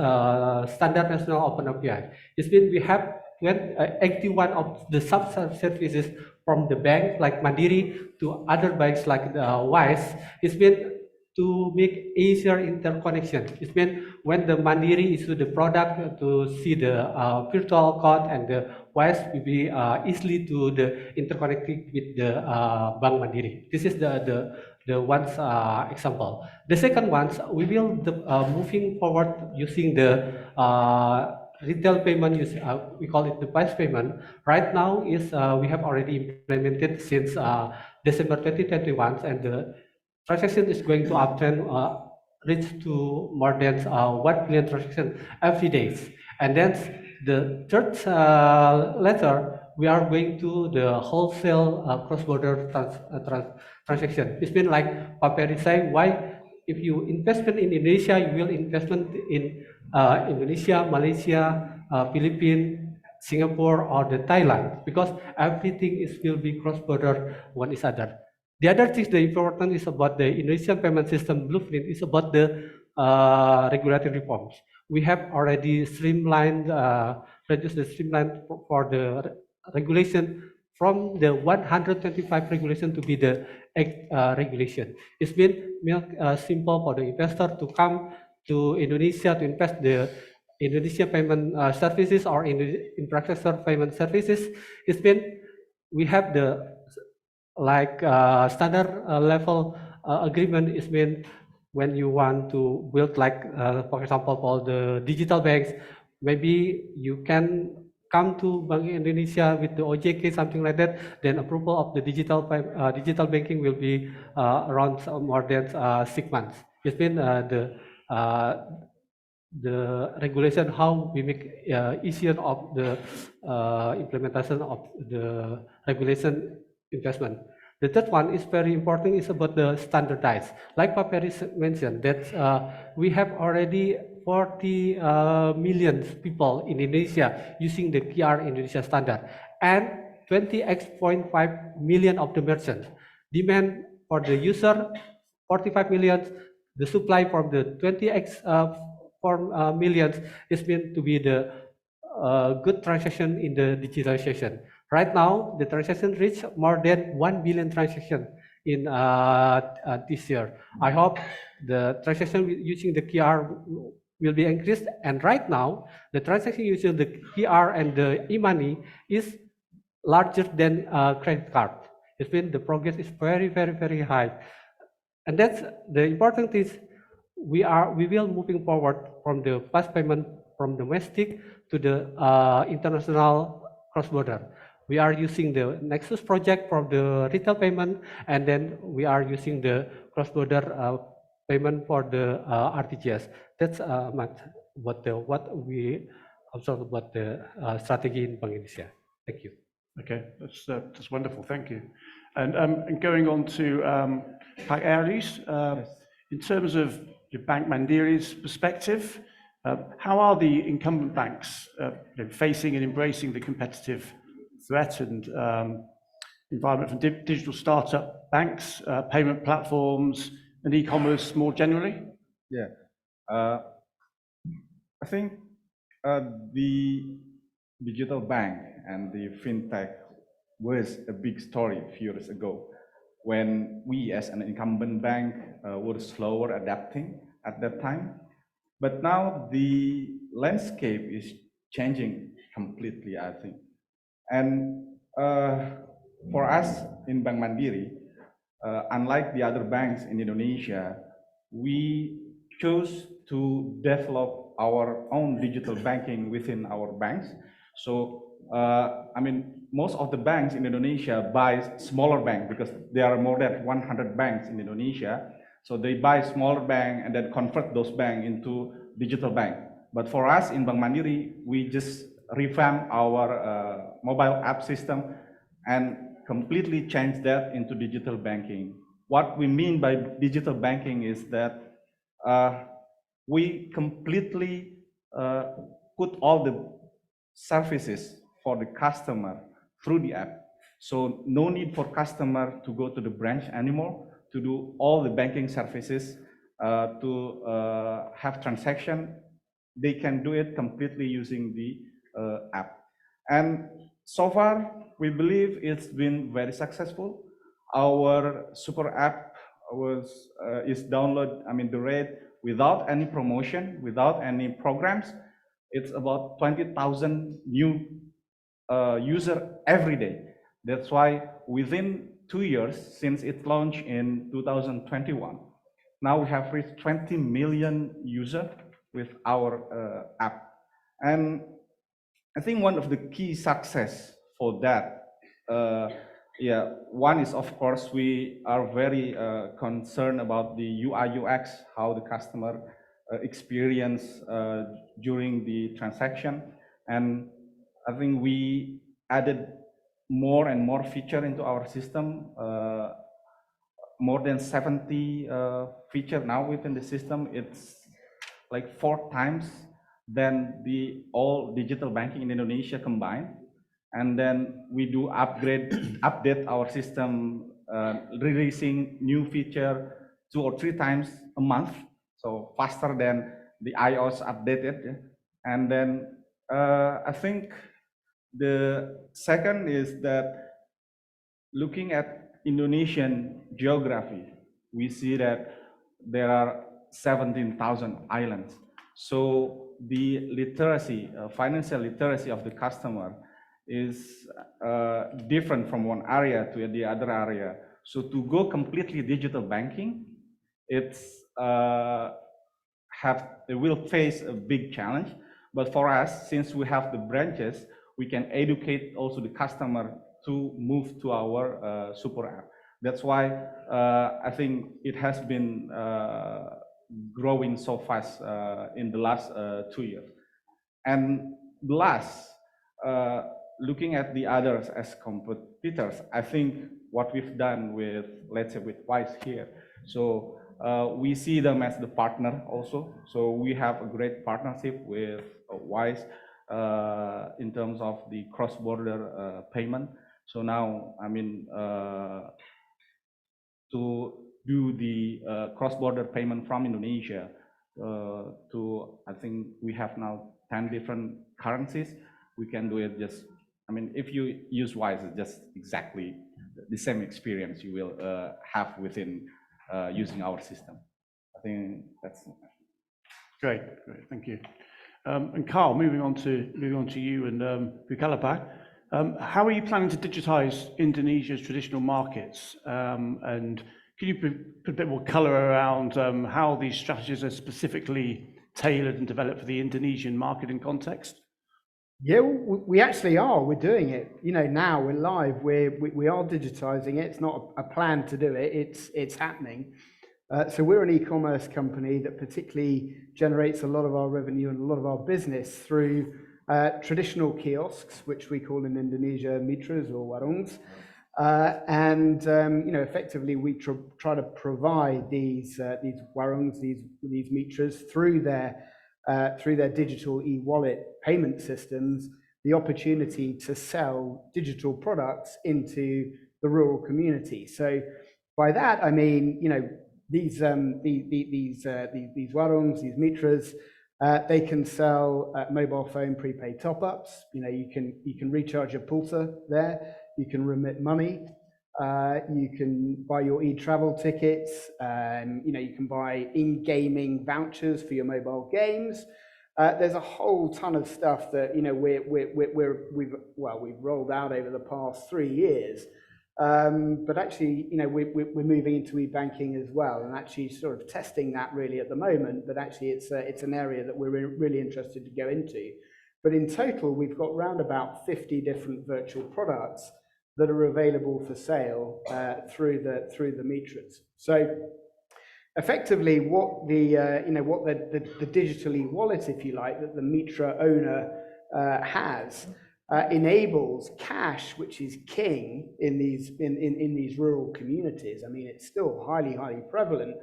standard national open API. It's been we have 81 of the sub-services from the bank like Mandiri to other banks like the Wise. It's been to make easier interconnection. It's been when the Mandiri issue the product to see the virtual account, and the Wise will be easily to the interconnected with the Bank Mandiri. This is the one example. The second one, we will moving forward using the retail payment. We call it the device payment. Right now is we have already implemented since December 2021, and the transaction is going to uptrend, reach to more than 1 billion transactions every day. And then the third letter, we are going to the wholesale cross-border transaction. It's been like Pak Peri say, why if you investment in Indonesia, you will investment in Indonesia, Malaysia, Philippines, Singapore, or the Thailand, because everything will be cross-border one is other. The other thing, the important is about the Indonesian payment system blueprint is about the regulatory reforms. We have already streamlined, reduced the streamline for the regulation from the 125 regulation to be the 8 regulation. It's been simple for the investor to come to Indonesia to invest the Indonesia payment services or in the infrastructure payment services. It's been we have the like standard level agreement is mean when you want to build like for example for the digital banks, maybe you can come to Bank Indonesia with the OJK, something like that, then approval of the digital banking will be around more than 6 months. It's been the regulation how we make easier of the implementation of the regulation investment. The third one is very important, is about the standardized. Like Pak Peri mentioned, that we have already 40 million people in Indonesia using the QR Indonesia standard, and 20x.5 million of the merchants. Demand for the user, 45 million. The supply from the 20x millions is meant to be the good transaction in the digitalization. Right now, the transaction reached more than 1 billion transactions in this year. I hope the transaction using the QR will be increased. And right now, the transaction using the QR and the e-money is larger than credit card. It's been the progress is very, very, very high. And that's the important is we will moving forward from the fast payment from domestic to the international cross-border. We are using the Nexus project for the retail payment, and then we are using the cross-border payment for the RTGS. That's what we observe about the strategy in Bank Indonesia. Thank you. Okay, that's wonderful. Thank you. And going on to Pak Aries, in terms of your Bank Mandiri's perspective, How are the incumbent banks facing and embracing the competitive threat and environment from digital startup banks, payment platforms, and e-commerce more generally? Yeah, I think the digital bank and the fintech was a big story a few years ago when we as an incumbent bank were slower adapting at that time. But now the landscape is changing completely, I think. And for us in Bank Mandiri, unlike the other banks in Indonesia, we chose to develop our own digital banking within our banks. So, I mean, most of the banks in Indonesia buy smaller banks because there are more than 100 banks in Indonesia. So they buy smaller bank and then convert those banks into digital bank. But for us in Bank Mandiri, we just revamp our mobile app system and completely change that into digital banking. What we mean by digital banking is that we completely put all the services for the customer through the app. So no need for customer to go to the branch anymore to do all the banking services, to have transaction. They can do it completely using the app. And so far, we believe it's been very successful. Our super app is download, the rate without any promotion, without any programs. It's about 20,000 new users every day. That's why within 2 years, since it launched in 2021, now we have reached 20 million users with our app. And I think one of the key success for that, one is, of course, we are very concerned about the UI UX, how the customer experience during the transaction. And I think we added more and more feature into our system, more than 70 feature now within the system. It's like 4 times than the all digital banking in Indonesia combined. And then we do update our system, releasing new feature 2 or 3 times a month. So faster than the iOS updated. And then I think the second is that looking at Indonesian geography, we see that there are 17,000 islands. So the literacy, financial literacy of the customer is different from one area to the other area. So to go completely digital banking, it will face a big challenge. But for us, since we have the branches, we can educate also the customer to move to our super app. That's why I think it has been growing so fast in the last 2 years. And last, looking at the others as competitors, I think what we've done with, let's say, with Wise here. So we see them as the partner also. So we have a great partnership with Wise in terms of the cross-border payment. So now, to do the cross-border payment from Indonesia I think we have now 10 different currencies. We can do it just, if you use Wise, it's just exactly the same experience you will have within using our system. I think that's great. Thank you. And Carl, moving on to you and Bukalapak. How are you planning to digitize Indonesia's traditional markets? And can you put a bit more color around how these strategies are specifically tailored and developed for the Indonesian market and context? Yeah, we actually are. We're doing it. Now we're live. We are digitizing it. It's not a plan to do it. It's happening. So we're an e-commerce company that particularly generates a lot of our revenue and a lot of our business through traditional kiosks, which we call in Indonesia mitras or warungs. Effectively we try to provide these warungs, these mitras through their through their digital e-wallet payment systems, the opportunity to sell digital products into the rural community. So by that, I mean, you know, these warungs, these mitras, they can sell mobile phone prepaid top-ups. You know, you can recharge your pulsa there. You can remit money. You can buy your e-travel tickets. You know, you can buy in-gaming vouchers for your mobile games. There's a whole ton of stuff that, you know, we've rolled out over the past 3 years. But actually, you know, we're moving into e-banking as well, and actually sort of testing that really at the moment. But actually, it's an area that we're really interested to go into. But in total, we've got around about 50 different virtual products that are available for sale through the mitras. So effectively, what the digital e-wallet, if you like, that the mitra owner has enables cash, which is king in these rural communities. I mean, it's still highly prevalent,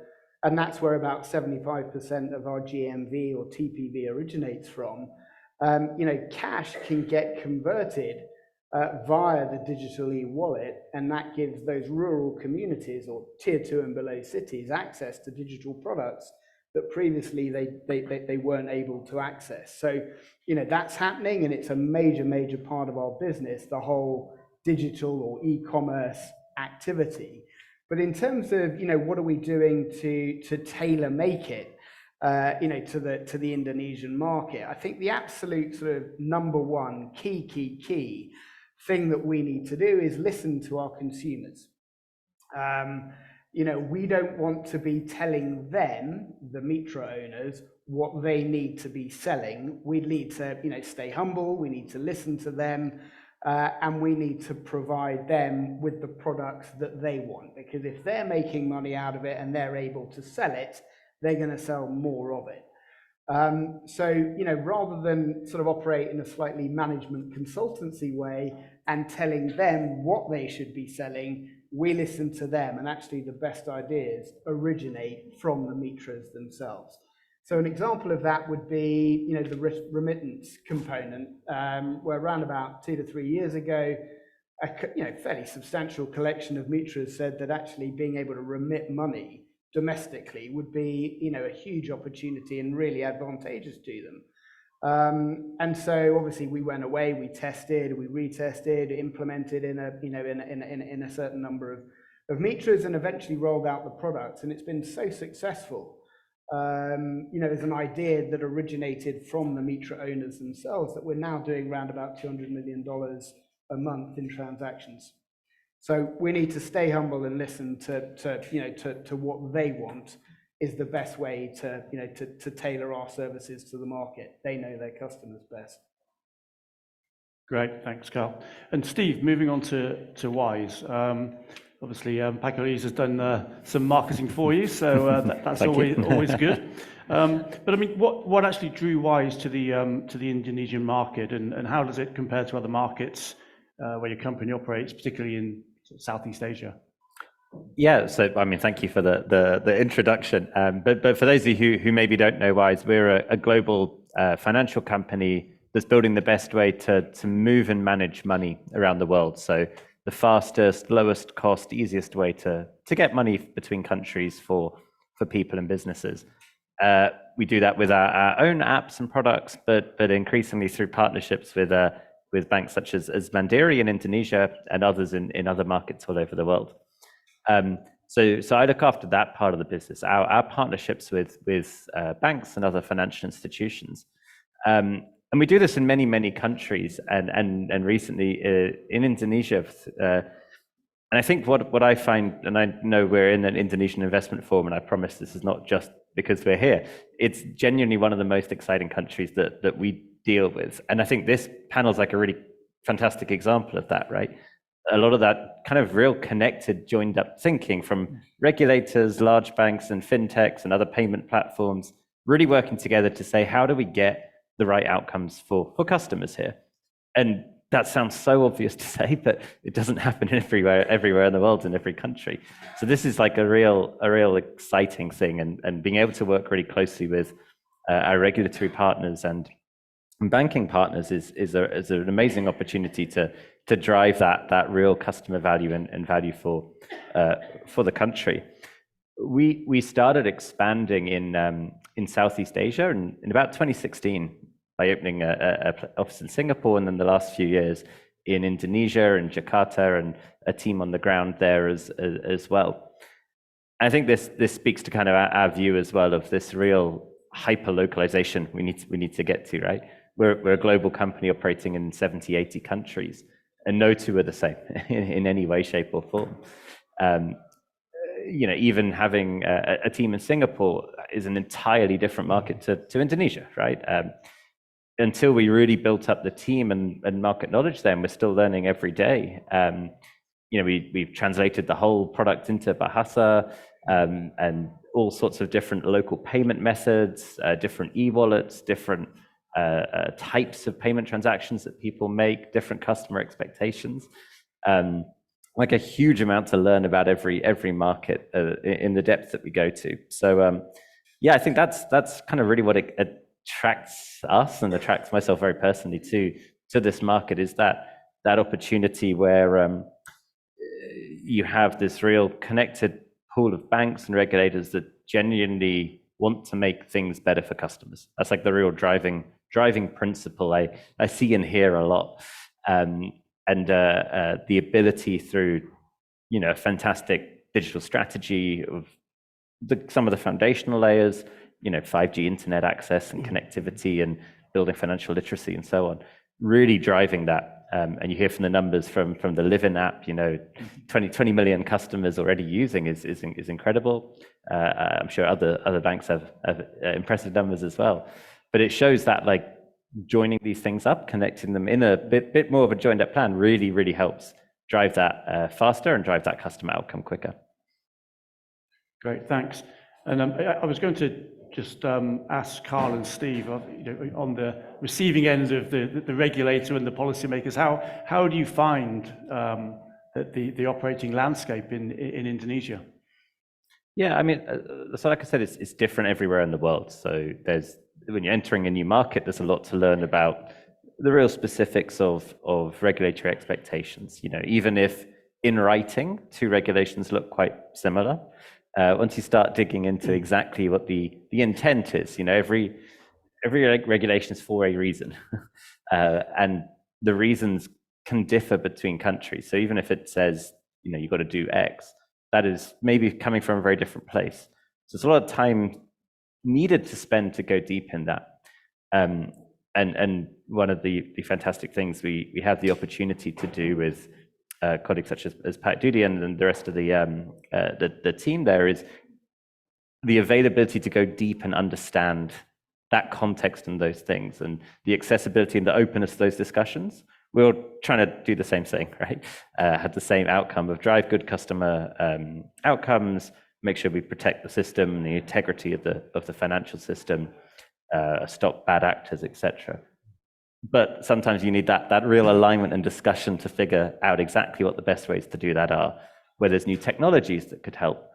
and that's where about 75% of our GMV or TPV originates from. You know, cash can get converted via the digital e-wallet, and that gives those rural communities or tier 2 and below cities access to digital products that previously they weren't able to access. So, you know, that's happening, and it's a major part of our business, the whole digital or e-commerce activity. But in terms of, you know, what are we doing to tailor make it, you know, to the Indonesian market, I think the absolute sort of number one key thing that we need to do is listen to our consumers. You know, we don't want to be telling them, the mitra owners, what they need to be selling. We need to, you know, stay humble. We need to listen to them, and we need to provide them with the products that they want. Because if they're making money out of it and they're able to sell it, they're going to sell more of it. So, you know, rather than sort of operate in a slightly management consultancy way and telling them what they should be selling, we listen to them, and actually the best ideas originate from the mitras themselves. So an example of that would be, you know, the remittance component, where around about 2 to 3 years ago, a fairly substantial collection of mitras said that actually being able to remit money domestically would be, you know, a huge opportunity and really advantageous to them. And so obviously we went away, we tested, we retested, implemented in a certain number of mitras, and eventually rolled out the products, and it's been so successful. You know, there's an idea that originated from the mitra owners themselves that we're now doing around about $200 million a month in transactions. So we need to stay humble and listen to what they want is the best way to, you know, to tailor our services to the market. They know their customers best. Great, thanks, Carl. And Steve, moving on to Wise. Obviously, Paco has done some marketing for you, so that's always good. But I mean, what actually drew Wise to the Indonesian market, and how does it compare to other markets where your company operates, particularly in Southeast Asia? Yeah, so I mean, thank you for the introduction. But for those of you who maybe don't know Wise, we're a global financial company that's building the best way to move and manage money around the world. So the fastest, lowest cost, easiest way to get money between countries for people and businesses. We do that with our own apps and products, but increasingly through partnerships with banks such as Mandiri in Indonesia and others in other markets all over the world. So I look after that part of the business, our partnerships with banks and other financial institutions. And we do this in many countries, and recently in Indonesia. And I think what I find, and I know we're in an Indonesian Investment Forum, and I promise this is not just because we're here, it's genuinely one of the most exciting countries that we deal with. And I think this panel's like a really fantastic example of that, right? A lot of that kind of real connected, joined up thinking from regulators, large banks and fintechs and other payment platforms, really working together to say, how do we get the right outcomes for customers here? And that sounds so obvious to say, but it doesn't happen everywhere in the world, in every country. So this is like a real exciting thing, and being able to work really closely with our regulatory partners and banking partners is an amazing opportunity to drive that real customer value and value for the country. We started expanding in Southeast Asia in about 2016 by opening an office in Singapore, and then the last few years in Indonesia and Jakarta, and a team on the ground there as well. I think this speaks to kind of our view as well of this real hyper localization we need to get to, right? We're a global company operating in 70, 80 countries, and no two are the same in any way, shape, or form. You know, even having a team in Singapore is an entirely different market to Indonesia, right? Until we really built up the team and market knowledge, then we're still learning every day. You know, we've translated the whole product into Bahasa, and all sorts of different local payment methods, different e-wallets, different types of payment transactions that people make, different customer expectations. Like a huge amount to learn about every market in the depth that we go to. So yeah, I think that's kind of really what it attracts us and attracts myself very personally to this market, is that opportunity where you have this real connected pool of banks and regulators that genuinely want to make things better for customers. That's like the real driving principle I see and hear a lot. And the ability through, you know, a fantastic digital strategy of some of the foundational layers, you know, 5G internet access and connectivity and building financial literacy and so on, really driving that. And you hear from the numbers from the Livin app, you know, 20 million customers already using is incredible. I'm sure other banks have impressive numbers as well. But it shows that, like, joining these things up, connecting them in a bit more of a joined up plan really helps drive that faster and drive that customer outcome quicker. Great, thanks. And I was going to just ask Carl and Steve, you know, on the receiving end of the regulator and the policymakers, how do you find that the operating landscape in Indonesia? Yeah, I mean, so like I said, it's different everywhere in the world. So when you're entering a new market, there's a lot to learn about the real specifics of regulatory expectations. You know, even if in writing, two regulations look quite similar, once you start digging into exactly what the intent is, you know, every regulation is for a reason, and the reasons can differ between countries. So even if it says, you know, you've got to do X, that is maybe coming from a very different place. So it's a lot of time needed to spend to go deep in that. And one of the fantastic things we have the opportunity to do with colleagues such as Pat Doody and the rest of the team there is the availability to go deep and understand that context and those things, and the accessibility and the openness of those discussions. We're trying to do the same thing, right? Have the same outcome of drive good customer outcomes, make sure we protect the system, the integrity of the financial system, stop bad actors, etc. But sometimes you need that real alignment and discussion to figure out exactly what the best ways to do that are, where there's new technologies that could help.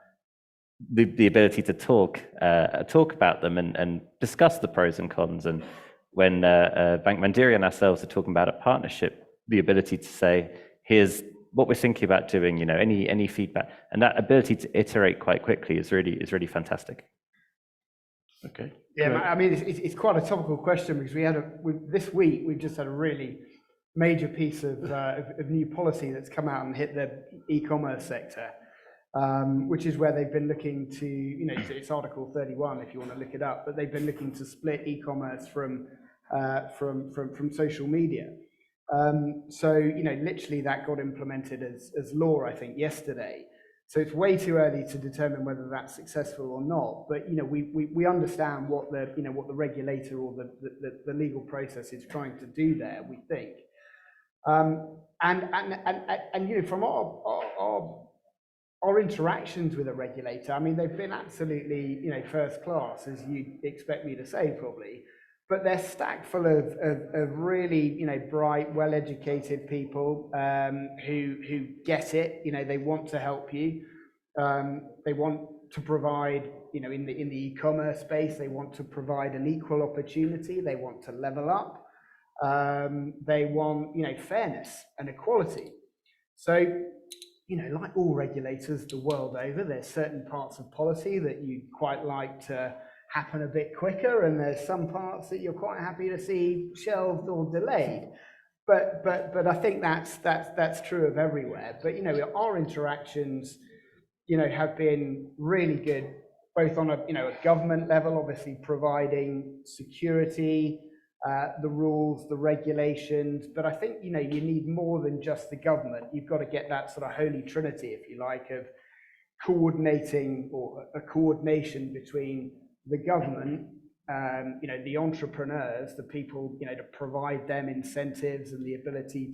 The ability to talk about them and discuss the pros and cons. And when Bank Mandiri and ourselves are talking about a partnership, the ability to say, here's what we're thinking about doing, you know, any feedback, and that ability to iterate quite quickly is really fantastic. Okay. Yeah, I mean, it's quite a topical question, because this week we've just had a really major piece of new policy that's come out and hit the e-commerce sector, which is where they've been looking to, you know, it's Article 31 if you want to look it up, but they've been looking to split e-commerce from social media. So, you know, literally that got implemented as law, I think, yesterday. So it's way too early to determine whether that's successful or not. But, you know, we understand what the regulator or the legal process is trying to do there, we think. And you know, from our interactions with a regulator, I mean, they've been absolutely, you know, first class, as you'd expect me to say, probably. But they're stacked full of really, you know, bright, well-educated people who get it. You know, they want to help you. They want to provide, in the e-commerce space, they want to provide an equal opportunity. They want to level up. They want, fairness and equality. So, like all regulators the world over, there's certain parts of policy that you'd quite like to happen a bit quicker, and there's some parts that you're quite happy to see shelved or delayed. But I think that's true of everywhere. But our interactions, have been really good, both on a government level, obviously providing security, the rules, the regulations. But I think you need more than just the government. You've got to get that sort of holy trinity, if you like, of coordinating or a coordination between the government, the entrepreneurs, the people, to provide them incentives and the ability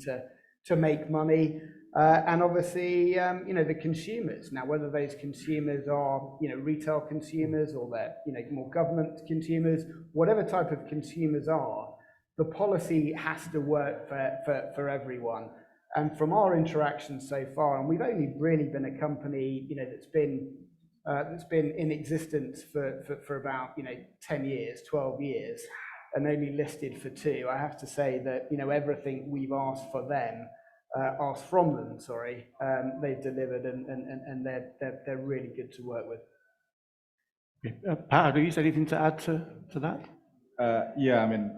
to make money, and obviously, the consumers. Now, whether those consumers are, retail consumers or they're, more government consumers, whatever type of consumers are, the policy has to work for everyone. And from our interactions so far, and we've only really been a company, that's been in existence for about 10 years, 12 years, and only listed for 2. I have to say that everything we've asked from them, they've delivered, and they're really good to work with. Okay. Pat, do you have anything to add to that? Yeah, I mean,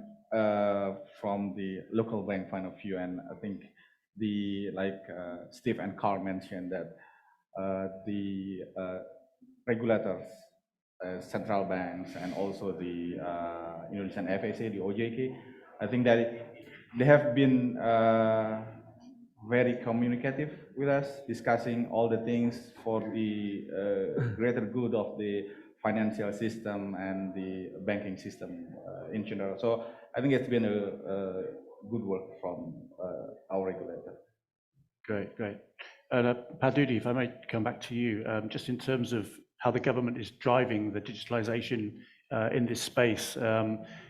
from the local bank point of view, and I think Steve and Carl mentioned that the regulators, central banks, and also the Indonesian FSA, the OJK, I think that they have been very communicative with us, discussing all the things for the greater good of the financial system and the banking system in general. So I think it's been a good work from our regulator. Great. And Padudi, if I may come back to you, just in terms of how the government is driving the digitalization in this space.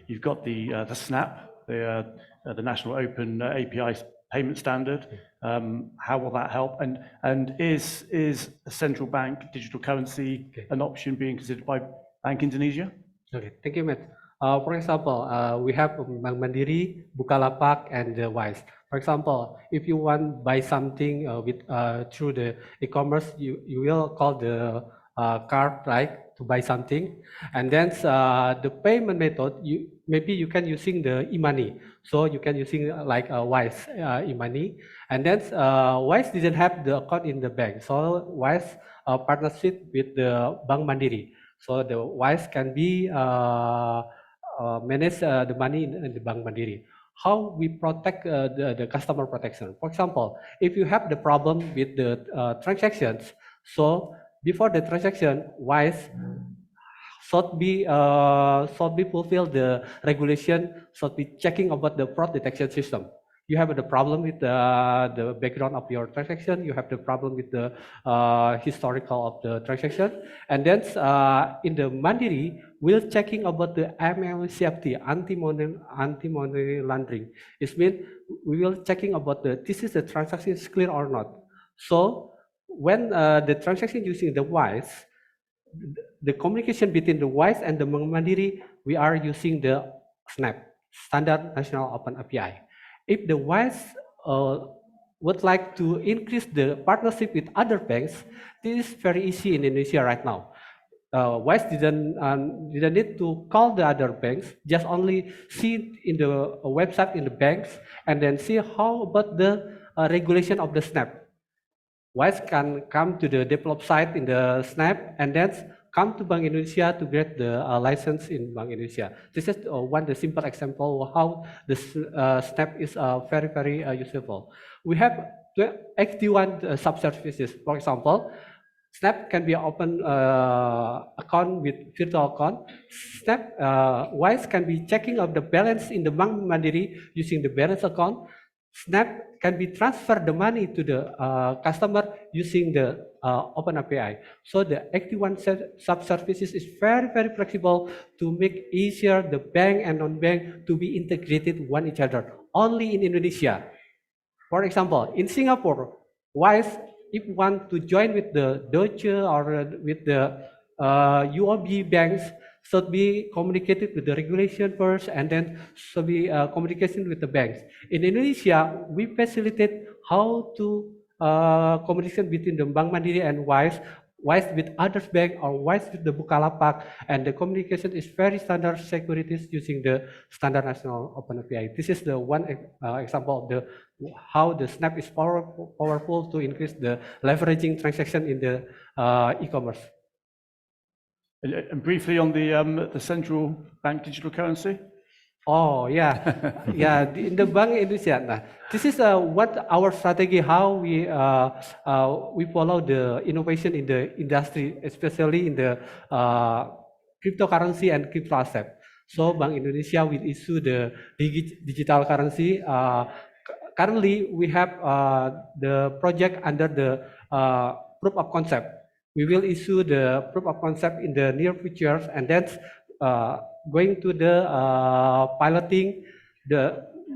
You've got the SNAP, the National Open API Payment Standard. How will that help? And is a central bank digital currency an option being considered by Bank Indonesia? Okay, thank you, Matt. For example, we have Bank Mandiri, Bukalapak, and Wise. For example, if you want to buy something through the e-commerce, you will call the card, right, to buy something, and then the payment method, maybe you can using the e-money, so you can using like Wise e-money, and then Wise didn't have the account in the bank, so Wise partnership with the Bank Mandiri, so the Wise can be manage the money in the Bank Mandiri. How we protect the customer protection? For example, if you have the problem with the transactions, so before the transaction, Wise should be fulfill the regulation, should be checking about the fraud detection system. You have the problem with the background of your transaction, you have the problem with the historical of the transaction, and then in the Mandiri, we're checking about the AML safety, anti-money laundering. It means we will checking about this is the transaction is clear or not. So when the transaction using the Wise, the communication between the Wise and the Mandiri, we are using the SNAP, Standard National Open API. If the Wise would like to increase the partnership with other banks, this is very easy in Indonesia right now. Wise didn't need to call the other banks, just only see in the website in the banks and then see how about the regulation of the SNAP. Wise can come to the develop site in the SNAP and then come to Bank Indonesia to get the license in Bank Indonesia. This is the simple example of how the SNAP is very useful. We have 81 sub-services. For example, SNAP can be open account with virtual account. SNAP Wise can be checking of the balance in the Bank Mandiri using the balance account. SNAP can be transfer the money to the customer using the Open API. So the 81 sub-services is very flexible to make easier the bank and non-bank to be integrated one each other. Only in Indonesia. For example, in Singapore, Wise, if you want to join with the Deutsche or with the UOB banks should be communicated with the regulation first, and then should be communication with the banks. In Indonesia, we facilitate how to communication between the Bank Mandiri and WISE with others bank or WISE with the Bukalapak, and the communication is very standard securities using the standard national open API. This is the one example of how the Snap is powerful to increase the leveraging transaction in the e-commerce. And briefly on the central bank digital currency. Oh yeah, yeah. In the Bank Indonesia, this is what our strategy, how we follow the innovation in the industry, especially in the cryptocurrency and crypto asset. So Bank Indonesia will issue the digital currency. Currently, we have the project under the proof of concept. We will issue the proof of concept in the near future, and that's going to the piloting.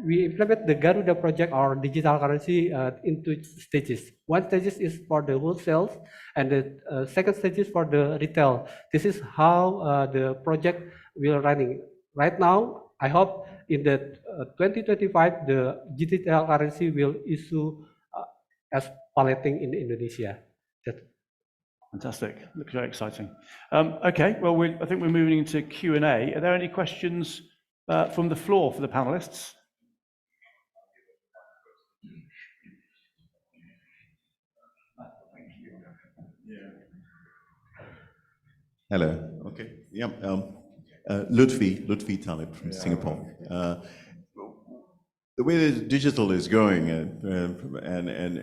We implement the Garuda project or digital currency into stages. One stage is for the wholesale, and the second stage is for the retail. This is how the project will running. Right now, I hope in the 2025, the digital currency will issue as piloting in Indonesia. Fantastic. Looks very exciting. Okay, well, I think we're moving into Q&A. Are there any questions from the floor for the panelists? Hello. Okay. Yeah. Lutfi Talib from Singapore. The way that digital is going, and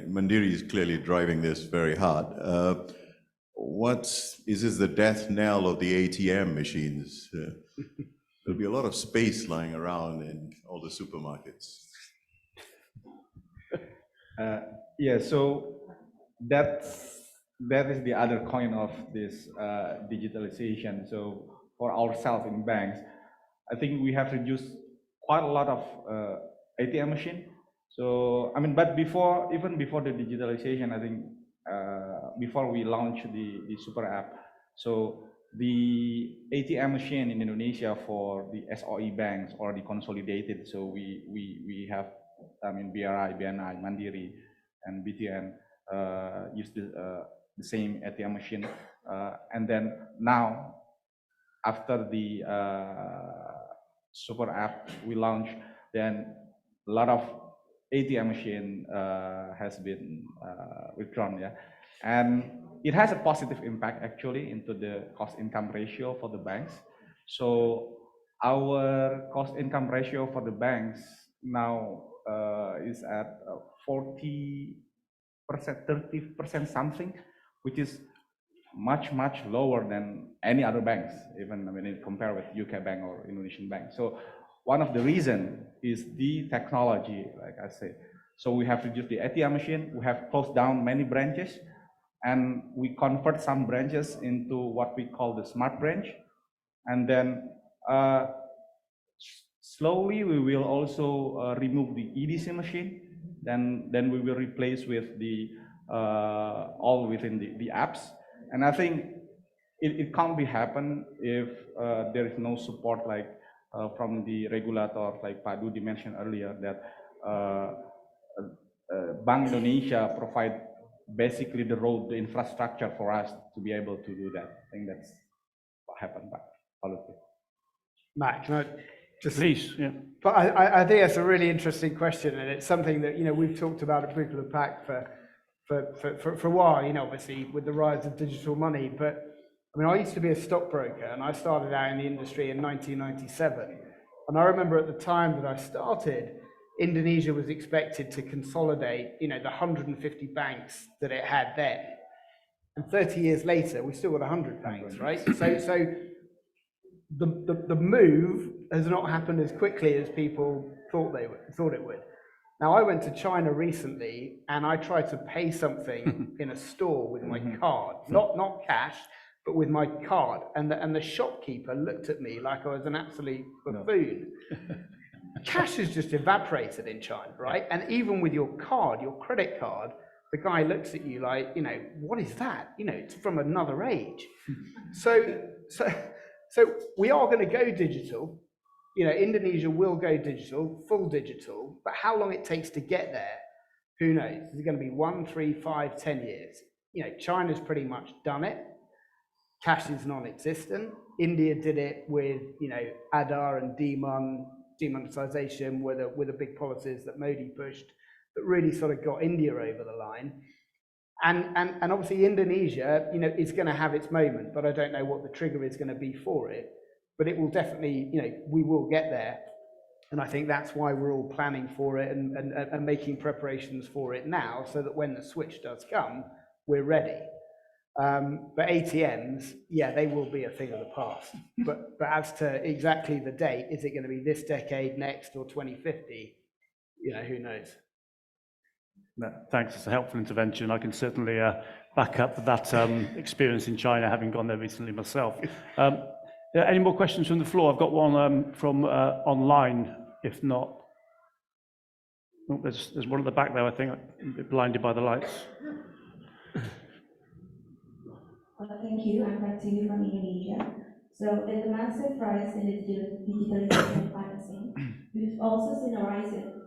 Mandiri is clearly driving this very hard. Is this the death knell of the ATM machines? There'll be a lot of space lying around in all the supermarkets. Yeah, so that is the other coin of this digitalization. So for ourselves in banks, I think we have reduced quite a lot of ATM machine. So I mean, but even before the digitalization, I think before we launched the super app, so the ATM machine in Indonesia for the SOE banks already consolidated. So we have, I mean, BRI, BNI, Mandiri, and BTN use the same ATM machine. And then now, after the super app we launched, then a lot of ATM machine has been withdrawn, yeah, and it has a positive impact actually into the cost-income ratio for the banks. So our cost-income ratio for the banks now is at 40%, 30% something, which is much lower than any other banks, even when you compare with UK bank or Indonesian bank. So one of the reasons is the technology, like I say. So we have reduced the ATM machine, we have closed down many branches, and we convert some branches into what we call the smart branch. And then slowly we will also remove the EDC machine. Then we will replace with the all within the apps. And I think it can't be happen if there is no support like from the regulator, like Pak Dudi mentioned earlier, that Bank Indonesia provide basically the road, the infrastructure for us to be able to do that. I think that's what happened back. Matt, can I just... Please, yeah. But I think that's a really interesting question, and it's something that, you know, we've talked about at People of Pack for a while, you know, obviously with the rise of digital money. But I mean, I used to be a stockbroker, and I started out in the industry in 1997. And I remember at the time that I started, Indonesia was expected to consolidate, you know, the 150 banks that it had then. And 30 years later, we still got 100 banks, right? So the move has not happened as quickly as people thought it would. Now, I went to China recently, and I tried to pay something in a store with my card, not cash, but with my card, and the shopkeeper looked at me like I was an absolute buffoon. Cash has just evaporated in China, right? And even with your card, your credit card, the guy looks at you like, you know, what is that? You know, it's from another age. So we are going to go digital. You know, Indonesia will go digital, full digital, but how long it takes to get there, who knows? Is it going to be 1, 3, 5, 10 years? You know, China's pretty much done it. Cash is non-existent. India did it with, you know, Aadhaar and demonetization were the big policies that Modi pushed that really sort of got India over the line. And obviously Indonesia, you know, is going to have its moment, but I don't know what the trigger is going to be for it. But it will definitely, you know, we will get there. And I think that's why we're all planning for it and making preparations for it now, so that when the switch does come, we're ready. But ATMs, yeah, they will be a thing of the past. But as to exactly the date, is it going to be this decade, next, or 2050? You know, who knows? Thanks, it's a helpful intervention. I can certainly back up that experience in China, having gone there recently myself. Any more questions from the floor? I've got one from online, if not. Oh, there's one at the back there, I think, a bit blinded by the lights. Thank you. I'm Prachi from Indonesia. So, in the massive rise in the digitalization of financing, we've also seen a rise in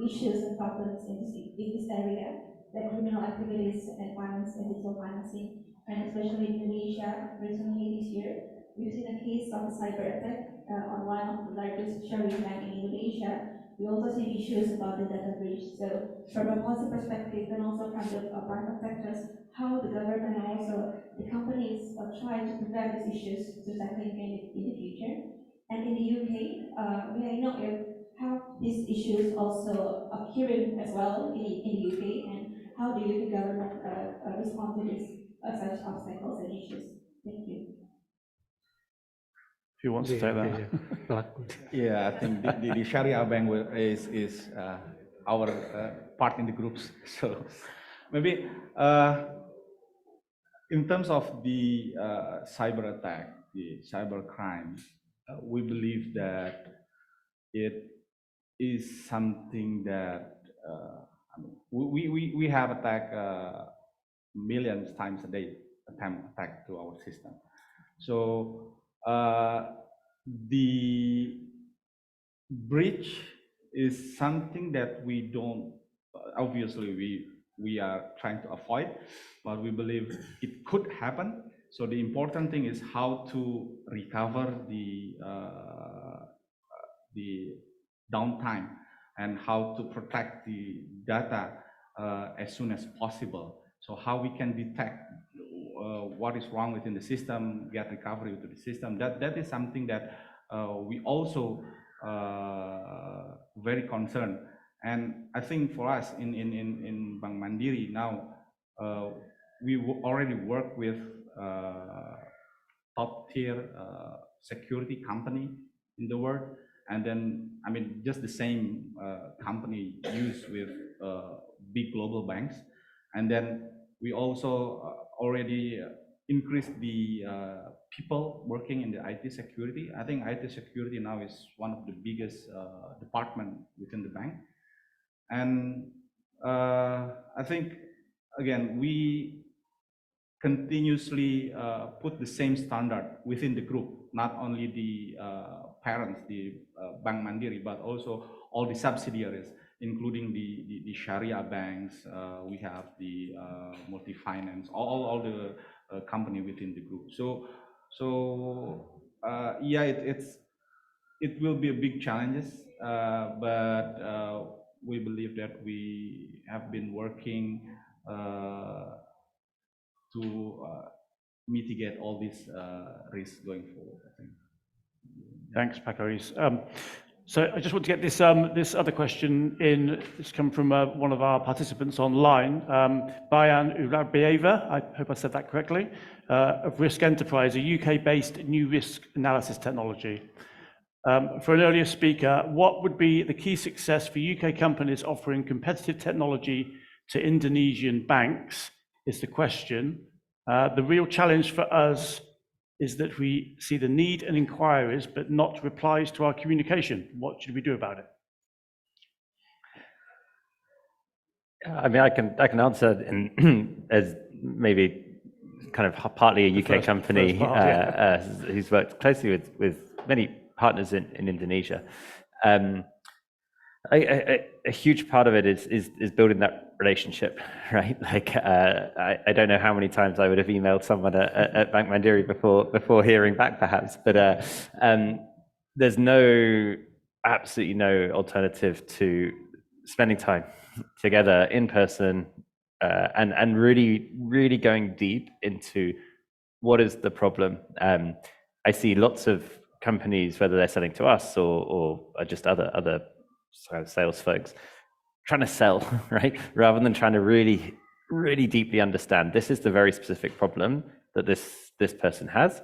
issues and problems in this area, like criminal activities and finance and digital financing, and especially in Indonesia. Recently this year, we've seen a case of a cyber attack on one of the largest Syariah bank in Indonesia. We also see issues about the data breach. So, from a policy perspective and also from the private sectors, how the government and also the companies try to prevent these issues to tackling in the future. And in the UK, may I know how these issues also occurring as well in the UK, and how the UK government respond to these such obstacles and issues? Thank you. If you want to take that. Yeah, I think the Sharia bank is our part in the groups. So maybe in terms of the cyber attack, the cyber crime, we believe that it is something that we have attacked millions times a day, attack to our system. So the breach is something that we don't, obviously we are trying to avoid, but we believe it could happen. So the important thing is how to recover the downtime and how to protect the data as soon as possible. So how we can detect what is wrong within the system, get recovery to the system. That is something that we also very concerned. And I think for us in Bank Mandiri now, we already work with top tier security company in the world. And then, I mean, just the same company used with big global banks. And then we also already increased the people working in the IT security. I think IT security now is one of the biggest department within the bank. And I think, again, we continuously put the same standard within the group, not only the parents, the Bank Mandiri, but also all the subsidiaries, including the Sharia banks. We have the multi-finance, all the company within the group. So yeah, it will be a big challenges, but we believe that we have been working to mitigate all these risks going forward, I think. Thanks, Pakaris. So I just want to get this this other question in. It's come from one of our participants online, Bayan Urabieva, I hope I said that correctly, of Risk Enterprise, a UK-based new risk analysis technology. For an earlier speaker, what would be the key success for UK companies offering competitive technology to Indonesian banks is the question. The real challenge for us is that we see the need and inquiries, but not replies to our communication. What should we do about it? I mean, I can answer in, as maybe kind of partly a UK company who's worked closely with many partners in Indonesia. A huge part of it is building that relationship, right? Like I don't know how many times I would have emailed someone at Bank Mandiri before hearing back, perhaps. But there's absolutely no alternative to spending time together in person and really going deep into what is the problem. I see lots of companies, whether they're selling to us or just other sales folks, trying to sell, right? Rather than trying to really deeply understand, this is the very specific problem that this person has,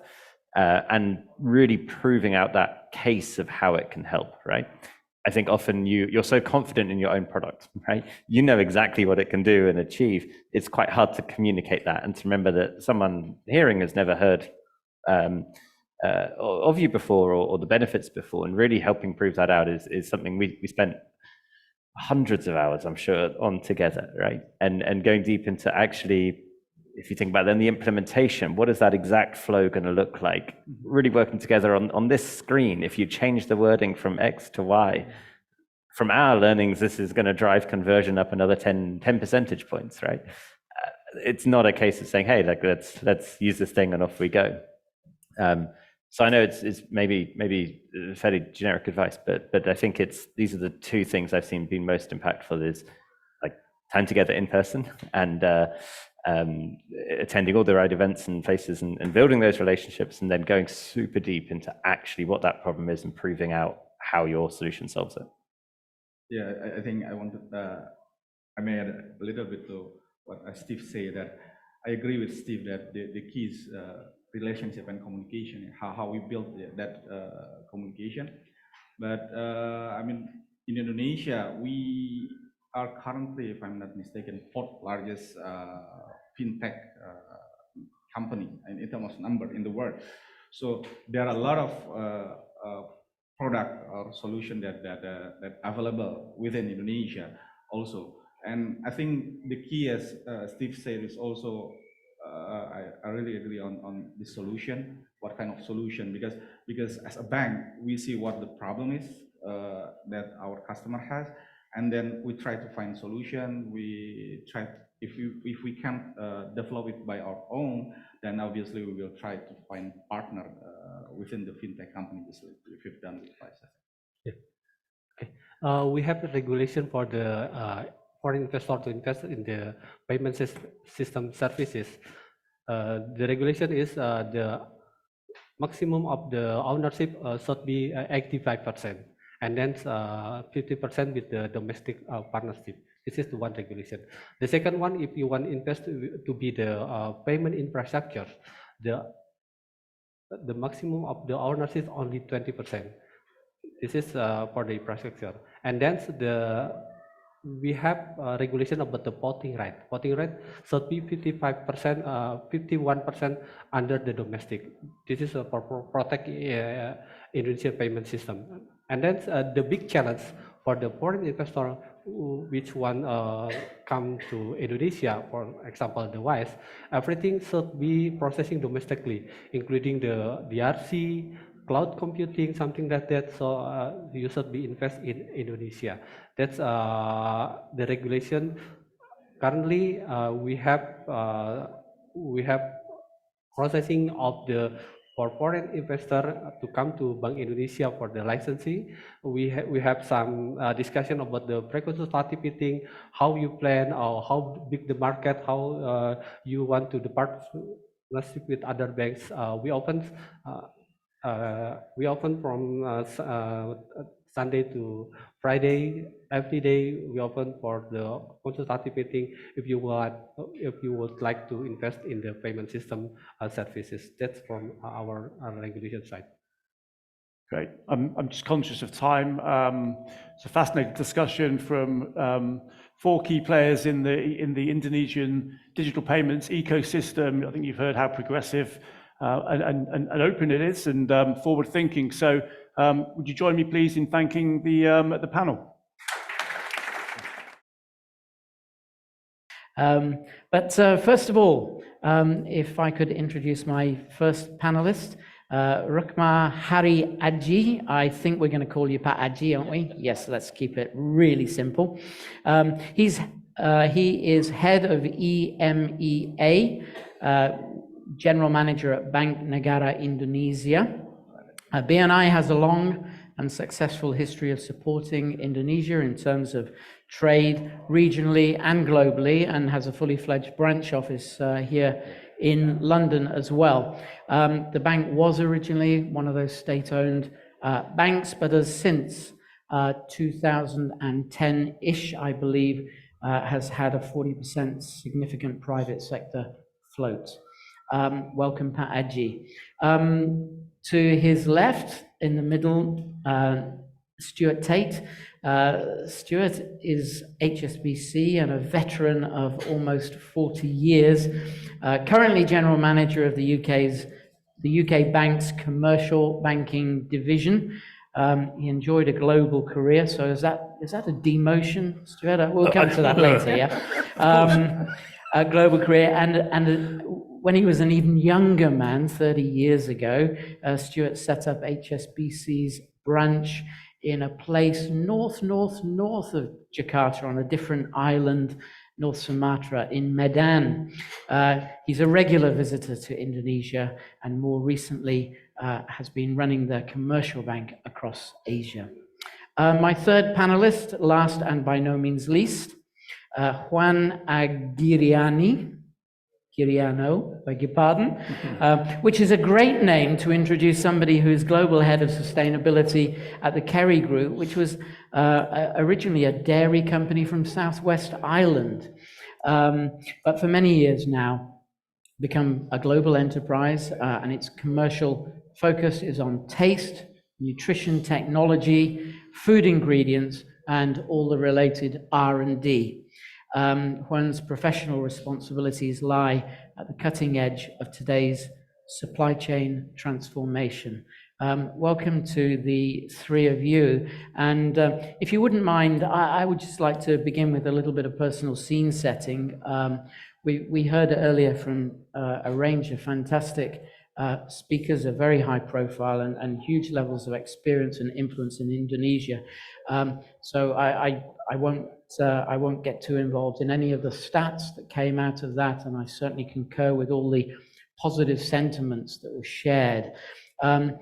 and really proving out that case of how it can help, right? I think often you're so confident in your own product, right? You know exactly what it can do and achieve. It's quite hard to communicate that and to remember that someone hearing has never heard of you before or the benefits before, and really helping prove that out is something we spent hundreds of hours, I'm sure, on together, right? And going deep into actually, if you think about then the implementation, what is that exact flow going to look like? Really working together on this screen. If you change the wording from X to Y, from our learnings, this is going to drive conversion up another 10 percentage points, right? It's not a case of saying, hey, like let's use this thing and off we go. So I know it's maybe fairly generic advice, but I think these are the two things I've seen being most impactful is like time together in person and attending all the right events and places and building those relationships, and then going super deep into actually what that problem is and proving out how your solution solves it. Yeah, I think I wanted, I may add a little bit to what Steve said, that I agree with Steve that the key is relationship and communication, how we build that communication. But I mean, in Indonesia, we are currently, if I'm not mistaken, fourth largest fintech company in terms of number in the world. So there are a lot of product or solution that available within Indonesia also. And I think the key, as Steve said, is also I really agree on the solution. What kind of solution? Because as a bank, we see what the problem is that our customer has, and then we try to find solution. We try, if we can't develop it by our own, then obviously we will try to find partner within the fintech company, just like we've done with Pfizer. Yeah. Okay. We have a regulation for the foreign investor to invest in the payment system services. The regulation is the maximum of the ownership should be 85%, and then 50% with the domestic partnership. This is the one regulation. The second one, if you want invest to be the payment infrastructure, the maximum of the ownership only 20%. This is for the infrastructure, and then we have regulation about the voting right. Voting right should be 55%, 51% under the domestic. This is for protect Indonesian payment system. And then the big challenge for the foreign investor, which one come to Indonesia, for example, the WISE, everything should be processing domestically, including the DRC, cloud computing, something like that. So you should be invest in Indonesia. That's the regulation. Currently, we have processing of the for foreign investor to come to Bank Indonesia for the licensing. We have some discussion about the pre-consultative meeting, how you plan or how big the market, how you want to depart with other banks. We open from Sunday to Friday. Every day we open for the consultative meeting. If you would like to invest in the payment system services, that's from our regulation side. Great. I'm just conscious of time. It's a fascinating discussion from 4 key players in the Indonesian digital payments ecosystem. I think you've heard how progressive and open it is, and forward thinking. So would you join me please in thanking the panel? First of all, if I could introduce my first panelist, Rukma Hari Aji. I think we're going to call you Pat Aji, aren't we? Yes, let's keep it really simple. He is head of EMEA, general manager at Bank Negara Indonesia. BNI has a long and successful history of supporting Indonesia in terms of trade regionally and globally, and has a fully fledged branch office here in London as well. The bank was originally one of those state-owned banks, but has since 2010-ish, I believe, has had a 40% significant private sector float. Welcome, Pat Aji. To his left, in the middle, Stuart Tate. Stuart is HSBC and a veteran of almost 40 years. Currently general manager of the UK Bank's commercial banking division. He enjoyed a global career. So is that a demotion, Stuart? We'll come to that later. Yeah. A global career, and when he was an even younger man, 30 years ago, Stuart set up HSBC's branch in a place north of Jakarta on a different island, North Sumatra, in Medan. He's a regular visitor to Indonesia and more recently has been running the commercial bank across Asia. My third panelist, last and by no means least, Juan Kiriano, beg your pardon, which is a great name to introduce somebody who's global head of sustainability at the Kerry Group, which was originally a dairy company from Southwest Ireland, but for many years now become a global enterprise, and its commercial focus is on taste, nutrition technology, food ingredients, and all the related R&D. Juan's professional responsibilities lie at the cutting edge of today's supply chain transformation. Welcome to the three of you. And if you wouldn't mind, I would just like to begin with a little bit of personal scene setting. We heard earlier from a range of fantastic speakers of very high profile and huge levels of experience and influence in Indonesia. So I won't get too involved in any of the stats that came out of that, and I certainly concur with all the positive sentiments that were shared. You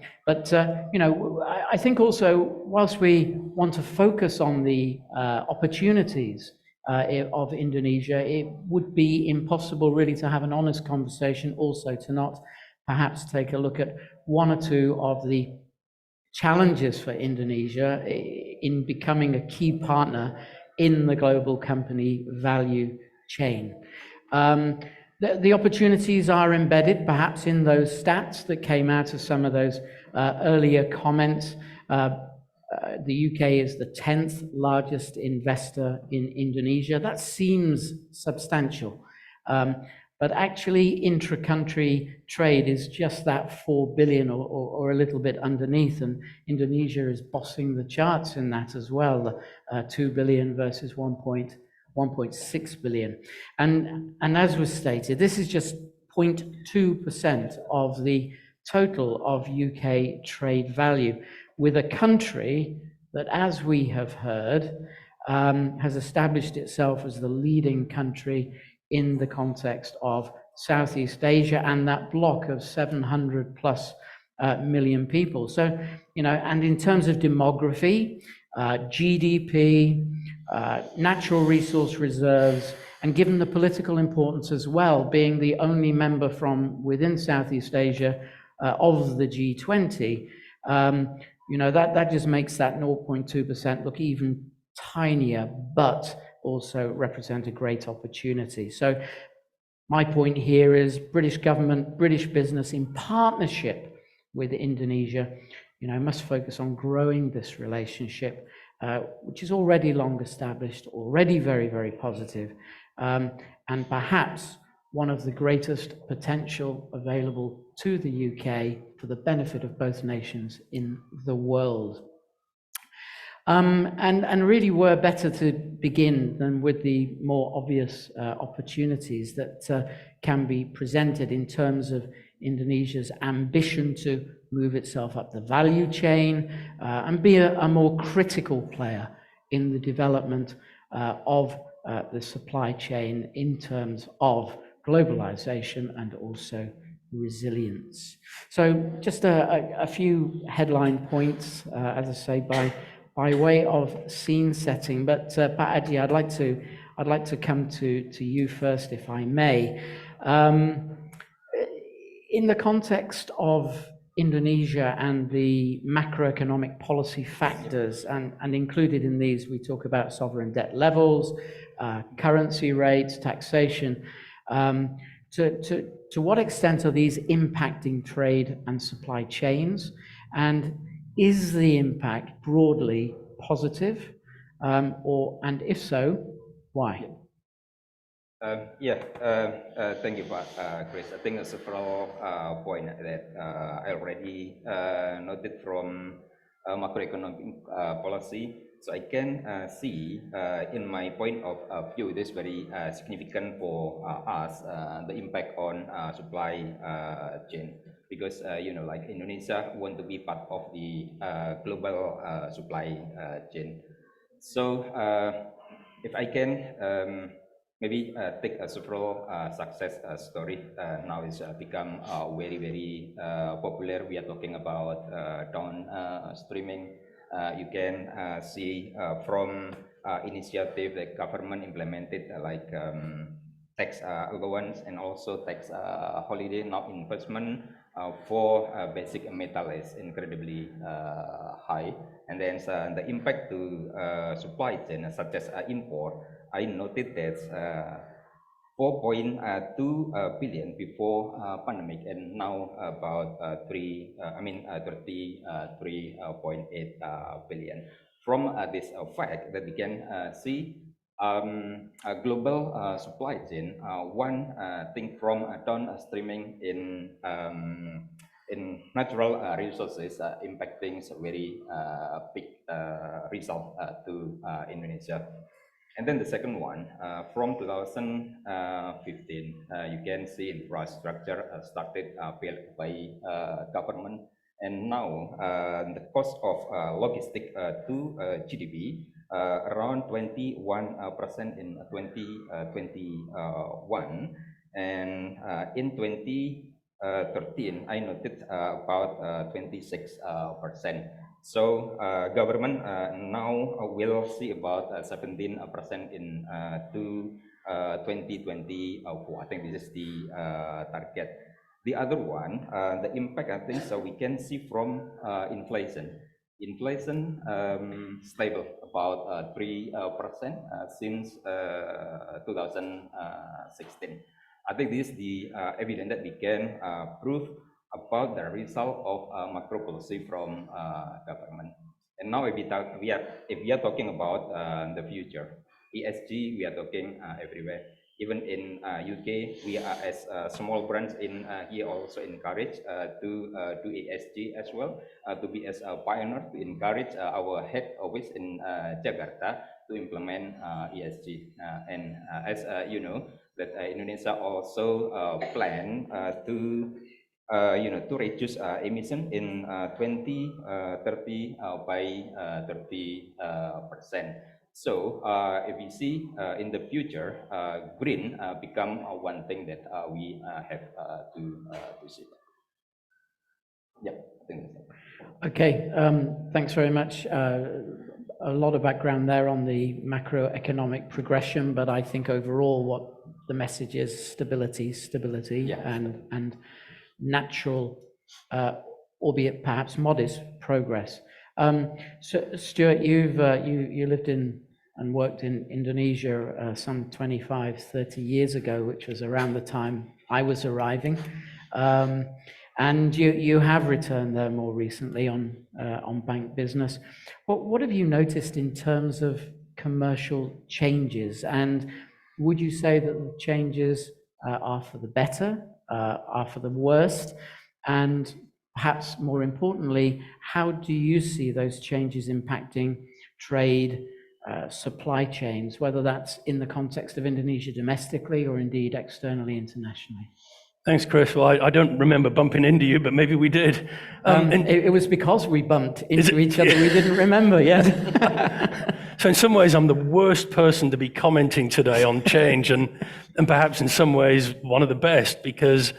know, I think also, whilst we want to focus on the opportunities of Indonesia, it would be impossible really to have an honest conversation also to not perhaps take a look at one or two of the challenges for Indonesia in becoming a key partner in the global company value chain. The opportunities are embedded perhaps in those stats that came out of some of those earlier comments. The UK is the 10th largest investor in Indonesia. That seems substantial. But actually intra-country trade is just that 4 billion or a little bit underneath, and Indonesia is bossing the charts in that as well, 2 billion versus 1.6 billion. And as was stated, this is just 0.2% of the total of UK trade value, with a country that, as we have heard, has established itself as the leading country in the context of Southeast Asia and that block of 700 plus million people. So, you know, and in terms of demography, GDP, natural resource reserves, and given the political importance as well, being the only member from within Southeast Asia of the G20, you know, that just makes that 0.2% look even tinier, but also represent a great opportunity. So my point here is British government, British business in partnership with Indonesia, you know, must focus on growing this relationship, which is already long established, already very, very positive, and perhaps one of the greatest potential available to the UK for the benefit of both nations in the world. And really were better to begin than with the more obvious opportunities that can be presented in terms of Indonesia's ambition to move itself up the value chain and be a more critical player in the development of the supply chain in terms of globalization and also resilience. So just a few headline points, as I say, by way of scene setting. But Pak Adi, I'd like to come to you first, if I may. In the context of Indonesia and the macroeconomic policy factors, and included in these, we talk about sovereign debt levels, currency rates, taxation. To what extent are these impacting trade and supply chains? And is the impact broadly positive? And if so, why? Thank you, Chris. I think several points that I already noted from macroeconomic policy. So I can see, in my point of view, this very significant for us, the impact on supply chain, because like Indonesia want to be part of the global supply chain. So if I can maybe take several success story. Now it's become very, very popular. We are talking about downstreaming. You can see from initiative the government implemented like tax allowance and also tax holiday, now investment for basic metal is incredibly high. And then the impact to supply chain such as import, I noted that 4.2 billion before pandemic, and now about 33.8 billion. From this fact that we can see a global supply chain, one thing from downstreaming in natural resources impacting very big result to Indonesia. And then the second one, from 2015, you can see infrastructure started built by government, and now the cost of logistic to GDP around 21% in 2021, and in 2013 I noted about 26%. So government now will see about 17% in 2024. I think this is the target. The other one, the impact, I think, so we can see from inflation. Inflation stable about 3% since 2016. I think this is the evidence that we can prove about the result of macro policy from government. And now if we are talking about the future, ESG, we are talking everywhere. Even in UK, we are as a small branch in here also encouraged to do ESG as well, to be as a pioneer, to encourage our head office in Jakarta to implement ESG. And as you know, that Indonesia also plan to to reduce emission in 2030 by 30%. So if we see in the future, green become one thing that we have to see. Yeah, I think that's it. Okay, thanks very much. A lot of background there on the macroeconomic progression, but I think overall what the message is stability, and natural, albeit perhaps modest progress. So Stuart, you lived in and worked in Indonesia some 25, 30 years ago, which was around the time I was arriving. And you have returned there more recently on bank business. What have you noticed in terms of commercial changes? And would you say that the changes are for the better, are for the worst? And perhaps more importantly, how do you see those changes impacting trade, supply chains, whether that's in the context of Indonesia domestically or indeed externally internationally? Thanks, Chris. Well, I don't remember bumping into you, but maybe we did. It was because we bumped into each other we didn't remember yet. So in some ways, I'm the worst person to be commenting today on change, and perhaps in some ways one of the best, because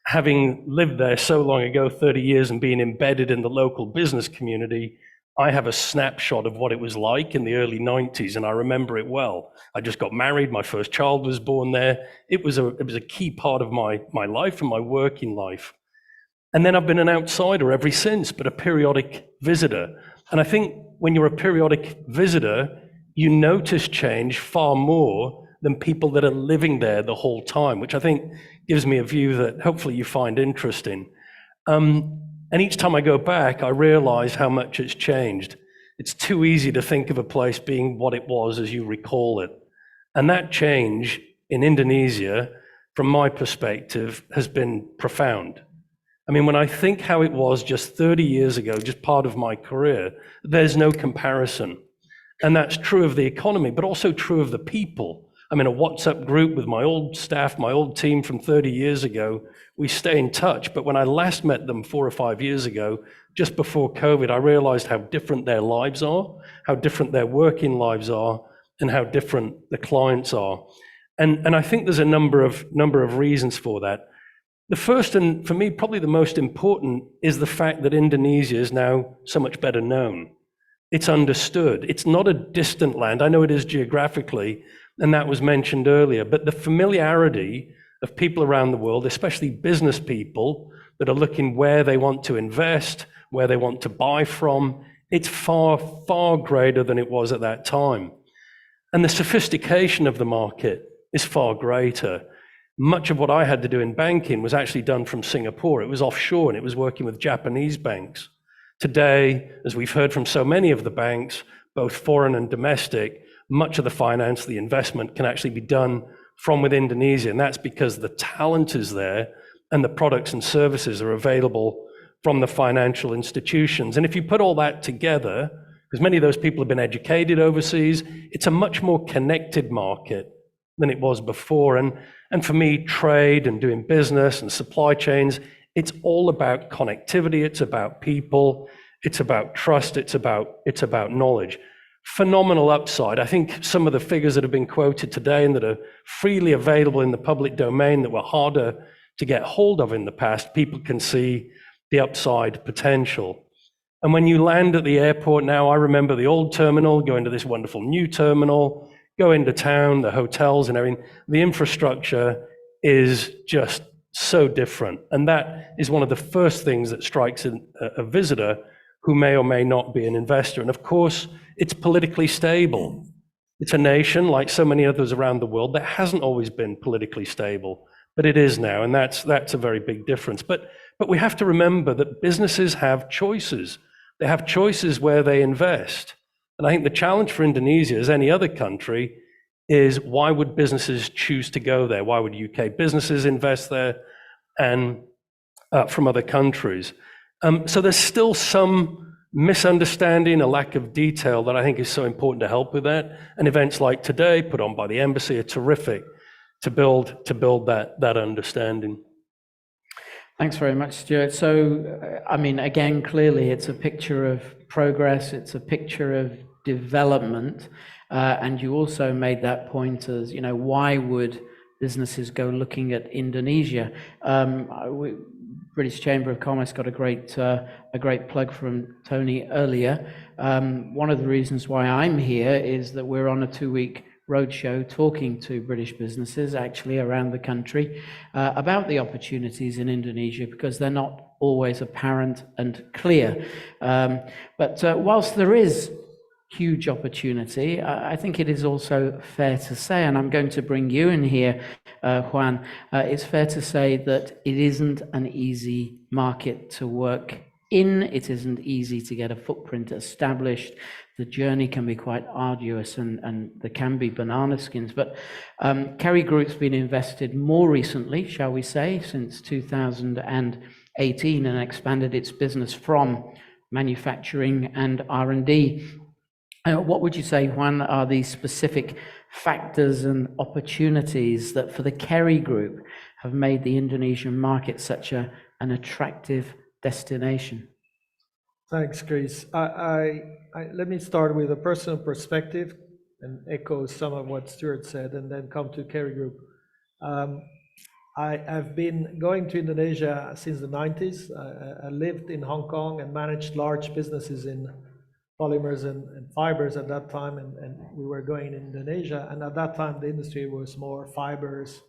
having lived there so long ago, 30 years, and being embedded in the local business community, I have a snapshot of what it was like in the early 90s, and I remember it well. I just got married, my first child was born there. It was a key part of my life and my working life. And then I've been an outsider ever since, but a periodic visitor. And I think when you're a periodic visitor, you notice change far more than people that are living there the whole time, which I think gives me a view that hopefully you find interesting. And each time I go back, I realize how much it's changed. It's too easy to think of a place being what it was as you recall it. And that change in Indonesia, from my perspective, has been profound. I mean, when I think how it was just 30 years ago, just part of my career, there's no comparison. And that's true of the economy, but also true of the people. I'm in a WhatsApp group with my old staff, my old team from 30 years ago. We stay in touch, but when I last met them 4 or 5 years ago, just before COVID, I realized how different their lives are, how different their working lives are, and how different the clients are. And I think there's a number of reasons for that. The first, and for me, probably the most important, is the fact that Indonesia is now so much better known. It's understood. It's not a distant land. I know it is geographically, and that was mentioned earlier, but the familiarity of people around the world, especially business people that are looking where they want to invest, where they want to buy from, it's far, far greater than it was at that time. And the sophistication of the market is far greater. Much of what I had to do in banking was actually done from Singapore. It was offshore and it was working with Japanese banks. Today, as we've heard from so many of the banks, both foreign and domestic, much of the finance, the investment can actually be done from within Indonesia. And that's because the talent is there and the products and services are available from the financial institutions. And if you put all that together, because many of those people have been educated overseas, it's a much more connected market than it was before. And for me, trade and doing business and supply chains, it's all about connectivity, it's about people, it's about trust, it's about knowledge. Phenomenal upside. I think some of the figures that have been quoted today and that are freely available in the public domain that were harder to get hold of in the past, people can see the upside potential. And when you land at the airport now, I remember the old terminal, go into this wonderful new terminal, go into town, the hotels and everything. The infrastructure is just so different. And that is one of the first things that strikes a visitor who may or may not be an investor. And of course, it's politically stable. It's a nation, like so many others around the world, that hasn't always been politically stable, but it is now, and that's a very big difference. But we have to remember that businesses have choices. They have choices where they invest. And I think the challenge for Indonesia, as any other country, is why would businesses choose to go there? Why would UK businesses invest there and from other countries? So there's still some misunderstanding, a lack of detail that I think is so important to help with that. And events like today, put on by the embassy, are terrific to build that understanding. Thanks very much, Stuart. So, I mean, again, clearly it's a picture of progress, it's a picture of development, and you also made that point as, you know, why would businesses go looking at Indonesia? British Chamber of Commerce got a great plug from Tony earlier. One of the reasons why I'm here is that we're on a 2-week roadshow talking to British businesses actually around the country about the opportunities in Indonesia, because they're not always apparent and clear. But whilst there is huge opportunity, I think it is also fair to say, and I'm going to bring you in here, Juan, it's fair to say that it isn't an easy market to work in. It isn't easy to get a footprint established. The journey can be quite arduous and there can be banana skins. But Kerry Group's been invested more recently, shall we say, since 2018, and expanded its business from manufacturing and R&D What would you say, Juan, are the specific factors and opportunities that for the Kerry Group have made the Indonesian market such an attractive destination? Thanks, Chris. Let me start with a personal perspective and echo some of what Stuart said, and then come to Kerry Group. I've been going to Indonesia since the 90s. I lived in Hong Kong and managed large businesses in polymers and fibers at that time, and we were going in Indonesia, and at that time the industry was more fibers,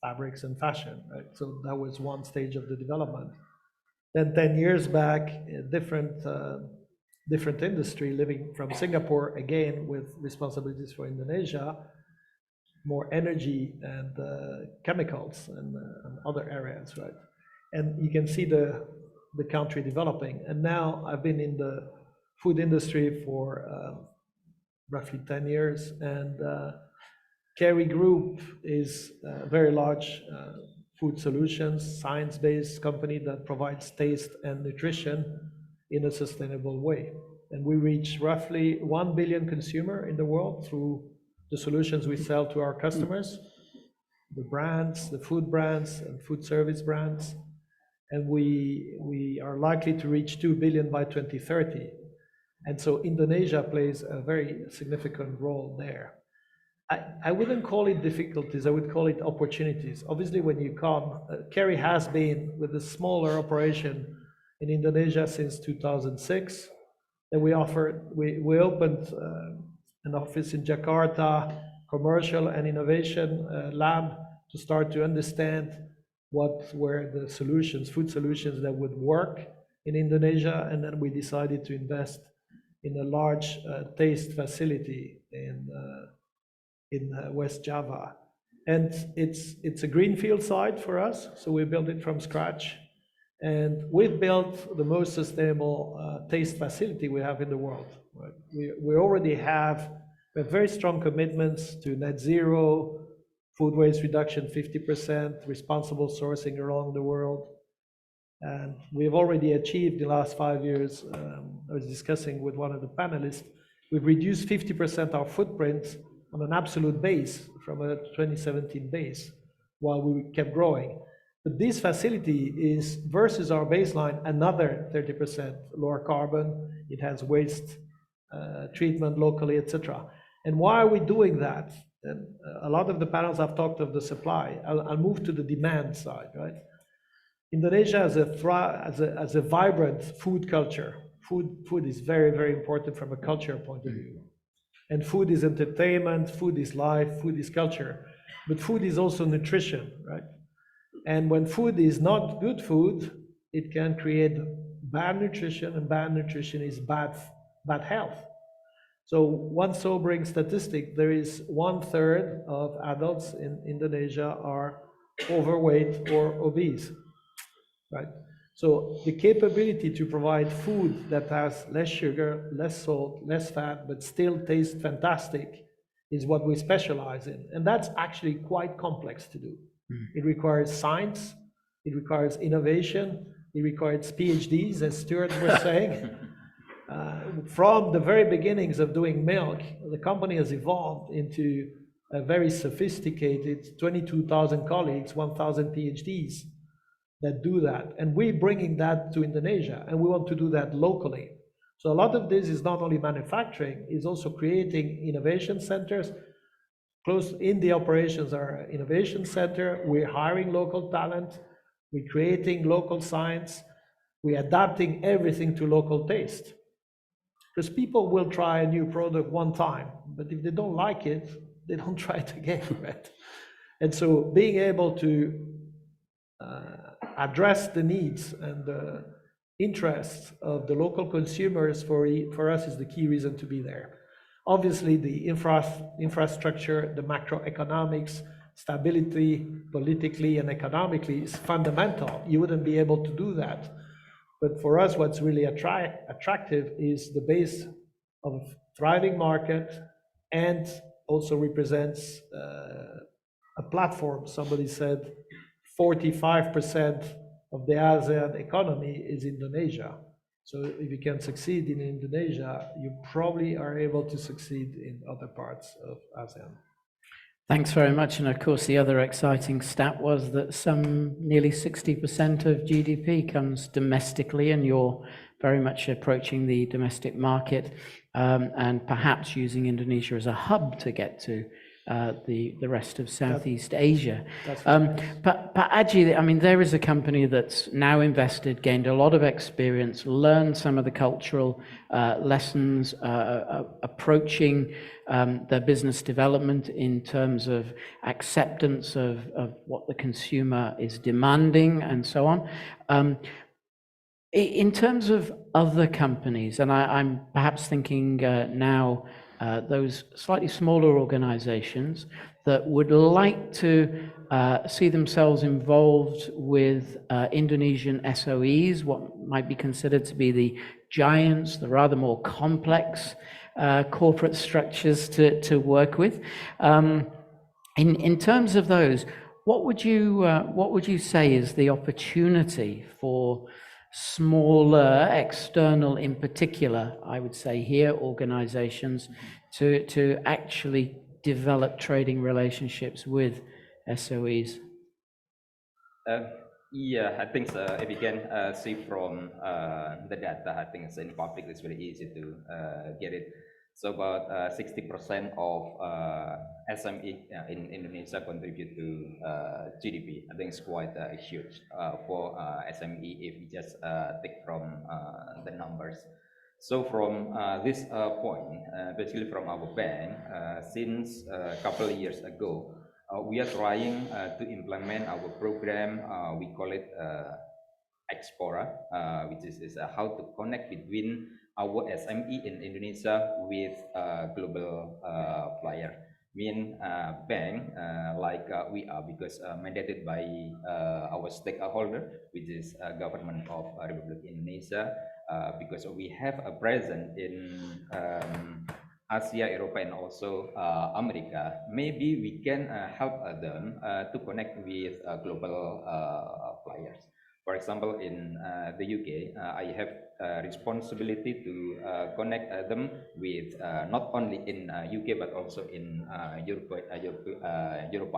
fabrics, and fashion, right? So that was one stage of the development. Then 10 years back, a different industry, living from Singapore, again with responsibilities for Indonesia, more energy and chemicals and other areas, right? And you can see the country developing. And now I've been in the food industry for roughly 10 years, and Kerry Group is a very large food solutions, science-based company that provides taste and nutrition in a sustainable way. And we reach roughly 1 billion consumer in the world through the solutions we sell to our customers, the brands, the food brands and food service brands. And we are likely to reach 2 billion by 2030. And so Indonesia plays a very significant role there. I wouldn't call it difficulties, I would call it opportunities. Obviously, when you come, Kerry has been with a smaller operation in Indonesia since 2006. And we opened an office in Jakarta, commercial and innovation lab, to start to understand what were the solutions, food solutions that would work in Indonesia. And then we decided to invest in a large taste facility in West Java. And it's a greenfield site for us, so we built it from scratch. And we've built the most sustainable taste facility we have in the world. Right? We already have very strong commitments to net zero, food waste reduction 50%, responsible sourcing around the world. And we've already achieved the last 5 years, I was discussing with one of the panelists, we've reduced 50% our footprint on an absolute base from a 2017 base while we kept growing. But this facility is, versus our baseline, another 30% lower carbon. It has waste treatment locally, etc. And why are we doing that? And a lot of the panels have talked of the supply. I'll move to the demand side, right? Indonesia has a vibrant food culture. Food is very, very important from a culture point of view. And food is entertainment, food is life, food is culture. But food is also nutrition, right? And when food is not good food, it can create bad nutrition, and bad nutrition is bad health. So one sobering statistic, there is 1/3 of adults in Indonesia are overweight or obese, right? So the capability to provide food that has less sugar, less salt, less fat, but still tastes fantastic is what we specialize in. And that's actually quite complex to do. It requires science, it requires innovation, it requires PhDs, as Stuart was saying. From the very beginnings of doing milk, the company has evolved into a very sophisticated 22,000 colleagues, 1,000 PhDs that do that. And we're bringing that to Indonesia, and we want to do that locally. So a lot of this is not only manufacturing, it's also creating innovation centers. Close in the operations are innovation center. We're hiring local talent. We're creating local science. We're adapting everything to local taste. Because people will try a new product one time, but if they don't like it, they don't try it again, right? And so being able to address the needs and the interests of the local consumers for us is the key reason to be there. Obviously, the infrastructure, the macroeconomics, stability, politically and economically is fundamental. You wouldn't be able to do that. But for us, what's really attractive is the base of thriving market, and also represents a platform. Somebody said 45% of the ASEAN economy is Indonesia. So if you can succeed in Indonesia, you probably are able to succeed in other parts of ASEAN. Thanks very much. And of course, the other exciting stat was that nearly 60% of GDP comes domestically, and you're very much approaching the domestic market and perhaps using Indonesia as a hub to get to the rest of Southeast Asia. But Aji, I mean, there is a company that's now invested, gained a lot of experience, learned some of the cultural lessons, approaching their business development in terms of acceptance of what the consumer is demanding and so on. In terms of other companies, and I'm perhaps thinking now those slightly smaller organizations that would like to see themselves involved with Indonesian SOEs, what might be considered to be the giants, the rather more complex corporate structures to work with. In terms of those, what would you say is the opportunity for smaller, external in particular, I would say here, organizations to actually develop trading relationships with SOEs? Yeah, I think if you can see from the data, I think it's in public, it's very easy to get it. So about 60% of SME in Indonesia contribute to GDP. I think it's quite huge for SME if you just take from the numbers. So from this point, basically from our bank, since a couple of years ago, we are trying to implement our program. We call it Expora, which is how to connect between our SME in Indonesia with global player. Mean bank like we are, because mandated by our stakeholder, which is government of Republic Indonesia, because we have a presence in Asia, Europe, and also America. Maybe we can help them to connect with global players. For example, in the UK, I have responsibility to connect them with not only in UK but also in Europe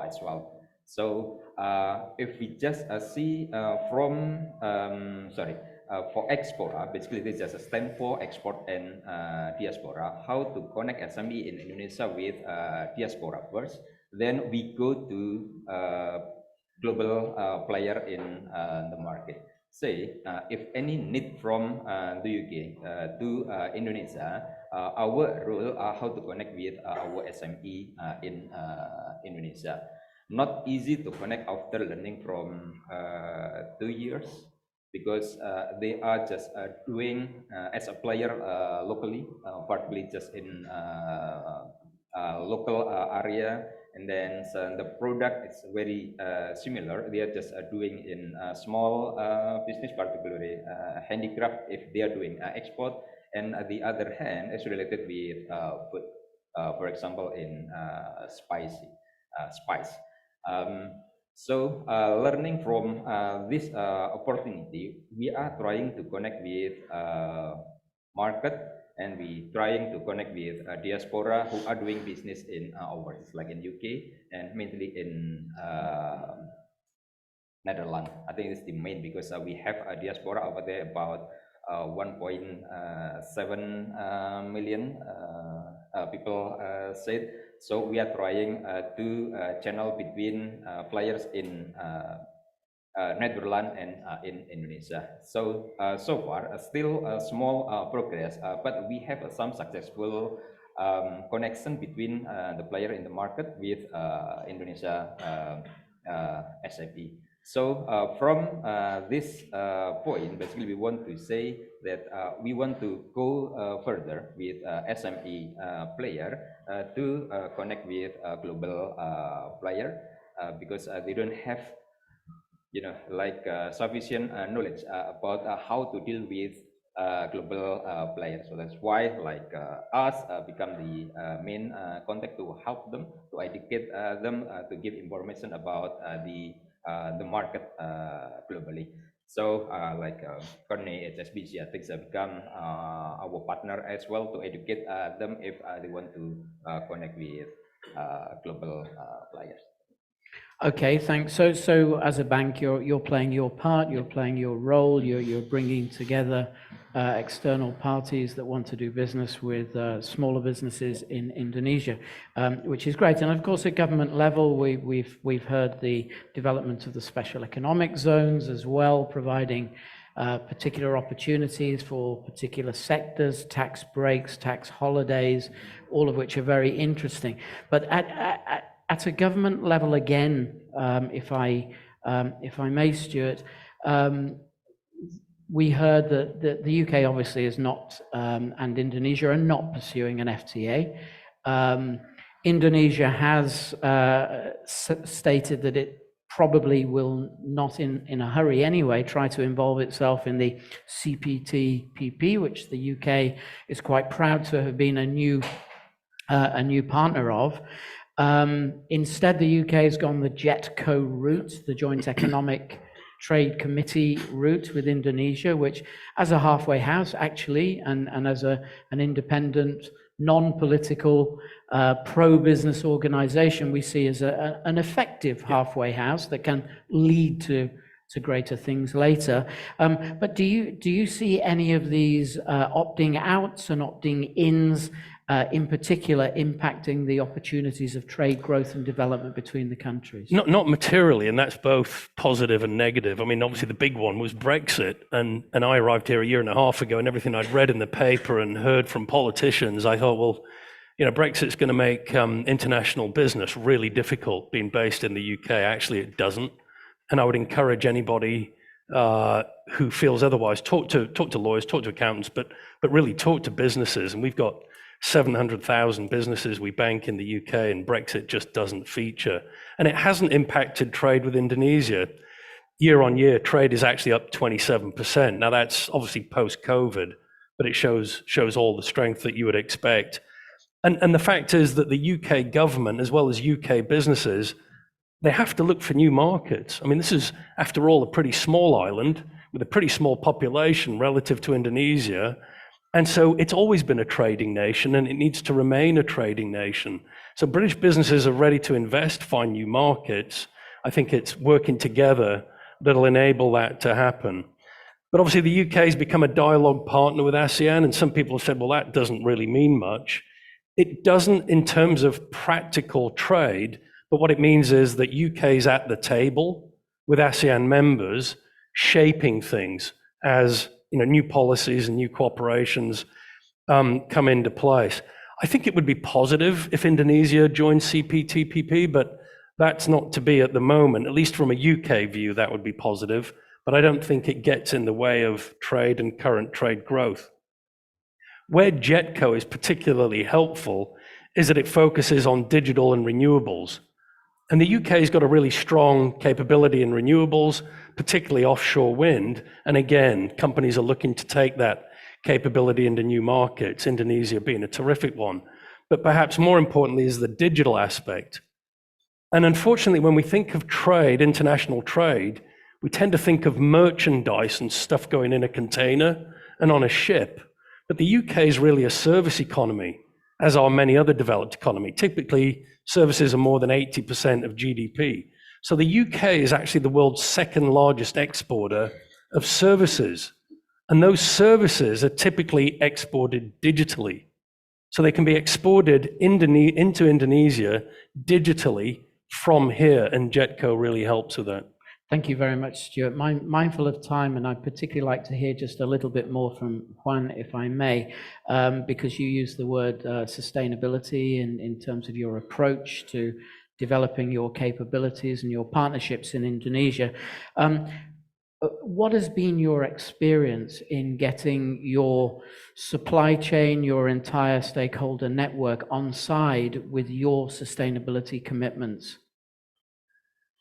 as well. So if we just see from for Expora, basically this just stand for export and diaspora, how to connect SME in Indonesia with diaspora first, then we go to global player in the market. Say, if any need from the UK to Indonesia, our role are how to connect with our SME in Indonesia. Not easy to connect after learning from 2 years, because they are just doing as a player locally, partly just in local area. And then the product is very similar. They are just doing in small business, particularly handicraft, if they are doing export. And on the other hand, it's related with food, for example, in spice. So learning from this opportunity, we are trying to connect with market, and we trying to connect with diaspora who are doing business in overseas, like in UK and mainly in Netherlands. I think it's the main, because we have a diaspora over there about 1.7 million people said. So we are trying to channel between players in Netherlands and in Indonesia. So so far still a small progress, but we have some successful connection between the player in the market with Indonesia SME. So from this point, basically we want to say that we want to go further with SME player to connect with global player, because they don't have like sufficient knowledge about how to deal with global players. So that's why like us become the main contact to help them, to educate them, to give information about the market globally. So like Connie at SBC, I think have become our partner as well to educate them if they want to connect with global players. Okay, thanks. So as a bank, you're playing your part, you're playing your role, you're bringing together external parties that want to do business with smaller businesses in Indonesia, which is great. And of course, at government level, we've heard the development of the special economic zones as well, providing particular opportunities for particular sectors, tax breaks, tax holidays, all of which are very interesting. But at a government level, again, if I may, Stuart, we heard that the UK obviously is not, and Indonesia are not pursuing an FTA. Indonesia has stated that it probably will not, in a hurry anyway, try to involve itself in the CPTPP, which the UK is quite proud to have been a new partner of. Instead, the UK has gone the JETCO route, the Joint Economic Trade Committee route with Indonesia, which as a halfway house, actually, and as an independent, non-political, pro-business organization, we see as an effective halfway house that can lead to greater things later. But do you see any of these opting outs and opting ins in particular impacting the opportunities of trade growth and development between the countries? Not materially, and that's both positive and negative. I mean, obviously the big one was Brexit, and I arrived here a year and a half ago, and everything I'd read in the paper and heard from politicians, I thought, well, you know, Brexit's going to make international business really difficult being based in the UK. Actually, it doesn't. And I would encourage anybody who feels otherwise, talk to lawyers, talk to accountants, but really talk to businesses. And we've got 700,000 businesses we bank in the UK, and Brexit just doesn't feature. And it hasn't impacted trade with Indonesia. Year on year, trade is actually up 27%. Now that's obviously post-COVID, but it shows all the strength that you would expect. And the fact is that the UK government, as well as UK businesses, they have to look for new markets. I mean, this is, after all, a pretty small island with a pretty small population relative to Indonesia. And so it's always been a trading nation, and it needs to remain a trading nation. So British businesses are ready to invest, find new markets. I think it's working together that'll enable that to happen. But obviously the UK has become a dialogue partner with ASEAN, and some people have said, well, that doesn't really mean much. It doesn't in terms of practical trade, but what it means is that UK is at the table with ASEAN members, shaping things as new policies and new cooperations come into place. I think it would be positive if Indonesia joined CPTPP, but that's not to be at the moment. At least from a UK view, that would be positive, but I don't think it gets in the way of trade and current trade growth. Where JETCO is particularly helpful is that it focuses on digital and renewables. And the UK's got a really strong capability in renewables, particularly offshore wind. And again, companies are looking to take that capability into new markets, Indonesia being a terrific one. But perhaps more importantly is the digital aspect. And unfortunately, when we think of trade, international trade, we tend to think of merchandise and stuff going in a container and on a ship. But the UK is really a service economy, as are many other developed economies. Typically, services are more than 80% of GDP. So the UK is actually the world's second largest exporter of services. And those services are typically exported digitally. So they can be exported into Indonesia digitally from here, and JETCO really helps with that. Thank you very much, Stuart. Mindful of time, and I'd particularly like to hear just a little bit more from Juan, if I may, because you used the word sustainability in terms of your approach to developing your capabilities and your partnerships in Indonesia. What has been your experience in getting your supply chain, your entire stakeholder network on side with your sustainability commitments?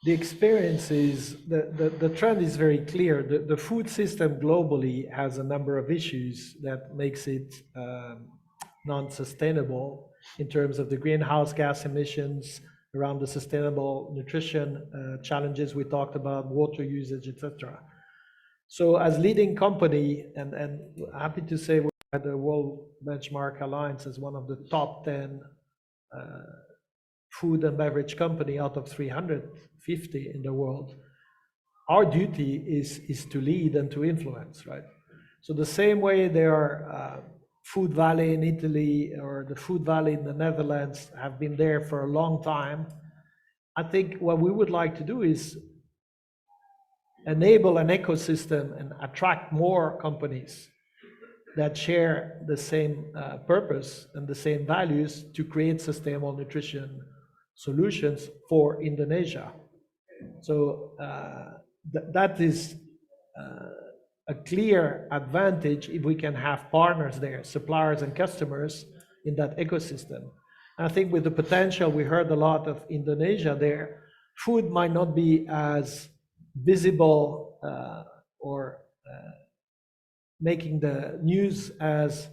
The experience is, the trend is very clear. The food system globally has a number of issues that makes it non-sustainable in terms of the greenhouse gas emissions, around the sustainable nutrition challenges we talked about, water usage, etc. So as leading company, and happy to say we're at the World Benchmark Alliance as one of the top 10 food and beverage company out of 350 in the world, our duty is to lead and to influence, right? So the same way there are Food Valley in Italy or the Food Valley in the Netherlands have been there for a long time, I think what we would like to do is enable an ecosystem and attract more companies that share the same purpose and the same values to create sustainable nutrition solutions for Indonesia. So that is a clear advantage if we can have partners there, suppliers and customers in that ecosystem. And I think with the potential, we heard a lot of Indonesia there, food might not be as visible or making the news as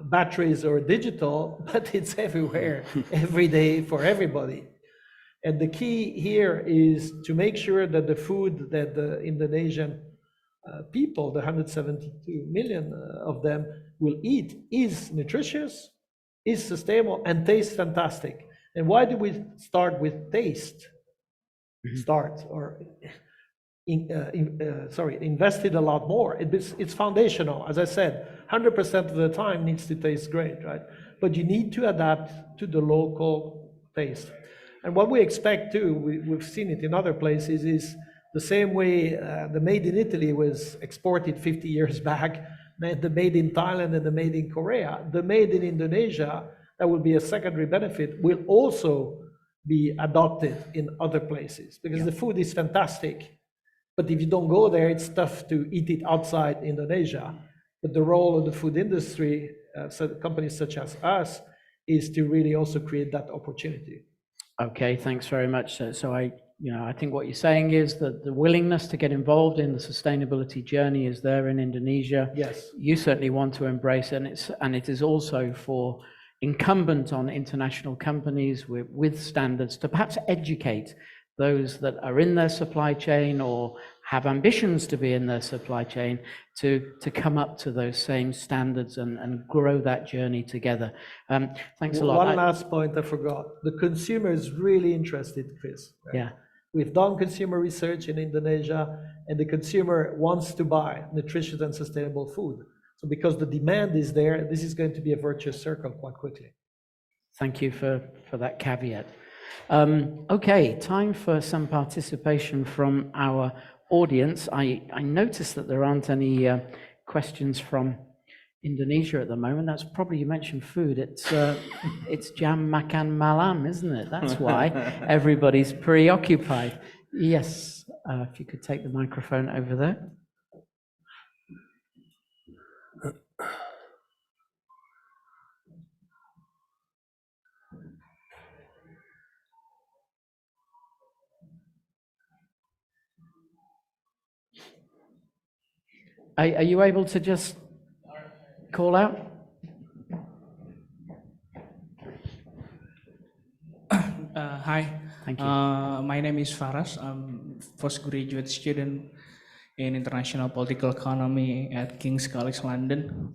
batteries or digital, but it's everywhere, every day for everybody. And the key here is to make sure that the food that the Indonesian people, the 172 million of them, will eat is nutritious, is sustainable, and tastes fantastic. And why do we start with taste? Invested a lot more. It's foundational. As I said, 100% of the time needs to taste great, right? But you need to adapt to the local taste. And what we expect too, we've seen it in other places, is the same way the made in Italy was exported 50 years back, the made in Thailand and the made in Korea, the made in Indonesia, that will be a secondary benefit, will also be adopted in other places because the food is fantastic. But if you don't go there, it's tough to eat it outside Indonesia. But the role of the food industry, so companies such as us, is to really also create that opportunity. Okay, thanks very much. So I think what you're saying is that the willingness to get involved in the sustainability journey is there in Indonesia. Yes. You certainly want to embrace it, and it is also for incumbent on international companies with standards to perhaps educate those that are in their supply chain or have ambitions to be in their supply chain to come up to those same standards and grow that journey together. Thanks a lot. One last point I forgot. The consumer is really interested, Chris. Right? Yeah. We've done consumer research in Indonesia, and the consumer wants to buy nutritious and sustainable food. So because the demand is there, this is going to be a virtuous circle quite quickly. Thank you for that caveat. Okay, time for some participation from our audience. I noticed that there aren't any questions from Indonesia at the moment. That's probably, you mentioned food, it's jam makan malam, isn't it? That's why everybody's preoccupied. Yes, if you could take the microphone over there. Are you able to just call out? Hi. Thank you. My name is Faras. I'm postgraduate student in international political economy at King's College London.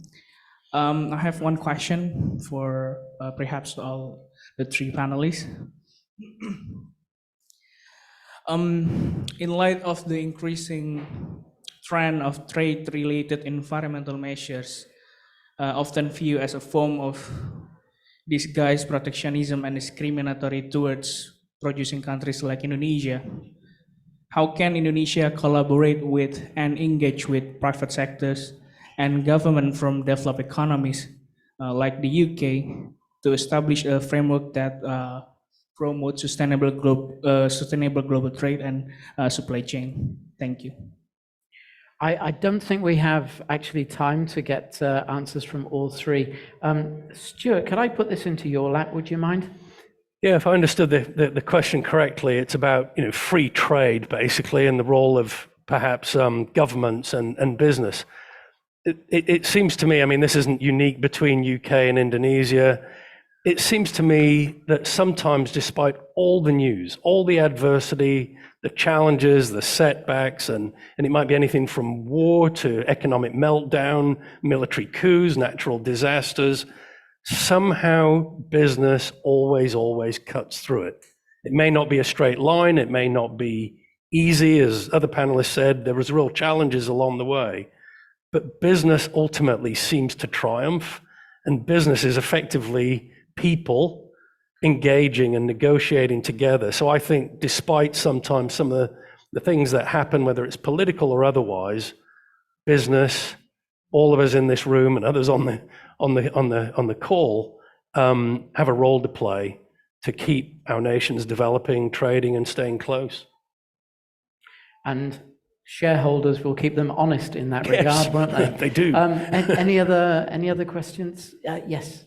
I have one question for perhaps all the three panelists. In light of the increasing trend of trade-related environmental measures, often viewed as a form of disguised protectionism and discriminatory towards producing countries like Indonesia, how can Indonesia collaborate with and engage with private sectors and government from developed economies like the UK to establish a framework that promotes sustainable global trade and supply chain? Thank you. I don't think we have actually time to get answers from all three. Stuart, could I put this into your lap? Would you mind? Yeah, if I understood the question correctly, it's about free trade basically, and the role of perhaps governments and business. It seems to me, I mean, this isn't unique between UK and Indonesia. it seems to me that sometimes, despite all the news, all the adversity, the challenges, the setbacks, and it might be anything from war to economic meltdown, military coups, natural disasters, somehow business always cuts through it. It may not be a straight line, it may not be easy, as other panelists said, there was real challenges along the way, but business ultimately seems to triumph, and business is effectively people engaging and negotiating together. So I think despite sometimes some of the things that happen, whether it's political or otherwise, business, all of us in this room and others on the call have a role to play to keep our nations developing, trading, and staying close. And shareholders will keep them honest in that regard, Yes, won't they? they do. Any other questions? Yes.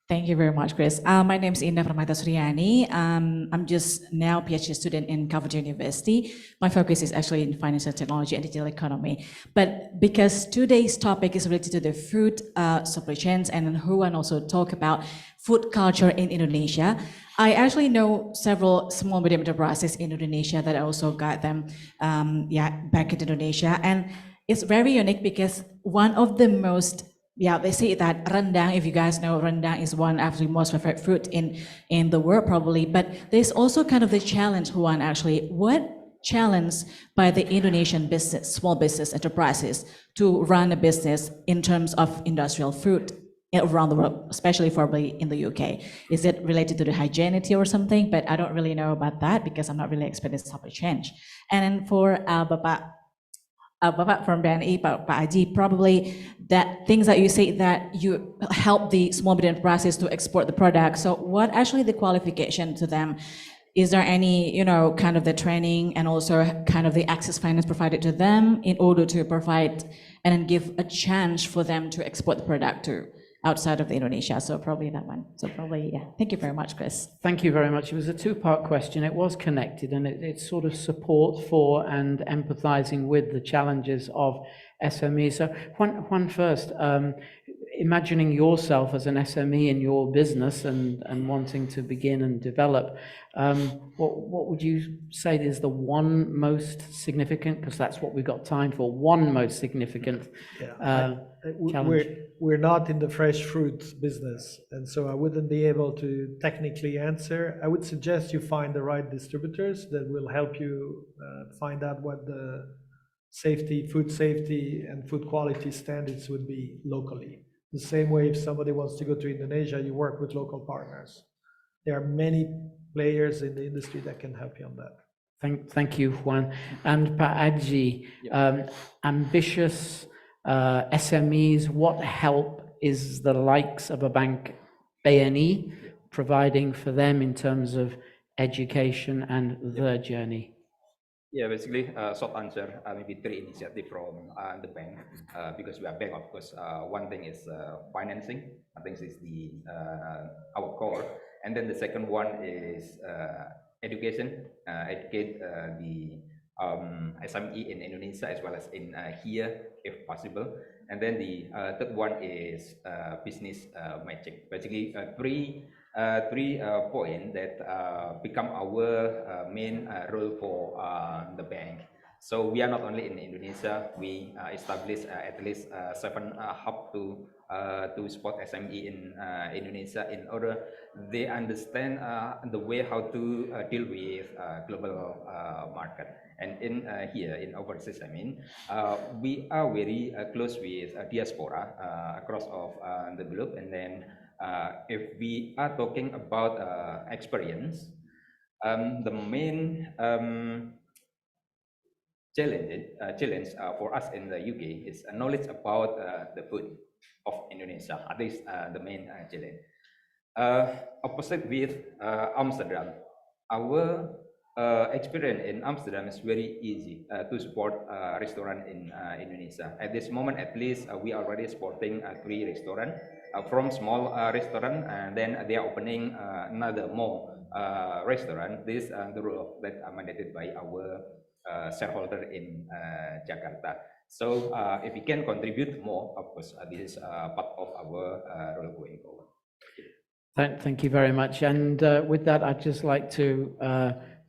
Thank you very much, Chris. My name is Indah Permata Suryani. I'm just now PhD student in Coventry University. My focus is actually in financial technology and digital economy. But because today's topic is related to the food supply chains, and Huan also talk about food culture in Indonesia, I actually know several small medium enterprises in Indonesia that I also guide them back in Indonesia. And it's very unique because one of the most they say that rendang, if you guys know, rendang is one of the most favorite food in the world probably, but there's also kind of the challenge, Juan, actually. What challenge by the Indonesian business, small business enterprises to run a business in terms of industrial food around the world, especially probably in the UK? Is it related to the hygienity or something? But I don't really know about that because I'm not really expert in supply chain. And then for Bapak from BNI, Pak Haji, probably that things that you say that you help the small medium enterprises to export the product. So what actually the qualification to them? Is there any, kind of the training and also kind of the access finance provided to them in order to provide and then give a chance for them to export the product to outside of Indonesia? So probably that one. So probably, yeah. Thank you very much, Chris. Thank you very much. It was a two-part question. It was connected, and it's sort of support for and empathizing with the challenges of SMEs. So Juan first, imagining yourself as an SME in your business and wanting to begin and develop, what would you say is the one most significant, because that's what we've got time for, one most significant challenge? We're not in the fresh fruit business, and so I wouldn't be able to technically answer. I would suggest you find the right distributors that will help you find out what the food safety and food quality standards would be locally. The same way if somebody wants to go to Indonesia, you work with local partners. There are many players in the industry that can help you on that. Thank you, Juan. And Pak Haji, ambitious SMEs, what help is the likes of a bank BNI providing for them in terms of education and their journey? Yeah, basically, short answer, maybe three initiatives from the bank, because we are bank, of course. One thing is financing. I think this is our core. And then the second one is education, educate the SME in Indonesia as well as in here, if possible. And then the third one is business matching. Basically, three points that become our main role for the bank. So we are not only in Indonesia, we established at least 7 hubs to support SME in Indonesia in order they understand the way how to deal with global market. And in here in overseas, we are very close with diaspora across of the globe. And then if we are talking about experience, the main challenge for us in the UK is knowledge about the food of Indonesia. That is the main challenge. Opposite with Amsterdam, our experience in Amsterdam is very easy to support restaurant in Indonesia. At this moment, at least, we are already supporting 3 restaurants from small restaurant, and then they are opening another more restaurant. This the rule that are mandated by our shareholder in Jakarta. So if we can contribute more, of course, this is part of our role going forward. Thank you very much. And with that, I'd just like to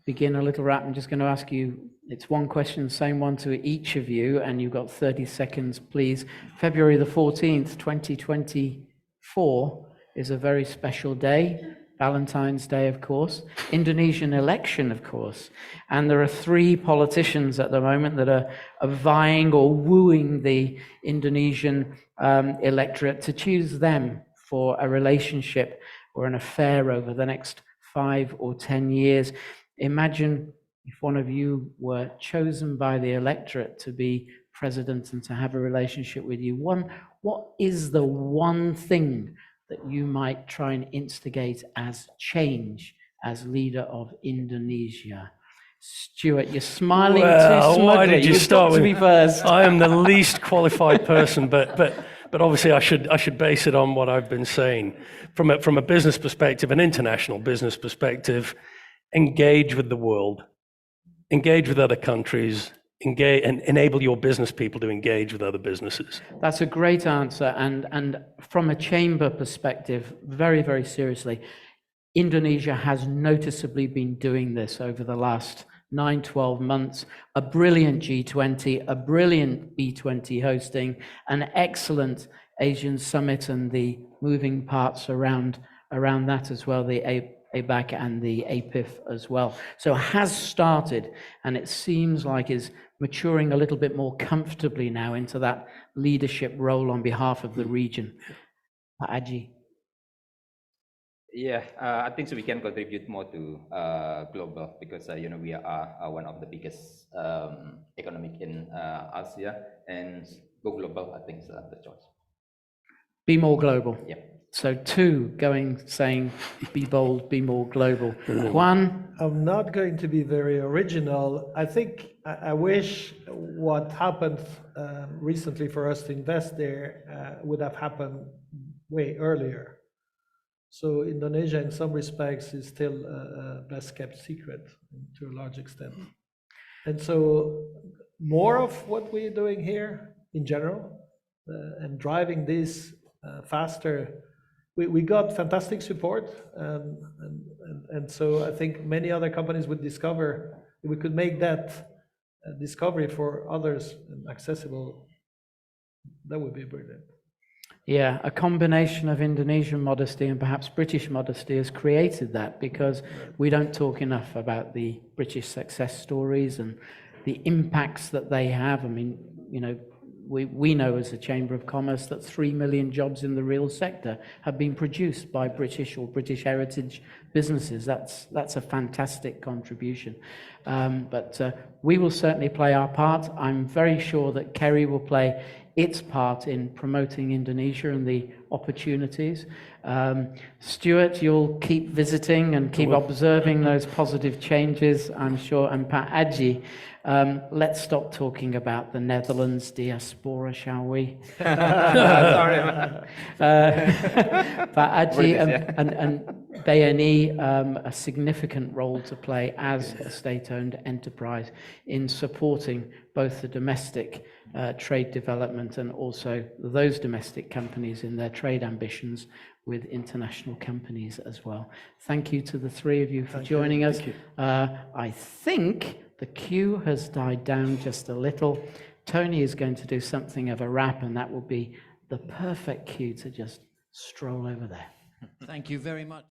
begin a little wrap. I'm just going to ask you, it's one question, same one to each of you, and you've got 30 seconds, please. February the 14th, 2024 is a very special day. Valentine's Day, of course, Indonesian election, of course, and there are 3 politicians at the moment that are vying or wooing the Indonesian electorate to choose them for a relationship or an affair over the next 5 or 10 years. Imagine if one of you were chosen by the electorate to be president and to have a relationship with you. What is the one thing that you might try and instigate as change as leader of Indonesia? Stuart, you're smiling too smugly. Why did you start with me first? I am the least qualified person, but obviously I should base it on what I've been saying. From a business perspective, an international business perspective, engage with the world, engage with other countries, engage and enable your business people to engage with other businesses. That's a great answer. And from a chamber perspective, very, very seriously, Indonesia has noticeably been doing this over the last 9-12 months. A brilliant G20, a brilliant B20 hosting, an excellent Asian summit and the moving parts around that as well, the ABAC and the APIF as well. So it has started, and it seems like it's maturing a little bit more comfortably now into that leadership role on behalf of the region. Pak Aji. Yeah, I think so we can contribute more to global because we are one of the biggest economic in Asia, and go global, I think, is the choice. Be more global. Yeah. So 2 saying be bold, be more global. Juan? I'm not going to be very original. I think I wish what happened recently for us to invest there would have happened way earlier. So Indonesia, in some respects, is still a best kept secret to a large extent. And so more of what we're doing here in general and driving this faster. We got fantastic support, and so I think many other companies would discover, if we could make that discovery for others accessible, that would be brilliant. Yeah, a combination of Indonesian modesty and perhaps British modesty has created that, because we don't talk enough about the British success stories and the impacts that they have. I mean, we know as a Chamber of Commerce that 3 million jobs in the real sector have been produced by British or British heritage businesses. That's a fantastic contribution. But we will certainly play our part. I'm very sure that Kerry will play its part in promoting Indonesia and the opportunities. Stuart, you'll keep visiting and keep observing those positive changes, I'm sure. And Pak Aji, let's stop talking about the Netherlands diaspora, shall we? Sorry. Pak Aji and BNI, a significant role to play as a state-owned enterprise in supporting both the domestic trade development and also those domestic companies in their trade ambitions with international companies as well. Thank you to the 3 of you for joining us. I think the queue has died down just a little. Tony is going to do something of a wrap, and that will be the perfect cue to just stroll over there. Thank you very much.